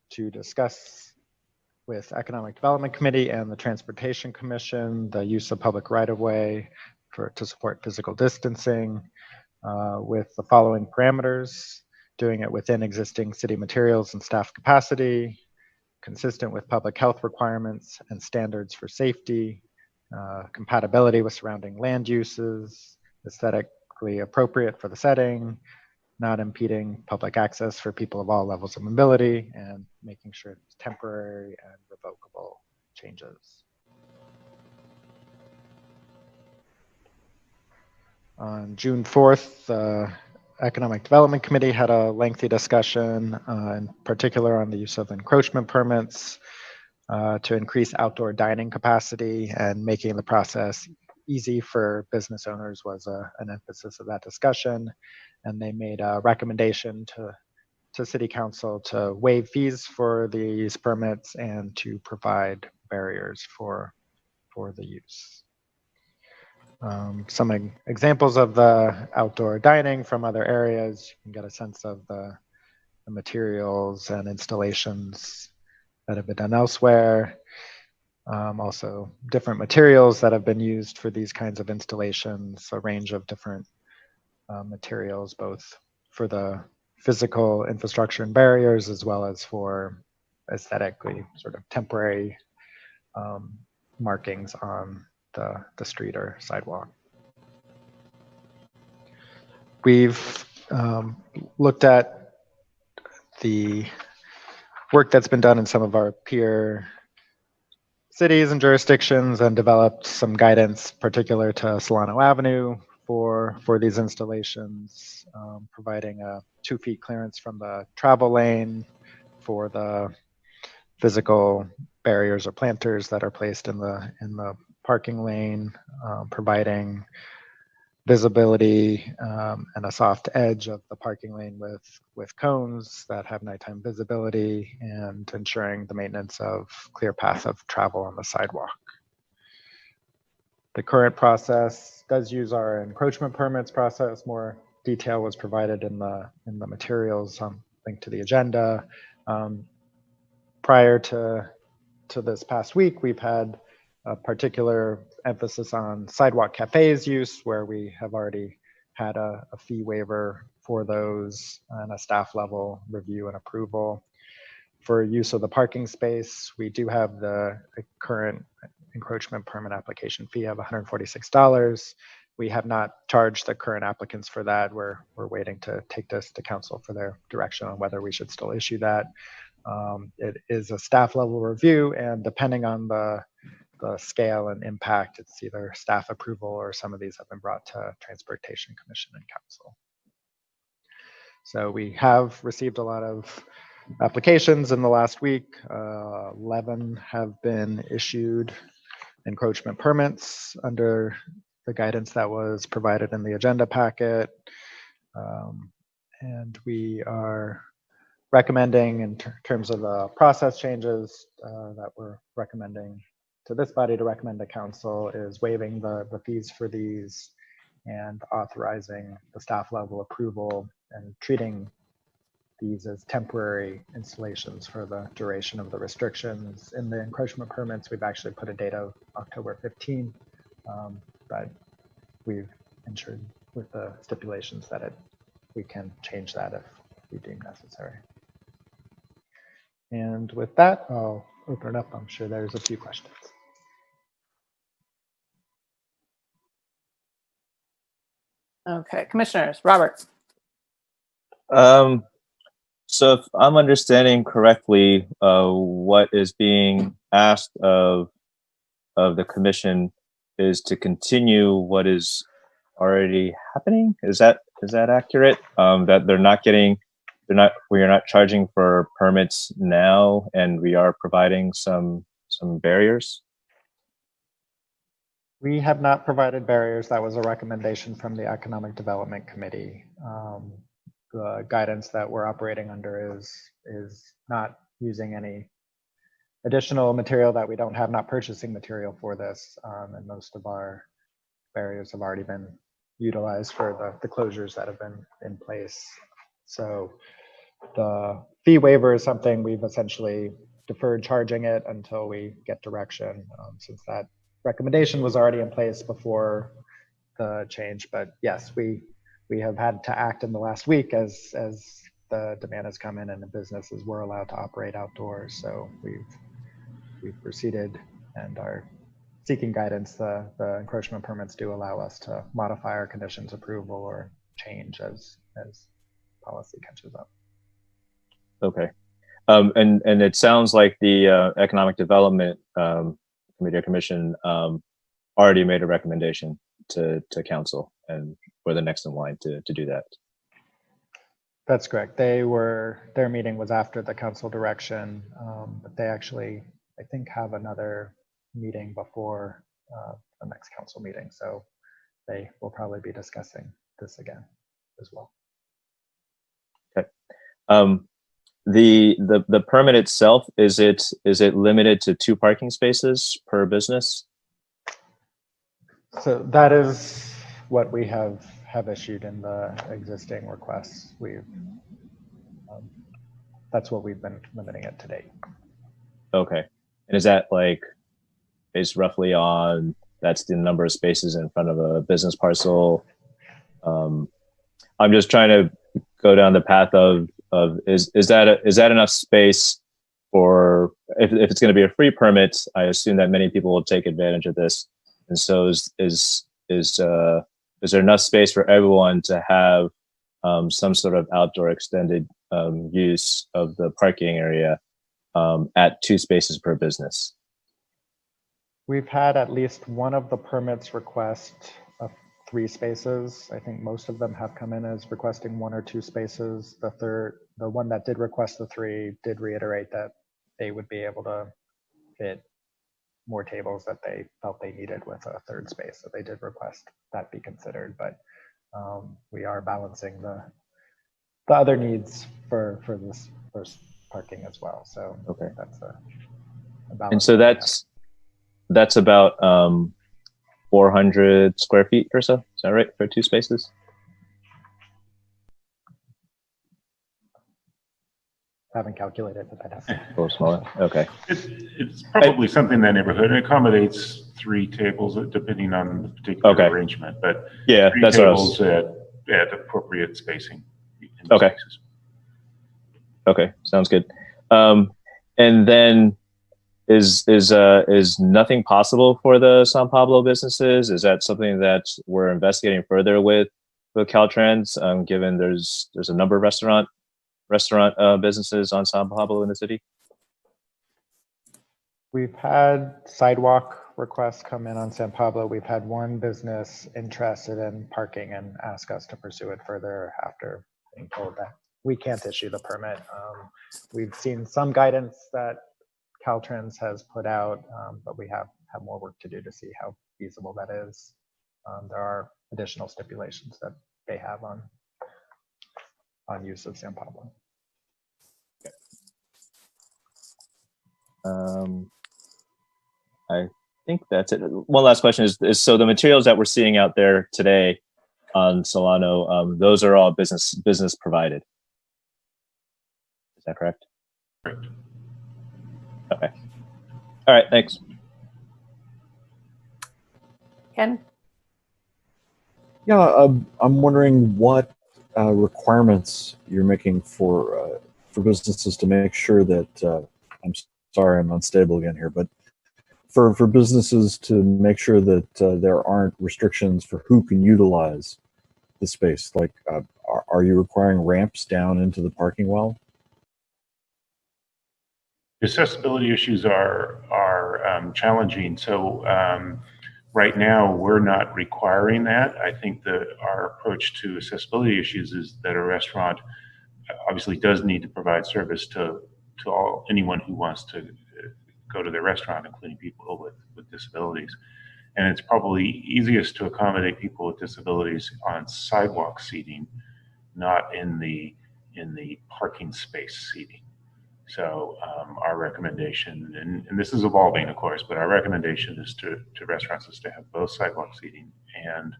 [SPEAKER 3] to discuss with Economic Development Committee and the Transportation Commission the use of public right-of-way to support physical distancing with the following parameters: doing it within existing city materials and staff capacity, consistent with public health requirements and standards for safety, compatibility with surrounding land uses, aesthetically appropriate for the setting, not impeding public access for people of all levels of mobility, and making sure it's temporary and revocable changes. On June 4th, the Economic Development Committee had a lengthy discussion, in particular on the use of encroachment permits to increase outdoor dining capacity, and making the process easy for business owners was an emphasis of that discussion. And they made a recommendation to City Council to waive fees for these permits and to provide barriers for the use. Some examples of the outdoor dining from other areas, you can get a sense of the materials and installations that have been done elsewhere. Also different materials that have been used for these kinds of installations, a range of different materials, both for the physical infrastructure and barriers, as well as for aesthetically sort of temporary markings on the street or sidewalk. we've looked at the work that's been done in some of our peer cities and jurisdictions and developed some guidance particular to Solano Avenue for these installations, providing a 2 feet clearance from the travel lane for the physical barriers or planters that are placed in the parking lane, providing visibility and a soft edge of the parking lane with cones that have nighttime visibility, and ensuring the maintenance of clear path of travel on the sidewalk. The current process does use our encroachment permits process. More detail was provided in the materials linked to the agenda. Prior to this past week, we've had a particular emphasis on sidewalk cafes use, where we have already had a fee waiver for those and a staff level review and approval. For use of the parking space, we do have the current encroachment permit application fee of $146. We have not charged the current applicants for that. We're waiting to take this to council for their direction on whether we should still issue that. It is a staff level review, and depending on the scale and impact, it's either staff approval or some of these have been brought to Transportation Commission and Council. So we have received a lot of applications in the last week. 11 have been issued encroachment permits under the guidance that was provided in the agenda packet. And we are recommending, in terms of the process changes that we're recommending to this body to recommend to council, is waiving the fees for these and authorizing the staff level approval and treating these as temporary installations for the duration of the restrictions. In the encroachment permits, we've actually put a date of October 15, but we've ensured with the stipulations that we can change that if we deem necessary. And with that, I'll open it up. I'm sure there's a few questions.
[SPEAKER 2] Okay, commissioners, Robert.
[SPEAKER 4] So if I'm understanding correctly, what is being asked of the commission is to continue what is already happening. Is that accurate? That we are not charging for permits now, and we are providing some barriers.
[SPEAKER 3] We have not provided barriers. That was a recommendation from the Economic Development Committee. The guidance that we're operating under is not using any additional material that we don't have, not purchasing material for this, and most of our barriers have already been utilized for the closures that have been in place. So the fee waiver is something we've essentially deferred charging it until we get direction, since that recommendation was already in place before the change. But yes, we have had to act in the last week as the demand has come in and the businesses were allowed to operate outdoors. So we've proceeded and are seeking guidance. The encroachment permits do allow us to modify our conditions approval or change as policy catches up.
[SPEAKER 4] Okay. And it sounds like the Economic Development Committee or Commission already made a recommendation to council, and we're the next in line to do that.
[SPEAKER 3] That's correct. Their meeting was after the council direction, but they actually, I think, have another meeting before the next council meeting. So they will probably be discussing this again as well.
[SPEAKER 4] Okay. The permit itself, is it limited to 2 parking spaces per business?
[SPEAKER 3] So that is what we have issued in the existing requests. That's what we've been limiting it to date.
[SPEAKER 4] Okay. And is that based roughly on, that's the number of spaces in front of a business parcel? I'm just trying to go down the path of is that enough space for, if it's going to be a free permit, I assume that many people will take advantage of this. And so is there enough space for everyone to have some sort of outdoor extended use of the parking area at 2 spaces per business.
[SPEAKER 3] We've had at least one of the permits request 3 spaces. I think most of them have come in as requesting 1 or 2 spaces. The one that did request the 3 did reiterate that they would be able to fit more tables that they felt they needed with a 3rd space. So they did request that be considered, but we are balancing the other needs for this first parking as well. So
[SPEAKER 4] okay,
[SPEAKER 3] that's a balance.
[SPEAKER 4] And so that's about 400 square feet or so. Is that right for 2 spaces?
[SPEAKER 3] Haven't calculated, but that's
[SPEAKER 4] a little smaller. Okay.
[SPEAKER 7] It's probably something in that neighborhood. It accommodates 3 tables depending on the particular arrangement, but
[SPEAKER 4] yeah,
[SPEAKER 7] 3
[SPEAKER 4] that's
[SPEAKER 7] tables at appropriate spacing.
[SPEAKER 4] Okay.
[SPEAKER 7] Spaces.
[SPEAKER 4] Okay, sounds good. And then is nothing possible for the San Pablo businesses? Is that something that we're investigating further with Caltrans, given there's a number of restaurant businesses on San Pablo in the city?
[SPEAKER 3] We've had sidewalk requests come in on San Pablo. We've had one business interested in parking and ask us to pursue it further after being told that we can't issue the permit. We've seen some guidance that Caltrans has put out, but we have more work to do to see how feasible that is. There are additional stipulations that they have on use of San Pablo.
[SPEAKER 4] I think that's it. One last question is so the materials that we're seeing out there today on Solano, those are all business provided. Is that correct?
[SPEAKER 7] Correct.
[SPEAKER 4] Okay. All right, thanks.
[SPEAKER 2] Ken?
[SPEAKER 5] Yeah, I'm wondering what requirements you're making for businesses to make sure that I'm sorry, I'm unstable again here, but for businesses to make sure that there aren't restrictions for who can utilize the space. Like, are you requiring ramps down into the parking well?
[SPEAKER 7] Accessibility issues are challenging. So right now, we're not requiring that. I think that our approach to accessibility issues is that a restaurant obviously does need to provide service to anyone who wants to go to their restaurant, including people with disabilities. And it's probably easiest to accommodate people with disabilities on sidewalk seating, not in the parking space seating. So our recommendation, and this is evolving, of course, but our recommendation is to restaurants is to have both sidewalk seating and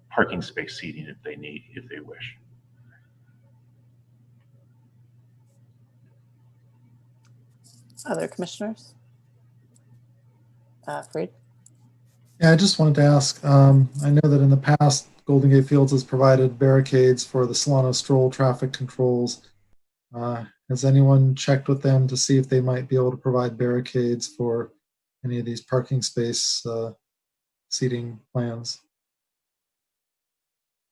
[SPEAKER 7] parking space seating if they wish.
[SPEAKER 2] Other commissioners? Freed?
[SPEAKER 10] Yeah, I just wanted to ask, I know that in the past, Golden Gate Fields has provided barricades for the Solano Stroll traffic controls. Has anyone checked with them to see if they might be able to provide barricades for any of these parking space seating plans?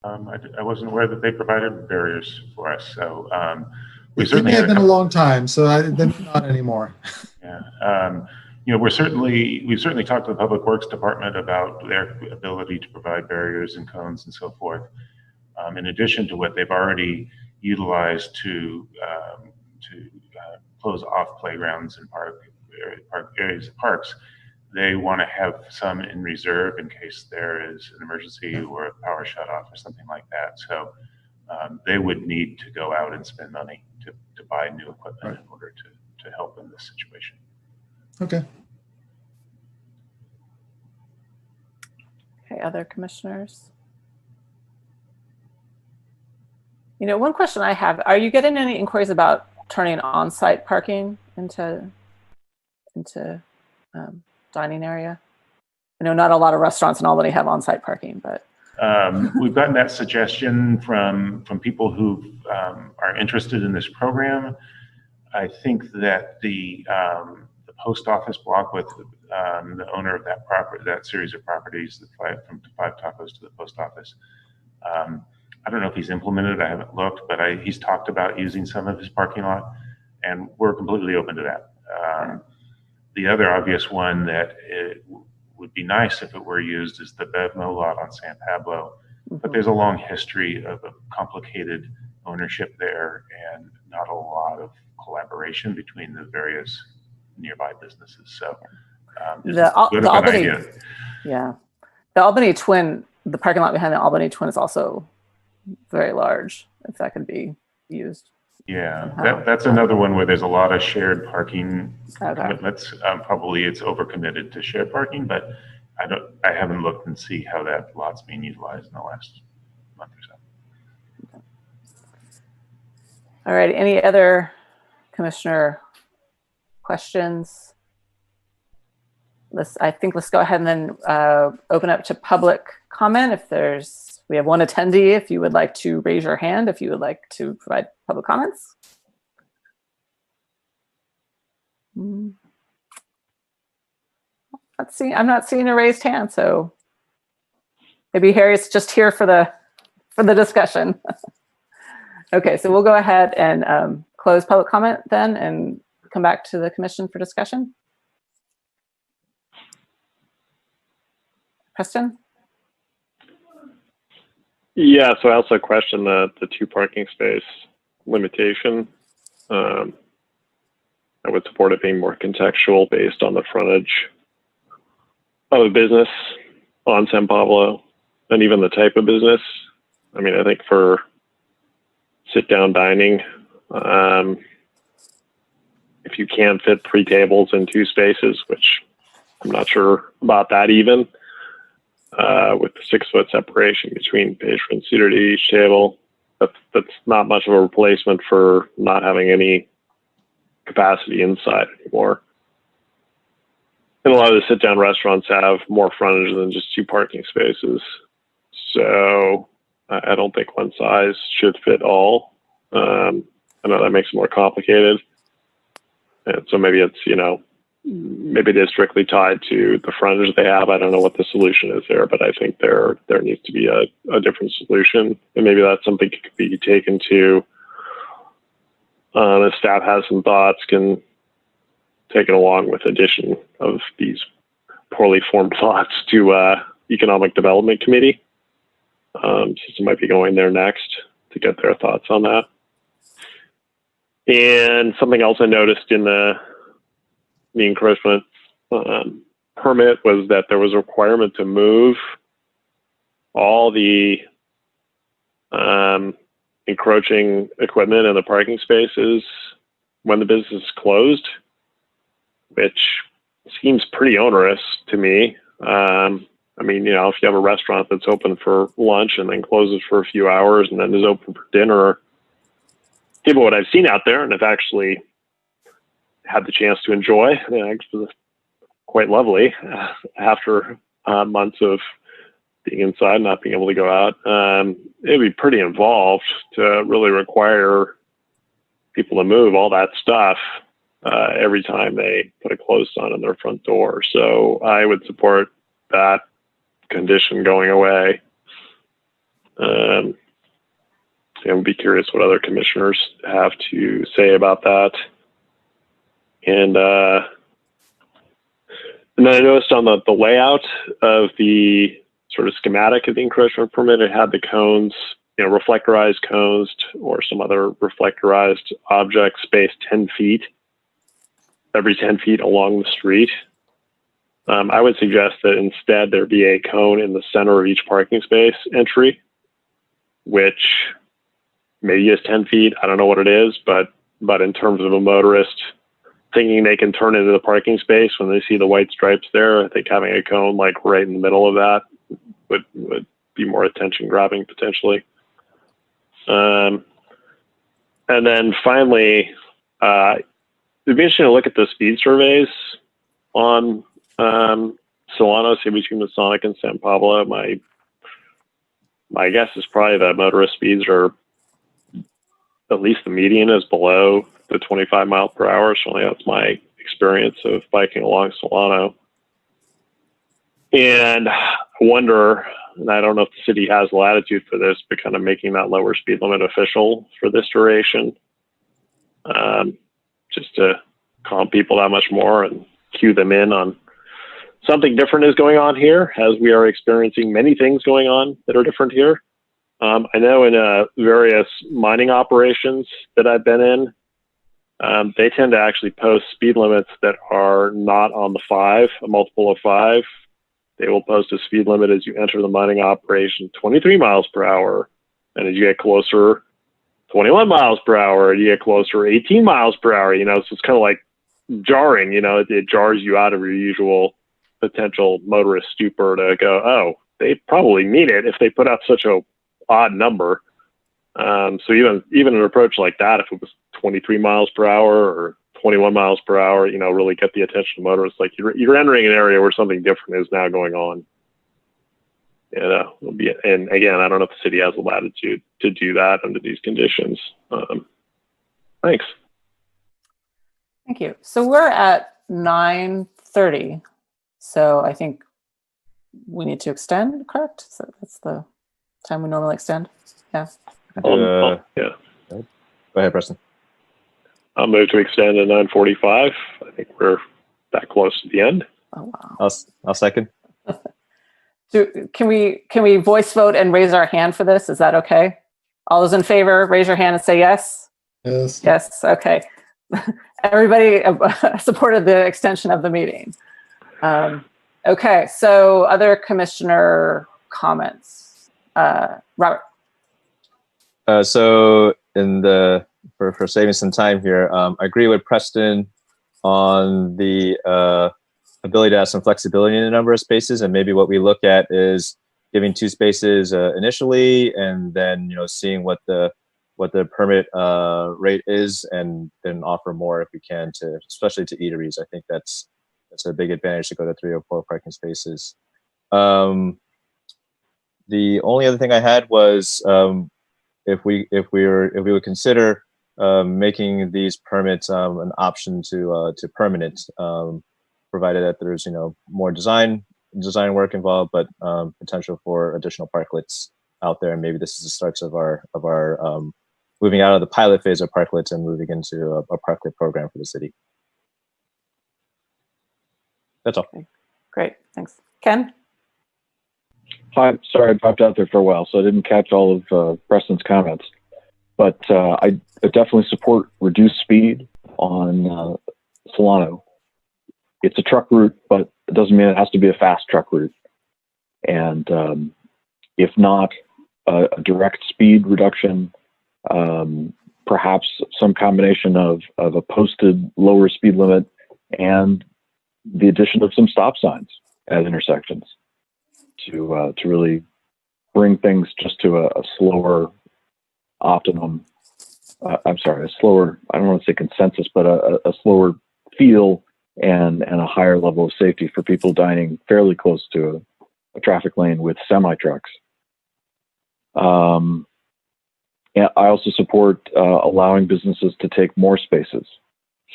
[SPEAKER 7] I wasn't aware that they provided barriers for us, so we
[SPEAKER 10] It
[SPEAKER 7] certainly
[SPEAKER 10] may have been a long time, so they're not anymore.
[SPEAKER 7] Yeah, you know, we've certainly talked to the Public Works Department about their ability to provide barriers and cones and so forth, in addition to what they've already utilized to close off playgrounds and park areas of parks. They want to have some in reserve in case there is an emergency or a power shutoff or something like that. So they would need to go out and spend money to buy new equipment in order to help in this situation.
[SPEAKER 10] Okay.
[SPEAKER 2] Okay, other commissioners? You know, one question I have, are you getting any inquiries about turning on-site parking into dining area? I know not a lot of restaurants in Albany have on-site parking, but
[SPEAKER 7] we've gotten that suggestion from people who are interested in this program. I think that the post office block with the owner of that property, that series of properties, from 5 Tacos to the post office. I don't know if he's implemented. I haven't looked, but he's talked about using some of his parking lot, and we're completely open to that. The other obvious one that it would be nice if it were used is the Bevmo lot on San Pablo, but there's a long history of a complicated ownership there and not a lot of collaboration between the various nearby businesses. So
[SPEAKER 2] The Albany, yeah, the Albany Twin, the parking lot behind the Albany Twin is also very large. If that could be used.
[SPEAKER 7] Yeah, that's another one where there's a lot of shared parking commitments. Probably it's overcommitted to shared parking, but I haven't looked and see how that lot's being utilized in the last month or so.
[SPEAKER 2] All right. Any other commissioner questions? I think let's go ahead and then open up to public comment. We have one attendee. If you would like to raise your hand, if you would like to provide public comments. Let's see. I'm not seeing a raised hand, so maybe Harry's just here for the discussion. Okay, so we'll go ahead and close public comment then and come back to the commission for discussion. Preston?
[SPEAKER 1] Yeah, so I also question the 2 parking space limitation. I would support it being more contextual based on the frontage of a business on San Pablo and even the type of business. I mean, I think for sit-down dining, if you can fit 3 tables in 2 spaces, which I'm not sure about that even, with the 6-foot separation between patron seated at each table, that's not much of a replacement for not having any capacity inside anymore. And a lot of the sit-down restaurants have more frontage than just 2 parking spaces. So I don't think one size should fit all. I know that makes it more complicated. And so maybe it's, maybe it is strictly tied to the frontage they have. I don't know what the solution is there, but I think there needs to be a different solution. And maybe that's something that could be taken to, if staff has some thoughts, can take it along with addition of these poorly formed thoughts to Economic Development Committee. Since it might be going there next to get their thoughts on that. And something else I noticed in the encroachment permit was that there was a requirement to move all the encroaching equipment in the parking spaces when the business is closed, which seems pretty onerous to me. I mean, if you have a restaurant that's open for lunch and then closes for a few hours and then is open for dinner, given what I've seen out there and have actually had the chance to enjoy, it's quite lovely after months of being inside, not being able to go out. It'd be pretty involved to really require people to move all that stuff every time they put a closed sign on their front door. So I would support that condition going away. I would be curious what other commissioners have to say about that. And then I noticed on the layout of the sort of schematic of the encroachment permit, it had the cones, reflectorized cones or some other reflectorized object spaced 10 feet, every 10 feet along the street. I would suggest that instead there be a cone in the center of each parking space entry, which maybe is 10 feet. I don't know what it is, but in terms of a motorist thinking they can turn into the parking space when they see the white stripes there, I think having a cone like right in the middle of that would be more attention grabbing potentially. And then finally, it'd be interesting to look at the speed surveys on Solano, see between Masonic and San Pablo. My guess is probably that motorist speeds are, at least the median is below the 25 miles per hour. Certainly that's my experience of biking along Solano. And I wonder, and I don't know if the city has latitude for this, but kind of making that lower speed limit official for this duration, just to calm people that much more and cue them in on something different is going on here, as we are experiencing many things going on that are different here. I know in various mining operations that I've been in, they tend to actually post speed limits that are not on the 5, a multiple of 5. They will post a speed limit as you enter the mining operation, 23 miles per hour. And as you get closer, 21 miles per hour. And you get closer, 18 miles per hour. You know, so it's kind of like jarring, you know, it jars you out of your usual potential motorist stupor to go, oh, they probably mean it if they put out such a odd number. So even an approach like that, if it was 23 miles per hour or 21 miles per hour, you know, really get the attention of motorists. Like you're entering an area where something different is now going on. You know, and again, I don't know if the city has the latitude to do that under these conditions. Thanks.
[SPEAKER 2] Thank you. So we're at 9:30. So I think we need to extend, correct? So that's the time we normally extend. Yeah.
[SPEAKER 1] Yeah.
[SPEAKER 4] Go ahead, Preston.
[SPEAKER 1] I'll move to extend to 9:45. I think we're that close to the end.
[SPEAKER 2] Oh wow.
[SPEAKER 4] I'll second.
[SPEAKER 2] Can we voice vote and raise our hand for this? Is that okay? All those in favor, raise your hand and say yes.
[SPEAKER 10] Yes.
[SPEAKER 2] Yes. Okay. Everybody supported the extension of the meeting. Okay. So other commissioner comments. Robert.
[SPEAKER 4] So for saving some time here, I agree with Preston on the ability to have some flexibility in the number of spaces, and maybe what we look at is giving 2 spaces initially, and then seeing what the permit rate is, and then offer more if we can, to especially to eateries. I think that's a big advantage to go to 3 or 4 parking spaces. The only other thing I had was if we would consider making these permits an option to permanent, provided that there's more design work involved, but potential for additional parklets out there. And maybe this is the starts of our moving out of the pilot phase of parklets and moving into a parklet program for the city. That's all.
[SPEAKER 2] Okay. Great, thanks. Ken?
[SPEAKER 5] Hi, sorry I dropped out there for a while, so I didn't catch all of Preston's comments. But I definitely support reduced speed on Solano. It's a truck route, but it doesn't mean it has to be a fast truck route. And if not a direct speed reduction, perhaps some combination of a posted lower speed limit and the addition of some stop signs at intersections to really bring things just to a slower optimum. I'm sorry, a slower, I don't want to say consensus, but a slower feel and a higher level of safety for people dining fairly close to a traffic lane with semi-trucks. And I also support allowing businesses to take more spaces.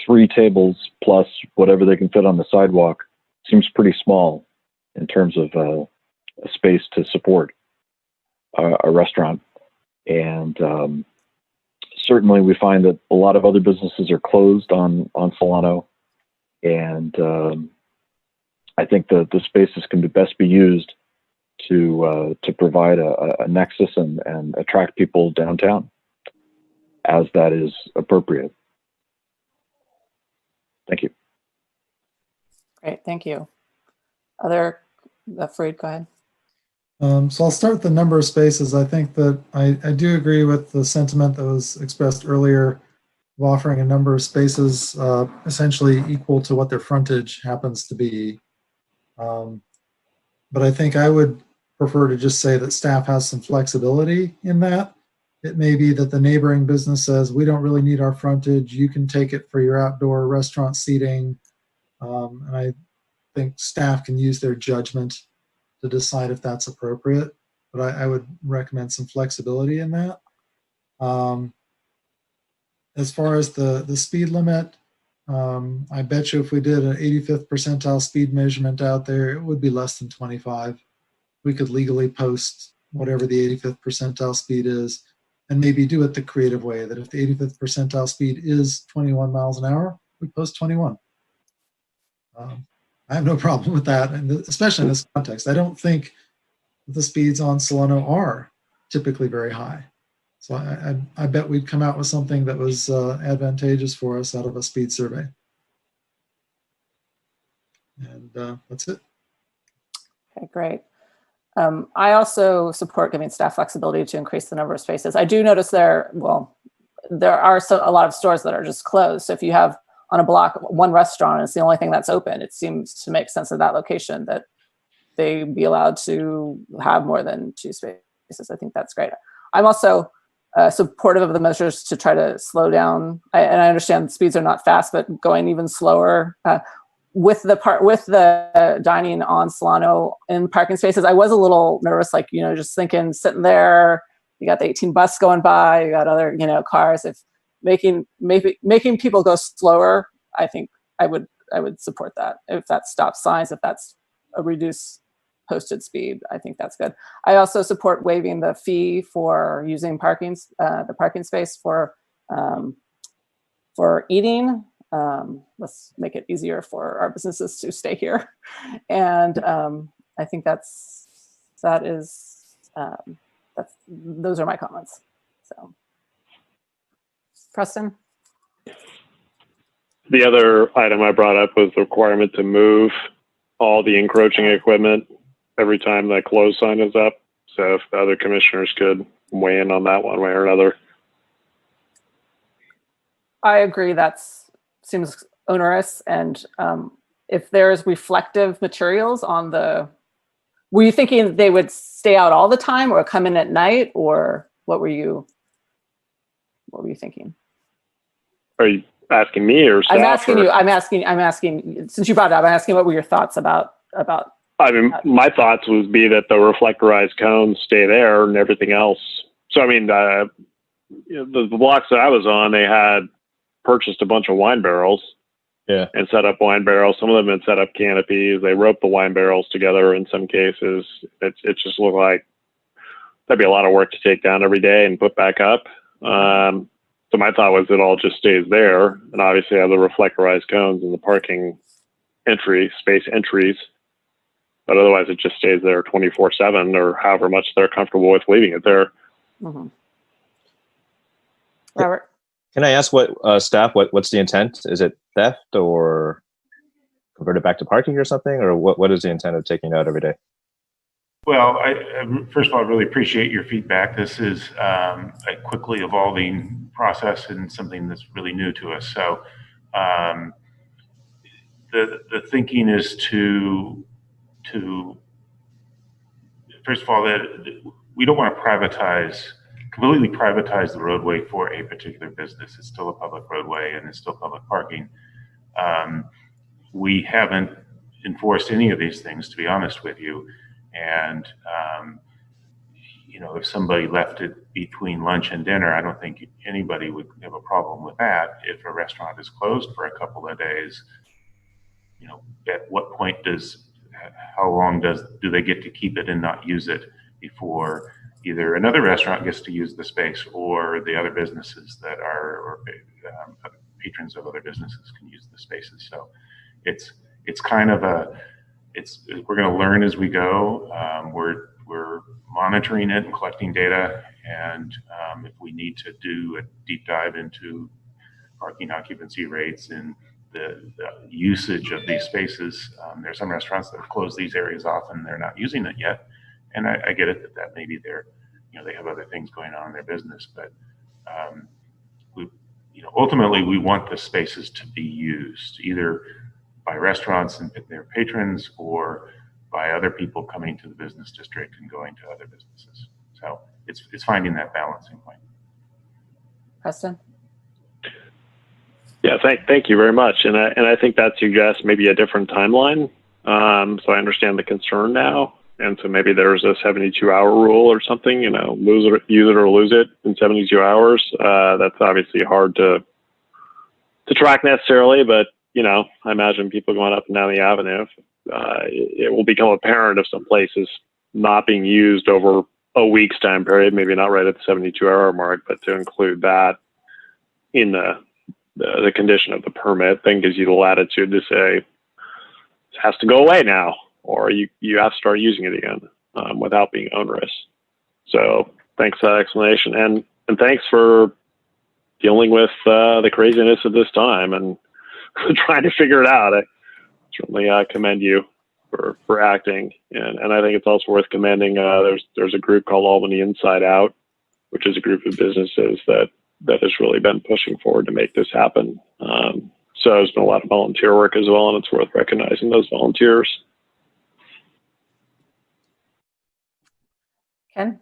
[SPEAKER 5] 3 tables plus whatever they can fit on the sidewalk seems pretty small in terms of a space to support a restaurant. And certainly we find that a lot of other businesses are closed on Solano. And I think the spaces can best be used to provide a nexus and attract people downtown as that is appropriate. Thank you.
[SPEAKER 2] Great, thank you. Other, Fareed, go ahead.
[SPEAKER 10] So I'll start with the number of spaces. I think that I do agree with the sentiment that was expressed earlier of offering a number of spaces essentially equal to what their frontage happens to be. But I think I would prefer to just say that staff has some flexibility in that. It may be that the neighboring business says, we don't really need our frontage. You can take it for your outdoor restaurant seating. And I think staff can use their judgment to decide if that's appropriate. But I would recommend some flexibility in that. As far as the speed limit, I bet you if we did an 85th percentile speed measurement out there, it would be less than 25. We could legally post whatever the 85th percentile speed is, and maybe do it the creative way that if the 85th percentile speed is 21 miles an hour, we post 21. I have no problem with that, and especially in this context. I don't think the speeds on Solano are typically very high. So I bet we'd come out with something that was advantageous for us out of a speed survey. And that's it.
[SPEAKER 2] Okay, great. I also support giving staff flexibility to increase the number of spaces. I do notice there are a lot of stores that are just closed. So if you have on a block one restaurant and it's the only thing that's open, it seems to make sense of that location that they be allowed to have more than 2 spaces. I think that's great. I'm also supportive of the measures to try to slow down. And I understand speeds are not fast, but going even slower with the dining on Solano in parking spaces. I was a little nervous, like, just thinking, sitting there, you got the 18 bus going by, you got other, cars. If making people go slower, I think I would support that. If that's stop signs, if that's a reduced posted speed, I think that's good. I also support waiving the fee for using the parking space for eating. Let's make it easier for our businesses to stay here. And I think those are my comments. So, Preston?
[SPEAKER 1] The other item I brought up was the requirement to move all the encroaching equipment every time that close sign is up. So if the other commissioners could weigh in on that one way or another.
[SPEAKER 2] I agree. That seems onerous. And if there's reflective materials on were you thinking they would stay out all the time or come in at night, or what were you thinking?
[SPEAKER 1] Are you asking me or staff?
[SPEAKER 2] I'm asking you. I'm asking. Since you brought it up, I'm asking what were your thoughts about?
[SPEAKER 1] I mean, my thoughts would be that the reflectorized cones stay there and everything else. So I mean, the blocks that I was on, they had purchased a bunch of wine barrels.
[SPEAKER 4] Yeah.
[SPEAKER 1] And set up wine barrels. Some of them had set up canopies. They roped the wine barrels together in some cases. It just looked like that'd be a lot of work to take down every day and put back up. So my thought was it all just stays there. And obviously I have the reflectorized cones in the parking space entries. But otherwise it just stays there 24/7 or however much they're comfortable with leaving it there.
[SPEAKER 2] Mm-hmm. Robert?
[SPEAKER 4] Can I ask what's the intent? Is it theft or convert it back to parking or something? Or what is the intent of taking it out every day?
[SPEAKER 7] Well, I first of all, I really appreciate your feedback. This is a quickly evolving process and something that's really new to us. So the thinking is to first of all, that we don't want to completely privatize the roadway for a particular business. It's still a public roadway and it's still public parking. We haven't enforced any of these things, to be honest with you. And, if somebody left it between lunch and dinner, I don't think anybody would have a problem with that. If a restaurant is closed for a couple of days, at what point how long do they get to keep it and not use it before either another restaurant gets to use the space or the other businesses that or patrons of other businesses can use the spaces. So it's kind of we're going to learn as we go. We're monitoring it and collecting data, and if we need to do a deep dive into parking occupancy rates and the usage of these spaces, there are some restaurants that have closed these areas off and they're not using it yet. And I get it that maybe they have other things going on in their business, but ultimately we want the spaces to be used either by restaurants and their patrons or by other people coming to the business district and going to other businesses. So it's finding that balancing point.
[SPEAKER 2] Preston?
[SPEAKER 1] Yeah, thank you very much. And I think that suggests maybe a different timeline. So I understand the concern now. And so maybe there's a 72-hour rule or something, use it or lose it in 72 hours. That's obviously hard to to track necessarily, but I imagine people going up and down the avenue, it will become apparent if some place is not being used over a week's time period, maybe not right at the 72-hour mark, but to include that in the condition of the permit, then gives you the latitude to say it has to go away now, or you have to start using it again without being onerous. So thanks for that explanation, and thanks for dealing with the craziness of this time and trying to figure it out. I certainly commend you for acting, and I think it's also worth commending. There's a group called Albany Inside Out, which is a group of businesses that has really been pushing forward to make this happen. So there's been a lot of volunteer work as well, and it's worth recognizing those volunteers.
[SPEAKER 2] Ken?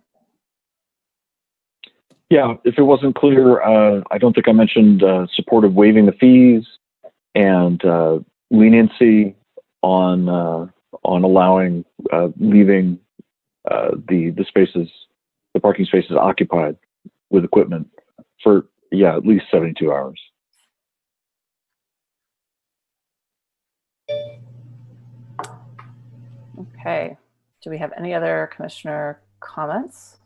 [SPEAKER 5] Yeah, if it wasn't clear, I don't think I mentioned support of waiving the fees and leniency on allowing leaving the spaces, the parking spaces occupied with equipment for at least 72 hours.
[SPEAKER 2] Okay. Do we have any other commissioner comments?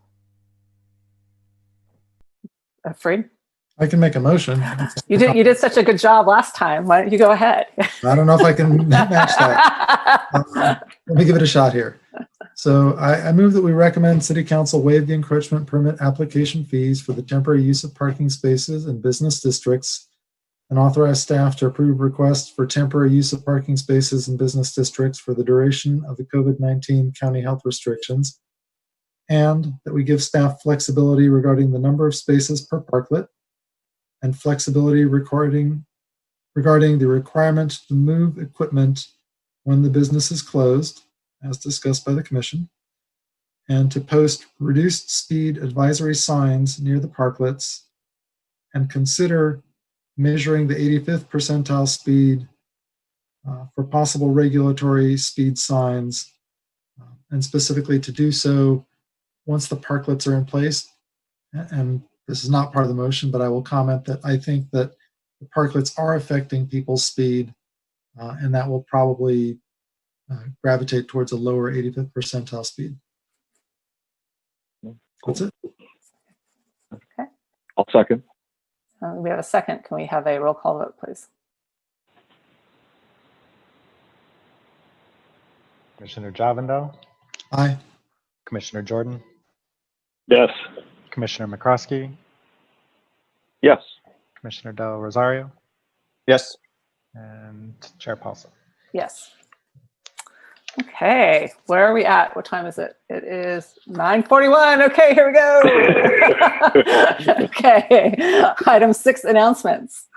[SPEAKER 2] Fried?
[SPEAKER 10] I can make a motion.
[SPEAKER 2] You did such a good job last time. Why don't you go ahead?
[SPEAKER 10] I don't know if I can match that. Let me give it a shot here. So I move that we recommend City Council waive the encroachment permit application fees for the temporary use of parking spaces in business districts and authorize staff to approve requests for temporary use of parking spaces in business districts for the duration of the COVID-19 county health restrictions, and that we give staff flexibility regarding the number of spaces per parklet and flexibility regarding the requirement to move equipment when the business is closed, as discussed by the Commission, and to post reduced speed advisory signs near the parklets, and consider measuring the 85th percentile speed for possible regulatory speed signs, and specifically to do so once the parklets are in place. And this is not part of the motion, but I will comment that I think that the parklets are affecting people's speed, and that will probably gravitate towards a lower 85th percentile speed. That's it.
[SPEAKER 2] Okay.
[SPEAKER 5] I'll second.
[SPEAKER 2] We have a second. Can we have a roll call vote, please?
[SPEAKER 3] Commissioner Javindel,
[SPEAKER 10] Aye.
[SPEAKER 3] Commissioner Jordan,
[SPEAKER 1] Yes.
[SPEAKER 3] Commissioner McCroskey,
[SPEAKER 5] Yes.
[SPEAKER 3] Commissioner Del Rosario,
[SPEAKER 4] Yes.
[SPEAKER 3] and Chair Paulson.
[SPEAKER 2] Yes. Okay, where are we at? What time is it? It is 9:41. Okay, here we go. Okay, item 6, announcements.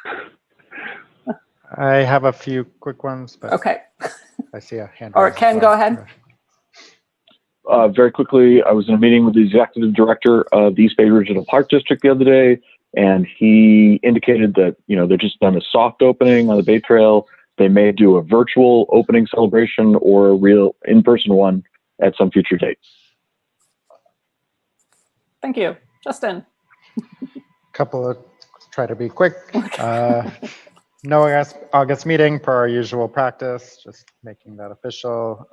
[SPEAKER 3] I have a few quick ones, but
[SPEAKER 2] Okay.
[SPEAKER 3] I see a hand.
[SPEAKER 2] Or Ken, go ahead.
[SPEAKER 5] Very quickly, I was in a meeting with the executive director of the East Bay Regional Park District the other day, and he indicated that, they're just done a soft opening on the Bay Trail. They may do a virtual opening celebration or a real in-person one at some future date.
[SPEAKER 2] Thank you. Justin.
[SPEAKER 3] Try to be quick. No August meeting per our usual practice, just making that official.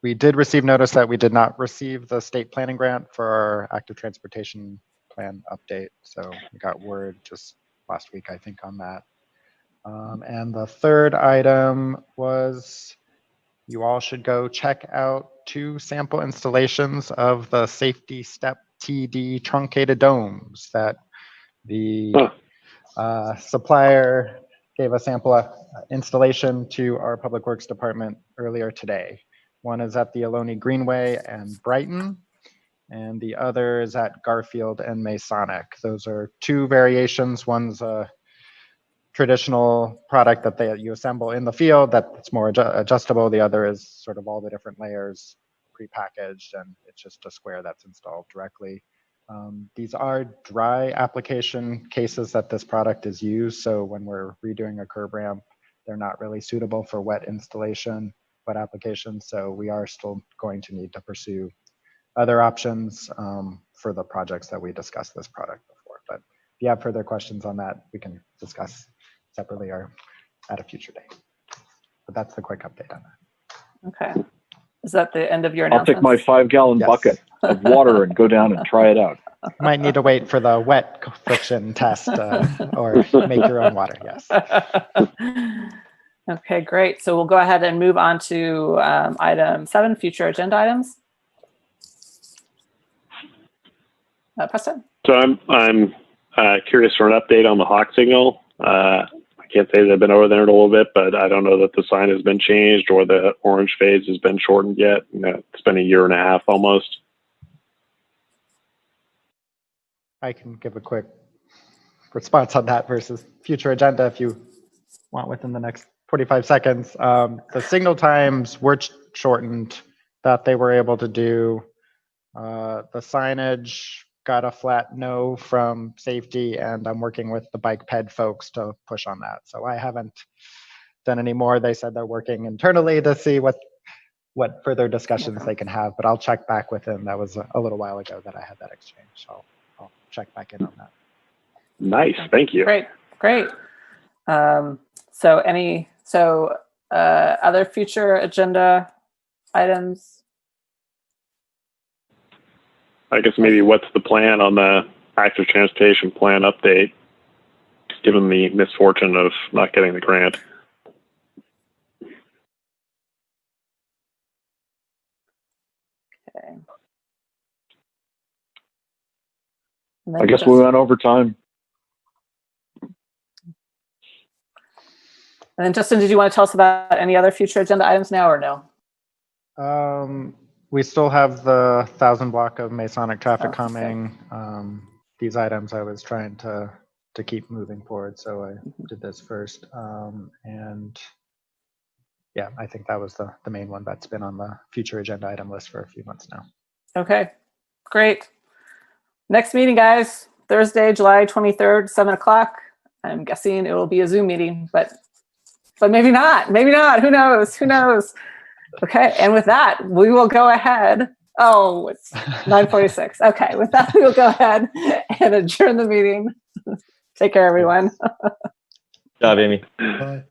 [SPEAKER 3] We did receive notice that we did not receive the state planning grant for our active transportation plan update. So we got word just last week, I think, on that. And the third item was you all should go check out 2 sample installations of the Safety Step TD truncated domes that the supplier gave a sample installation to our Public Works Department earlier today. One is at the Albany Greenway and Brighton, and the other is at Garfield and Masonic. Those are 2 variations. One's a traditional product that you assemble in the field that's more adjustable. The other is sort of all the different layers prepackaged, and it's just a square that's installed directly. These are dry application cases that this product is used. So when we're redoing a curb ramp, they're not really suitable for wet installation, wet application. So we are still going to need to pursue other options for the projects that we discussed this product before. But if you have further questions on that, we can discuss separately or at a future date. But that's the quick update on that.
[SPEAKER 2] Okay. Is that the end of your
[SPEAKER 5] I'll take
[SPEAKER 2] announcements?
[SPEAKER 5] my 5-gallon
[SPEAKER 3] Yes.
[SPEAKER 5] bucket of water and go down and try it out.
[SPEAKER 3] Might need to wait for the wet friction test or make your own water. Yes.
[SPEAKER 2] Okay, great. So we'll go ahead and move on to item 7, future agenda items. Preston?
[SPEAKER 1] So I'm curious for an update on the Hawk signal. I can't say that I've been over there in a little bit, but I don't know that the sign has been changed or the orange phase has been shortened yet. It's been a year and a half almost.
[SPEAKER 3] I can give a quick response on that versus future agenda if you want within the next 45 seconds. The signal times were shortened that they were able to do. The signage got a flat no from safety, and I'm working with the bike ped folks to push on that. So I haven't done any more. They said they're working internally to see what further discussions they can have, but I'll check back with them. That was a little while ago that I had that exchange. So I'll check back in on that.
[SPEAKER 1] Nice, thank you.
[SPEAKER 2] Great. So other future agenda items?
[SPEAKER 1] I guess maybe what's the plan on the active transportation plan update, given the misfortune of not getting the grant?
[SPEAKER 2] Okay.
[SPEAKER 5] I guess we went over time.
[SPEAKER 2] And then Justin, did you want to tell us about any other future agenda items now or no?
[SPEAKER 3] We still have the 1,000 block of Masonic traffic coming. These items I was trying to keep moving forward, so I did this first. And yeah, I think that was the main one that's been on the future agenda item list for a few months now.
[SPEAKER 2] Okay, great. Next meeting, guys, Thursday, July 23rd, 7 o'clock. I'm guessing it will be a Zoom meeting, but maybe not. Who knows? Okay, and with that, we will go ahead. Oh, it's 9:46. Okay, with that, we will go ahead and adjourn the meeting. Take care, everyone.
[SPEAKER 4] Good job, Amy.
[SPEAKER 10] Bye.